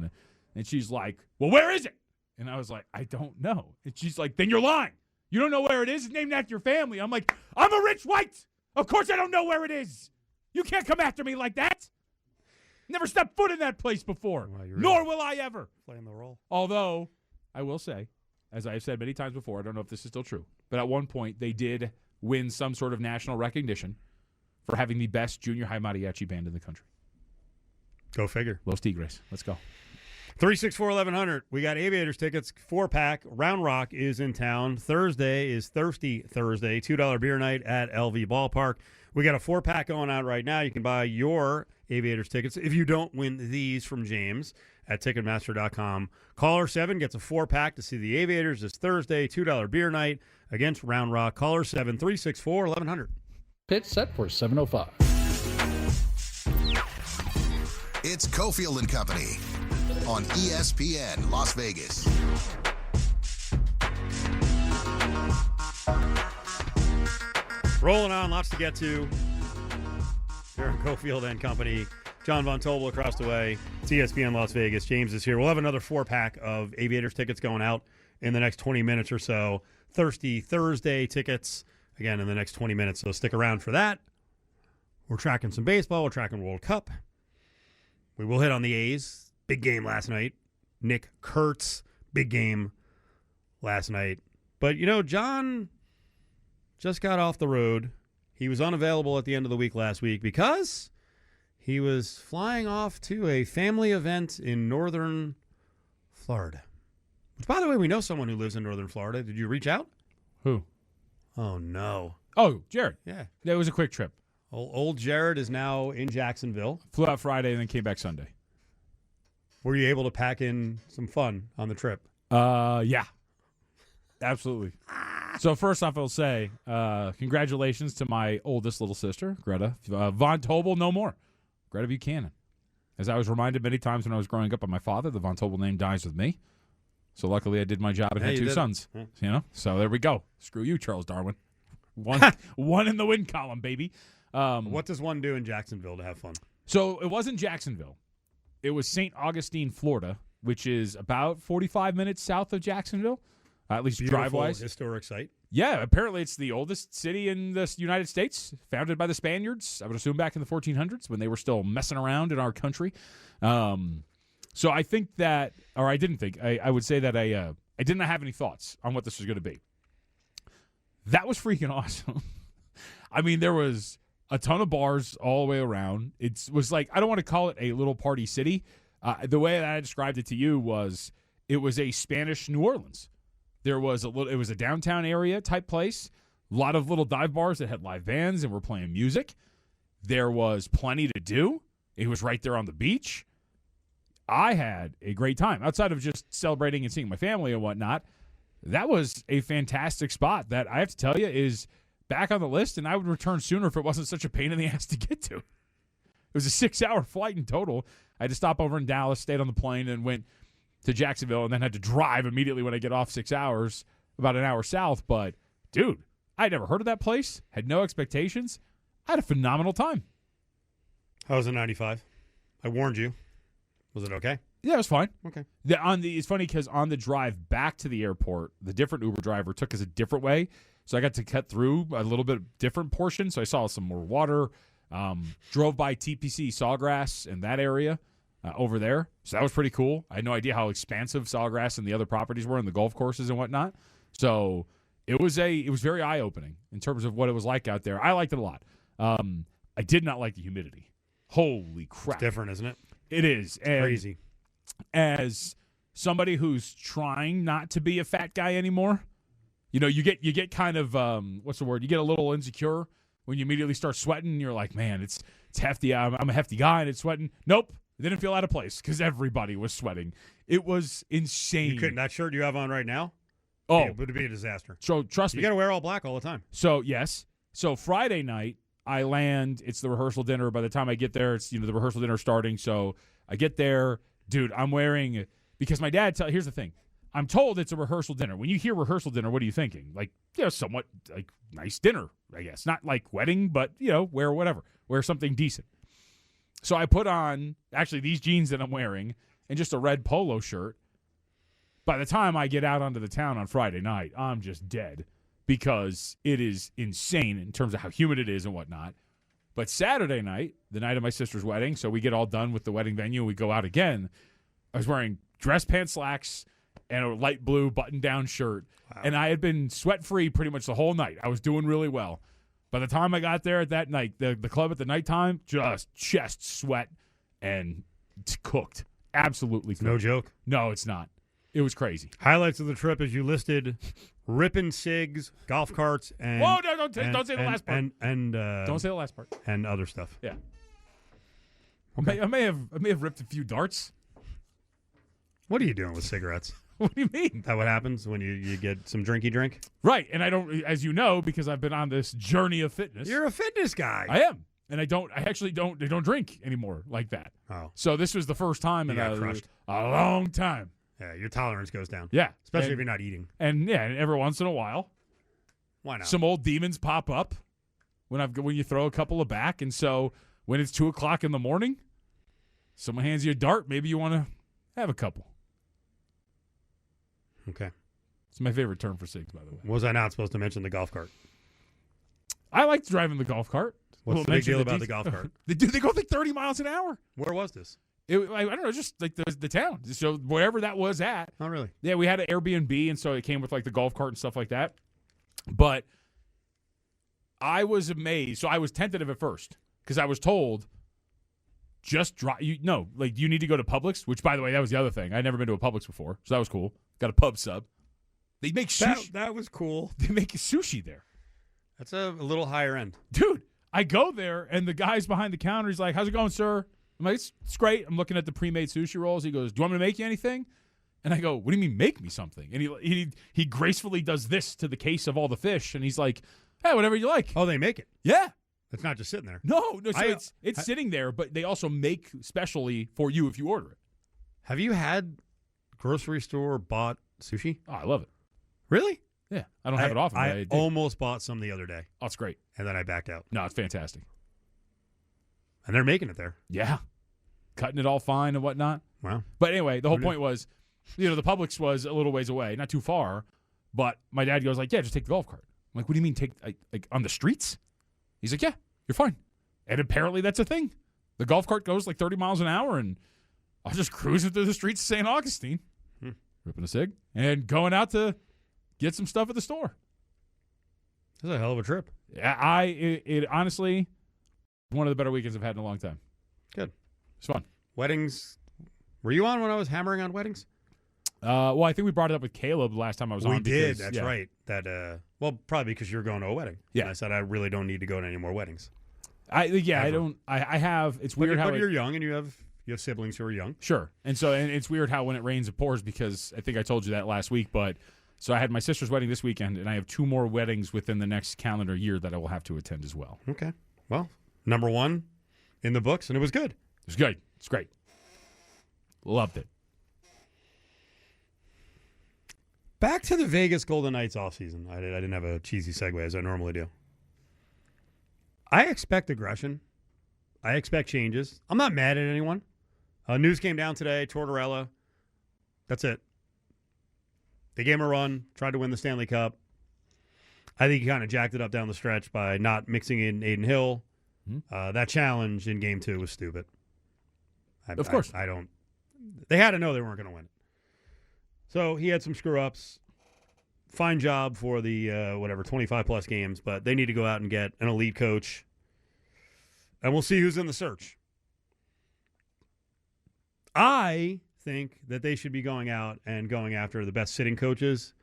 Speaker 3: and she's like, well, where is it? And I was like, I don't know. And she's like, then you're lying. You don't know where it is? It's named after your family. I'm like, I'm a rich white. Of course I don't know where it is. You can't come after me like that. Never stepped foot in that place before. Well, nor will I ever.
Speaker 2: Playing the role.
Speaker 3: Although, I will say, as I have said many times before, I don't know if this is still true, but at one point they did win some sort of national recognition for having the best junior high mariachi band in the country.
Speaker 2: Go figure.
Speaker 3: Los Tigres. Let's go.
Speaker 2: 364-1100. We got Aviators tickets, 4-pack. Round Rock is in town. Thursday is Thirsty Thursday, $2 beer night at LV Ballpark. We got a 4-pack going out right now. You can buy your Aviators tickets if you don't win these from James at Ticketmaster.com. Caller 7 gets a 4-pack to see the Aviators this Thursday, $2 beer night against Round Rock. Caller 7, 364-1100.
Speaker 5: Pitch set for 7:05.
Speaker 1: It's Cofield and Company on ESPN Las Vegas.
Speaker 2: Rolling on, lots to get to here in Cofield and Company. John Von Tobel across the way. It's ESPN Las Vegas. James is here. We'll have another 4-pack of Aviators tickets going out in the next 20 minutes or so. Thirsty Thursday tickets, again, in the next 20 minutes, so stick around for that. We're tracking some baseball. We're tracking World Cup. We will hit on the A's. Big game last night. Nick Kurtz, big game last night. But, John just got off the road. He was unavailable at the end of the week last week because he was flying off to a family event in northern Florida. Which, by the way, we know someone who lives in northern Florida. Did you reach out?
Speaker 3: Who?
Speaker 2: Oh, no.
Speaker 3: Oh, Jared.
Speaker 2: Yeah.
Speaker 3: That was a quick trip.
Speaker 2: Old Jared is now in Jacksonville.
Speaker 3: Flew out Friday and then came back Sunday.
Speaker 2: Were you able to pack in some fun on the trip?
Speaker 3: Yeah. Absolutely. So first off, I'll say congratulations to my oldest little sister, Greta. Von Tobel, no more. Greta Buchanan. As I was reminded many times when I was growing up by my father, the Von Tobel name dies with me. So luckily I did my job and had two sons. Yeah. So there we go. Screw you, Charles Darwin. One in the win column, baby.
Speaker 2: What does one do in Jacksonville to have fun?
Speaker 3: So it wasn't Jacksonville. It was St. Augustine, Florida, which is about 45 minutes south of Jacksonville, at least drive-wise.
Speaker 2: Historic site.
Speaker 3: Yeah, apparently it's the oldest city in the United States, founded by the Spaniards, I would assume back in the 1400s when they were still messing around in our country. So I think that, or I didn't think, I would say that I didn't have any thoughts on what this was going to be. That was freaking awesome. I mean, there was a ton of bars all the way around. It was like, I don't want to call it a little party city. The way that I described it to you was it was a Spanish New Orleans. There was it was a downtown area type place. A lot of little dive bars that had live bands and were playing music. There was plenty to do. It was right there on the beach. I had a great time. Outside of just celebrating and seeing my family and whatnot, that was a fantastic spot that I have to tell you is back on the list, and I would return sooner if it wasn't such a pain in the ass to get to. It was a 6-hour flight in total. I had to stop over in Dallas, stayed on the plane, and went to Jacksonville, and then had to drive immediately when I get off 6 hours, about an hour south. But, dude, I had never heard of that place, had no expectations. I had a phenomenal time.
Speaker 2: How was the 95? I warned you. Was it okay?
Speaker 3: Yeah, it was fine.
Speaker 2: Okay.
Speaker 3: It's funny because on the drive back to the airport, the different Uber driver took us a different way. So I got to cut through a little bit different portion. So I saw some more water, drove by TPC Sawgrass in that area. over there. So that was pretty cool. I had no idea how expansive Sawgrass and the other properties were and the golf courses and whatnot. So it was very eye-opening in terms of what it was like out there. I liked it a lot. I did not like the humidity. Holy crap.
Speaker 2: It's different, isn't it?
Speaker 3: It is.
Speaker 2: It's crazy.
Speaker 3: As somebody who's trying not to be a fat guy anymore, you get kind of what's the word? You get a little insecure when you immediately start sweating. And you're like, man, it's hefty. I'm a hefty guy and it's sweating. Nope. It didn't feel out of place because everybody was sweating. It was insane.
Speaker 2: You couldn't. That shirt you have on right now?
Speaker 3: Oh.
Speaker 2: It would be a disaster.
Speaker 3: So trust me.
Speaker 2: You got to wear all black all the time.
Speaker 3: So, yes. So Friday night, I land. It's the rehearsal dinner. By the time I get there, it's the rehearsal dinner starting. So I get there. Dude, I'm wearing – because my dad – here's the thing. I'm told it's a rehearsal dinner. When you hear rehearsal dinner, what are you thinking? Like, somewhat like nice dinner, I guess. Not like wedding, but, wear whatever. Wear something decent. So I put on, actually, these jeans that I'm wearing and just a red polo shirt. By the time I get out onto the town on Friday night, I'm just dead because it is insane in terms of how humid it is and whatnot. But Saturday night, the night of my sister's wedding, so we get all done with the wedding venue and we go out again, I was wearing dress pants, slacks, and a light blue button-down shirt. Wow. And I had been sweat-free pretty much the whole night. I was doing really well. By the time I got there at that night, the club at the nighttime, just chest sweat and cooked. Absolutely cooked.
Speaker 2: No joke.
Speaker 3: No, it's not. It was crazy.
Speaker 2: Highlights of the trip as you listed ripping cigs, golf carts, and
Speaker 3: whoa! No, don't say the last part.
Speaker 2: And
Speaker 3: don't say the last part.
Speaker 2: And other stuff.
Speaker 3: Yeah.
Speaker 2: Okay.
Speaker 3: I may have ripped a few darts.
Speaker 2: What are you doing with cigarettes?
Speaker 3: What do you mean?
Speaker 2: That what happens when you get some drinky drink?
Speaker 3: Right, and I don't, as you know, because I've been on this journey of fitness.
Speaker 2: You're a fitness guy.
Speaker 3: I am, and I actually don't drink anymore like that.
Speaker 2: Oh,
Speaker 3: so this was the first time in a long time.
Speaker 2: Yeah, your tolerance goes down.
Speaker 3: Yeah,
Speaker 2: especially if you're not eating.
Speaker 3: And every once in a while,
Speaker 2: why not?
Speaker 3: Some old demons pop up when you throw a couple of back, and so when it's 2:00 in the morning, someone hands you a dart. Maybe you want to have a couple.
Speaker 2: Okay.
Speaker 3: It's my favorite term for cigs, by the way.
Speaker 2: Was I not supposed to mention the golf cart?
Speaker 3: I liked driving the golf cart.
Speaker 2: What's the big deal about the golf cart?
Speaker 3: They go like 30 miles an hour.
Speaker 2: Where was this?
Speaker 3: I don't know, just like the town. So wherever that was at.
Speaker 2: Oh, really?
Speaker 3: Yeah, we had an Airbnb, and so it came with like the golf cart and stuff like that. But I was amazed. So I was tentative at first because I was told just drive. You need to go to Publix, which, by the way, that was the other thing. I'd never been to a Publix before, so that was cool. Got a pub sub. They make sushi.
Speaker 2: That was cool.
Speaker 3: They make sushi there.
Speaker 2: That's a little higher end.
Speaker 3: Dude, I go there, and the guy's behind the counter. He's like, how's it going, sir? I'm like, it's great. I'm looking at the pre-made sushi rolls. He goes, do you want me to make you anything? And I go, what do you mean make me something? And he gracefully does this to the case of all the fish, and he's like, hey, whatever you like.
Speaker 2: Oh, they make it?
Speaker 3: Yeah.
Speaker 2: It's not just sitting there.
Speaker 3: No. So it's sitting there, but they also make specially for you if you order it.
Speaker 2: Have you had grocery store bought sushi?
Speaker 3: Oh, I love it.
Speaker 2: Really?
Speaker 3: Yeah. I don't have it often.
Speaker 2: I almost bought some the other day.
Speaker 3: Oh, it's great.
Speaker 2: And then I backed out.
Speaker 3: No, it's fantastic.
Speaker 2: And they're making it there.
Speaker 3: Yeah. Cutting it all fine and whatnot.
Speaker 2: Wow.
Speaker 3: But anyway, the whole point was, the Publix was a little ways away, not too far. But my dad goes like, yeah, just take the golf cart. I'm like, what do you mean take like on the streets? He's like, yeah, you're fine. And apparently that's a thing. The golf cart goes like 30 miles an hour, and I was just cruising through the streets of St. Augustine, ripping a cig, and going out to get some stuff at the store.
Speaker 2: That's a hell of a trip.
Speaker 3: Yeah, it honestly, one of the better weekends I've had in a long time.
Speaker 2: Good.
Speaker 3: It's fun.
Speaker 2: Weddings. Were you on when I was hammering on weddings?
Speaker 3: Well, I think we brought it up with Caleb the last time I was on.
Speaker 2: We did. That's right. That probably because you're going to a wedding.
Speaker 3: Yeah.
Speaker 2: And I said I really don't need to go to any more weddings.
Speaker 3: I don't. I have. It's weird how
Speaker 2: you're young and you have siblings who are young.
Speaker 3: Sure. And it's weird how when it rains it pours, because I think I told you that last week. But so I had my sister's wedding this weekend, and I have 2 more weddings within the next calendar year that I will have to attend as well.
Speaker 2: Okay. Well, number 1 in the books, and it was good.
Speaker 3: It was good. It's great. Loved it.
Speaker 2: Back to the Vegas Golden Knights offseason. I didn't have a cheesy segue as I normally do. I expect aggression. I expect changes. I'm not mad at anyone. News came down today, Tortorella. That's it. They gave him a run, tried to win the Stanley Cup. I think he kind of jacked it up down the stretch by not mixing in Aiden Hill. That challenge in Game 2 was stupid.
Speaker 3: Of course.
Speaker 2: I don't. They had to know they weren't going to win it. So he had some screw-ups. Fine job for the, 25-plus games, but they need to go out and get an elite coach. And we'll see who's in the search. I think that they should be going out and going after the best sitting coaches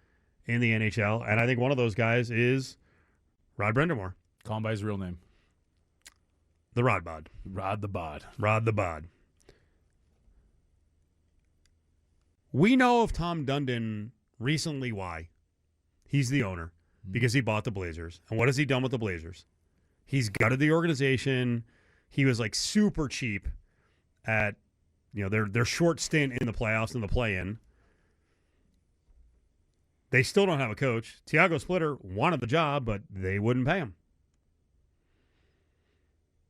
Speaker 2: in the NHL, and I think one of those guys is Rod Brind'Amour.
Speaker 3: Call him by his real name.
Speaker 2: The Rod Bod.
Speaker 3: Rod the Bod.
Speaker 2: Rod the Bod. We know of Tom Dundon recently why. He's the owner because he bought the Blazers. And what has he done with the Blazers? He's gutted the organization. He was like super cheap at their short stint in the playoffs and the play-in. They still don't have a coach. Thiago Splitter wanted the job, but they wouldn't pay him.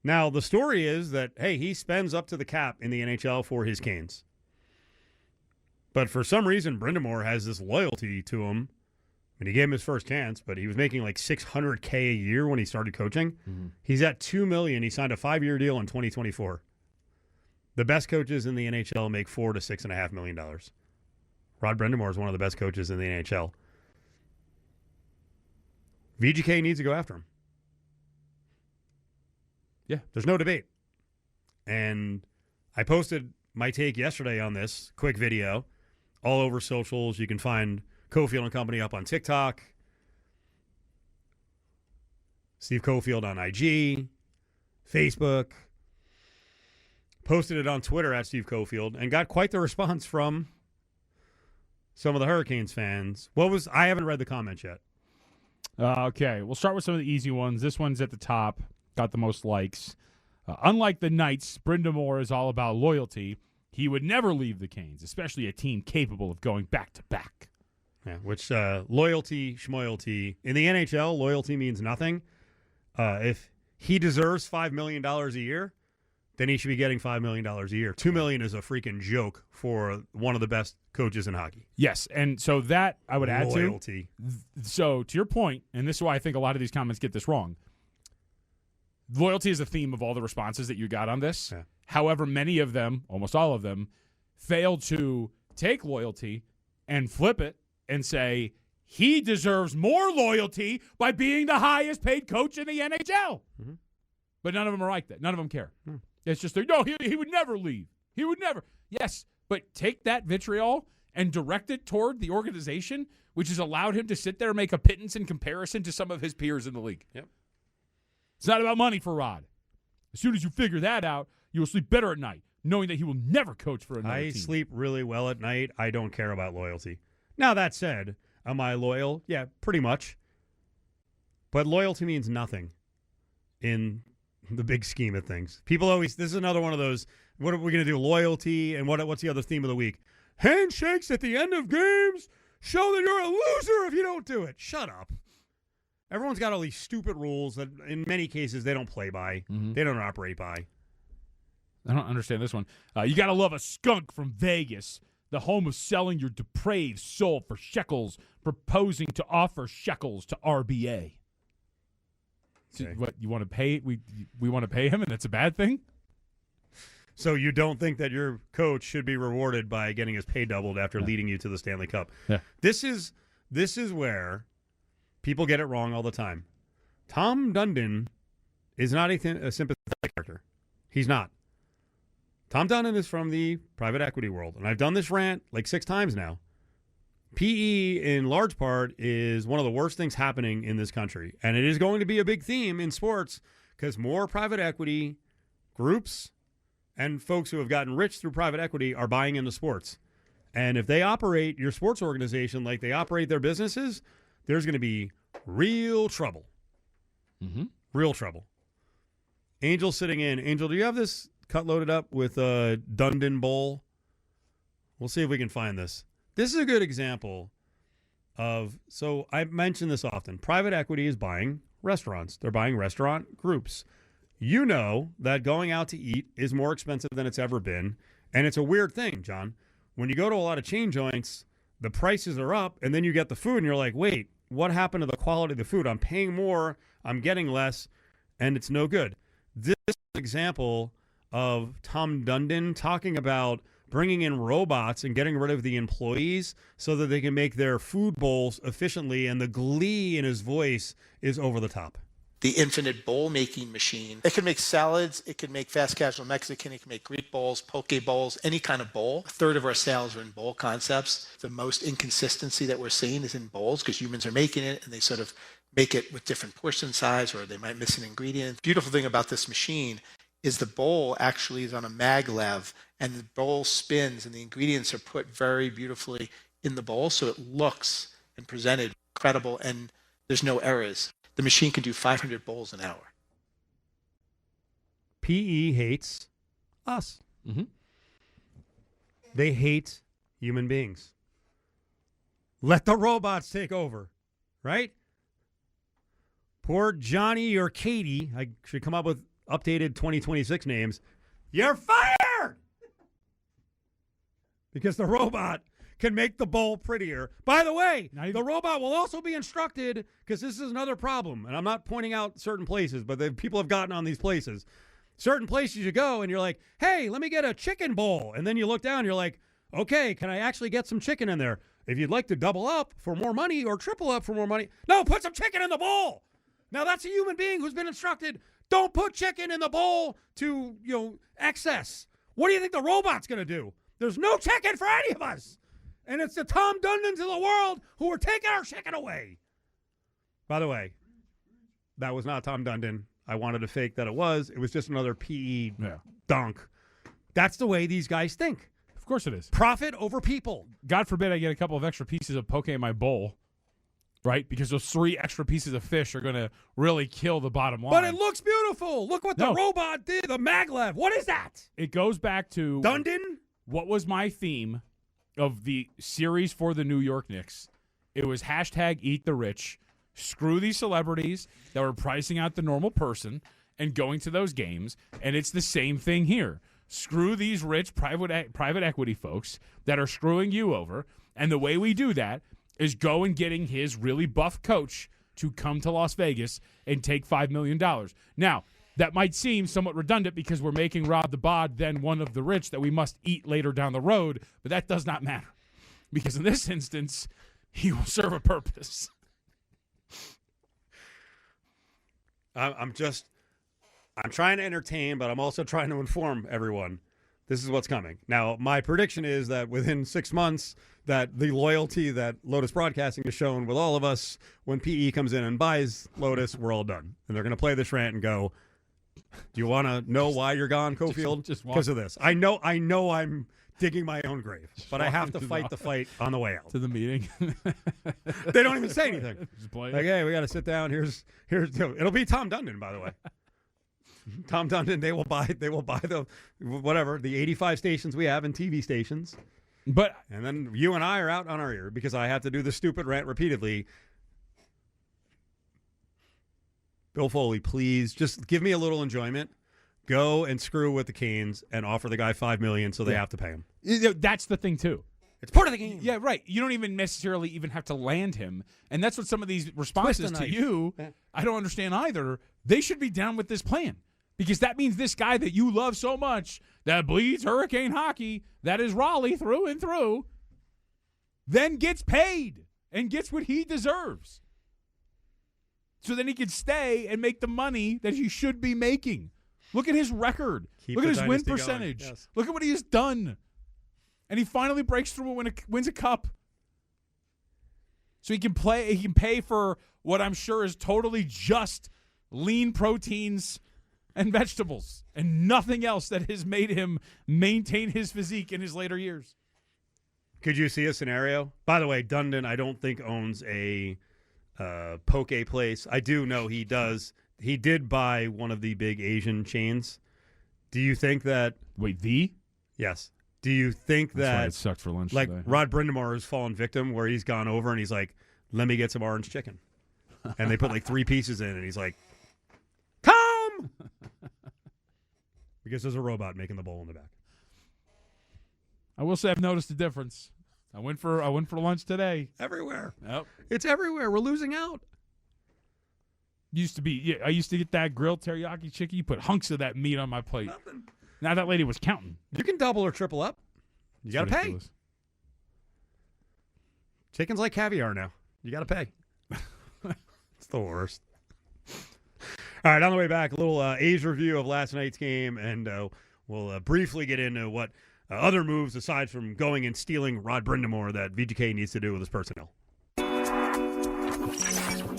Speaker 2: Now, the story is that, hey, he spends up to the cap in the NHL for his Canes. But for some reason, Brind'Amour has this loyalty to him. And he gave him his first chance, but he was making like $600K a year when he started coaching. Mm-hmm. He's at $2 million. He signed a 5-year deal in 2024. The best coaches in the NHL make $4 to $6.5 million. Rod Brind'Amour is one of the best coaches in the NHL. VGK needs to go after him.
Speaker 3: Yeah.
Speaker 2: There's no debate. And I posted my take yesterday on this quick video all over socials. You can find Cofield and Company up on TikTok. Steve Cofield on IG, Facebook. Posted it on Twitter at Steve Cofield and got quite the response from some of the Hurricanes fans. I haven't read the comments yet.
Speaker 3: Okay, we'll start with some of the easy ones. This one's at the top, got the most likes. Unlike the Knights, Brind'Amour is all about loyalty. He would never leave the Canes, especially a team capable of going back-to-back.
Speaker 2: Yeah, which loyalty, schmoyalty. In the NHL, loyalty means nothing. If he deserves $5 million a year, then he should be getting $5 million a year. $2 million is a freaking joke for one of the best coaches in hockey.
Speaker 3: Yes, and so that I would add
Speaker 2: loyalty.
Speaker 3: So to your point, and this is why I think a lot of these comments get this wrong, loyalty is a theme of all the responses that you got on this.
Speaker 2: Yeah.
Speaker 3: However, many of them, almost all of them, failed to take loyalty and flip it and say he deserves more loyalty by being the highest paid coach in the NHL.
Speaker 2: Mm-hmm.
Speaker 3: But none of them are like that. None of them care.
Speaker 2: Mm.
Speaker 3: It's just, he would never leave. He would never. Yes, but take that vitriol and direct it toward the organization, which has allowed him to sit there and make a pittance in comparison to some of his peers in the league.
Speaker 2: Yep.
Speaker 3: It's not about money for Rod. As soon as you figure that out, you will sleep better at night, knowing that he will never coach for another team.
Speaker 2: I sleep really well at night. I don't care about loyalty. Now, that said, am I loyal? Yeah, pretty much. But loyalty means nothing in the big scheme of things. People always, this is another one of those, what are we going to do? Loyalty, and what's the other theme of the week? Handshakes at the end of games show that you're a loser if you don't do it. Shut up. Everyone's got all these stupid rules that in many cases they don't play by. Mm-hmm. They don't operate by.
Speaker 3: I don't understand this one. You got to love a skunk from Vegas, the home of selling your depraved soul for shekels, proposing to offer shekels to RBA. Okay. So what, you want to pay? We want to pay him, and that's a bad thing?
Speaker 2: So you don't think that your coach should be rewarded by getting his pay doubled after leading you to the Stanley Cup?
Speaker 3: Yeah.
Speaker 2: This is where people get it wrong all the time. Tom Dundon is not a sympathetic character. He's not. Tom Dundon is from the private equity world, and I've done this rant like 6 times now. PE, in large part, is one of the worst things happening in this country, and it is going to be a big theme in sports because more private equity groups and folks who have gotten rich through private equity are buying into sports. And if they operate your sports organization like they operate their businesses, there's going to be real trouble.
Speaker 3: Mm-hmm.
Speaker 2: Real trouble. Angel sitting in. Angel, do you have this cut loaded up with a Dundon Bowl? We'll see if we can find this. This is a good example of, so I mention this often, private equity is buying restaurants. They're buying restaurant groups. You know that going out to eat is more expensive than it's ever been. And it's a weird thing, John. When you go to a lot of chain joints, the prices are up, and then you get the food, and you're like, wait, what happened to the quality of the food? I'm paying more, I'm getting less, and it's no good. This is an example of Tom Dundon talking about bringing in robots and getting rid of the employees so that they can make their food bowls efficiently, and the glee in his voice is over the top.
Speaker 6: The infinite bowl making machine. It can make salads, it can make fast casual Mexican, it can make Greek bowls, poke bowls, any kind of bowl. A third of our sales are in bowl concepts. The most inconsistency that we're seeing is in bowls because humans are making it and they sort of make it with different portion size, or they might miss an ingredient. Beautiful thing about this machine is the bowl actually is on a maglev, and the bowl spins and the ingredients are put very beautifully in the bowl so it looks and presented incredible and there's no errors. The machine can do 500 bowls an hour.
Speaker 2: PE hates us.
Speaker 3: Mm-hmm.
Speaker 2: They hate human beings. Let the robots take over, right? Poor Johnny or Katie, I should come up with updated 2026 names. You're fired! Because the robot can make the bowl prettier. By the way, the robot will also be instructed, because this is another problem, and I'm not pointing out certain places, but people have gotten on these places. Certain places you go, and you're like, hey, let me get a chicken bowl. And then you look down, you're like, okay, can I actually get some chicken in there? If you'd like to double up for more money or triple up for more money, no, put some chicken in the bowl. Now, that's a human being who's been instructed, don't put chicken in the bowl to, excess. What do you think the robot's going to do? There's no chicken for any of us. And it's the Tom Dundons of the world who are taking our chicken away. By the way, that was not Tom Dundon. I wanted to fake that it was. It was just another PE dunk. That's the way these guys think.
Speaker 3: Of course it is.
Speaker 2: Profit over people.
Speaker 3: God forbid I get a couple of extra pieces of poke in my bowl, right? Because those 3 extra pieces of fish are going to really kill the bottom line.
Speaker 2: But it looks beautiful. Look what the robot did. The maglev. What is that?
Speaker 3: It goes back to
Speaker 2: Dundon.
Speaker 3: What was my theme of the series for the New York Knicks? It was #eat the rich. Screw these celebrities that were pricing out the normal person and going to those games. And it's the same thing here. Screw these rich private equity folks that are screwing you over. And the way we do that is go and getting his really buff coach to come to Las Vegas and take $5 million. Now, that might seem somewhat redundant because we're making Rob the Bod then one of the rich that we must eat later down the road, but that does not matter. Because in this instance, he will serve a purpose.
Speaker 2: I'm trying to entertain, but I'm also trying to inform everyone. This is what's coming. Now, my prediction is that within 6 months, that the loyalty that Lotus Broadcasting has shown with all of us, when PE comes in and buys Lotus, we're all done. And they're going to play this rant and go, do you want to know why you're gone, Cofield? Because of this. I know I'm digging my own grave, but I have to fight the fight on the way out.
Speaker 3: To the meeting.
Speaker 2: They don't even say anything.
Speaker 3: Just play it.
Speaker 2: Like, hey, we got to sit down. Here's it'll be Tom Dundon, by the way. Tom Dundon, they will buy the 85 stations we have and TV stations. And then you and I are out on our ear because I have to do the stupid rant repeatedly. Bill Foley, please just give me a little enjoyment. Go and screw with the Canes and offer the guy $5 million so they have to pay him.
Speaker 3: That's the thing too.
Speaker 2: It's part of the game.
Speaker 3: Yeah, right. You don't even necessarily even have to land him. And that's what some of these responses to you, I don't understand either. They should be down with this plan. Because that means this guy that you love so much, that bleeds hurricane hockey, that is Raleigh through and through, then gets paid and gets what he deserves. So then he can stay and make the money that he should be making. Look at his record. Look at his win percentage.
Speaker 2: Yes.
Speaker 3: Look at what he has done. And he finally breaks through and wins a cup. So he can pay for what I'm sure is totally just lean proteins and vegetables and nothing else that has made him maintain his physique in his later years.
Speaker 2: Could you see a scenario? By the way, Dundon, I don't think owns a poke place. I do know he does. He did buy one of the big Asian chains. Do you think that...
Speaker 3: Wait,
Speaker 2: Yes. Do you think
Speaker 3: That's
Speaker 2: that...
Speaker 3: why it sucked for lunch
Speaker 2: like
Speaker 3: today.
Speaker 2: Rod Brindamore has fallen victim where he's gone over and he's like, let me get some orange chicken. And they put like 3 pieces in and he's like, come! Because there's a robot making the bowl in the back.
Speaker 3: I will say I've noticed a difference. I went for lunch today.
Speaker 2: Everywhere.
Speaker 3: Yep.
Speaker 2: It's everywhere. We're losing out.
Speaker 3: I used to get that grilled teriyaki chicken. You put hunks of that meat on my plate. Now that lady was counting.
Speaker 2: You can double or triple up. You got to pay. Chicken's like caviar now. You got to pay. It's the worst. All right, on the way back, a little A's review of last night's game, and we'll briefly get into what other moves, aside from going and stealing Rod Brindamore, that VGK needs to do with his personnel.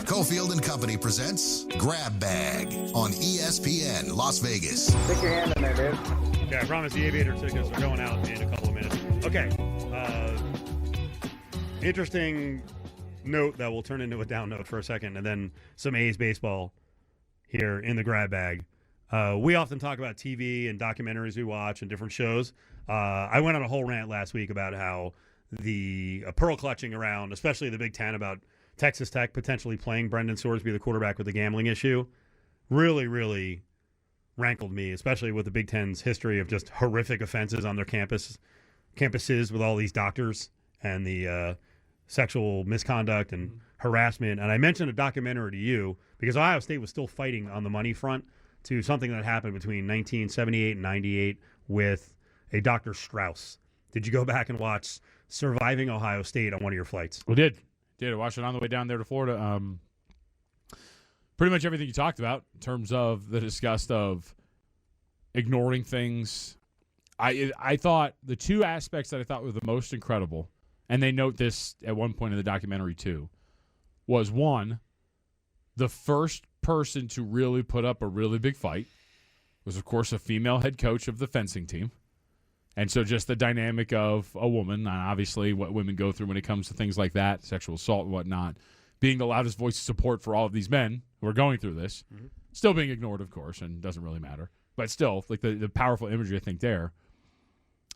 Speaker 1: Cofield and Company presents Grab Bag on ESPN Las Vegas.
Speaker 7: Stick your hand in there, dude.
Speaker 2: Okay, I promise the Aviator tickets are going out in a couple of minutes. Okay. Interesting note that will turn into a down note for a second, and then some A's baseball here in the Grab Bag. We often talk about TV and documentaries we watch and different shows. I went on a whole rant last week about how the pearl clutching around, especially the Big Ten, about Texas Tech potentially playing Brendan Sorsby, the quarterback, with the gambling issue, really, really rankled me, especially with the Big Ten's history of just horrific offenses on their campuses with all these doctors and the sexual misconduct and harassment. And I mentioned a documentary to you because Ohio State was still fighting on the money front to something that happened between 1978 and 98 with a Dr. Strauss. Did you go back and watch Surviving Ohio State on one of your flights?
Speaker 3: We did. I watched it on the way down there to Florida. Pretty much everything you talked about in terms of the disgust of ignoring things. I thought the two aspects that I thought were the most incredible, and they note this at one point in the documentary too, was one, the first person to really put up a really big fight was, of course, a female head coach of the fencing team. And so just the dynamic of a woman, and obviously what women go through when it comes to things like that, sexual assault and whatnot, being the loudest voice of support for all of these men who are going through this, still being ignored, of course, and doesn't really matter. But still, like the powerful imagery, I think, there.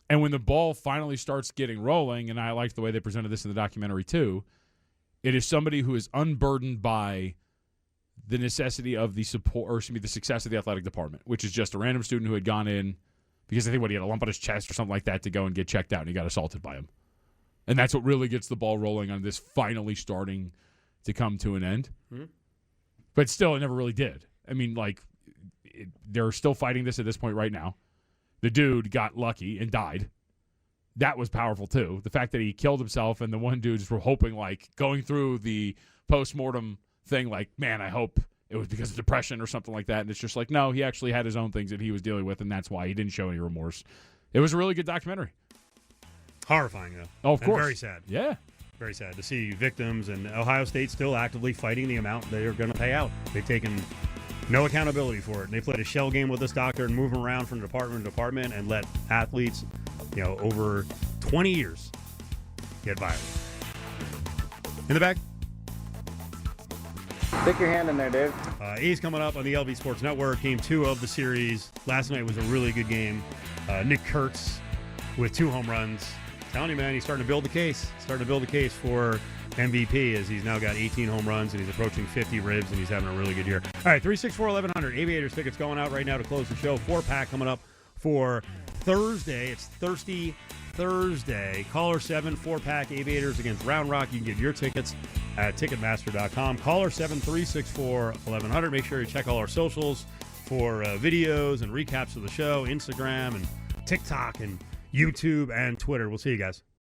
Speaker 3: And when the ball finally starts getting rolling, and I liked the way they presented this in the documentary too, it is somebody who is unburdened by the necessity of the support, or excuse me, the success of the athletic department, which is just a random student who had gone in because I think he had a lump on his chest or something like that to go and get checked out, and he got assaulted by him. And that's what really gets the ball rolling on this finally starting to come to an end. Mm-hmm. But still, it never really did. I mean, they're still fighting this at this point right now. The dude got lucky and died. That was powerful, too. The fact that he killed himself, and the one dudes were hoping, going through the post-mortem thing, man, I hope it was because of depression or something like that. And it's just no, he actually had his own things that he was dealing with, and that's why he didn't show any remorse. It was a really good documentary.
Speaker 2: Horrifying, though.
Speaker 3: Oh, of course.
Speaker 2: And very sad.
Speaker 3: Yeah.
Speaker 2: Very sad to see victims, and Ohio State still actively fighting the amount they are going to pay out. They've taken no accountability for it. And they played a shell game with this doctor and move around from department to department and let athletes, over 20 years get violent. In the back.
Speaker 7: Stick your hand in there, Dave.
Speaker 2: A's coming up on the LV Sports Network. Game 2 of the series. Last night was a really good game. Nick Kurtz with 2 home runs. Telling you, man, he's starting to build the case. For MVP, as he's now got 18 home runs and he's approaching 50 ribs, and he's having a really good year. All right, 364-1100. Aviators tickets going out right now to close the show. 4-pack coming up for Thursday. It's Thirsty Thursday. Caller 7, 4-pack Aviators against Round Rock. You can get your tickets at Ticketmaster.com. Caller 7, 364-1100. Make sure you check all our socials for videos and recaps of the show, Instagram and TikTok and YouTube and Twitter. We'll see you guys.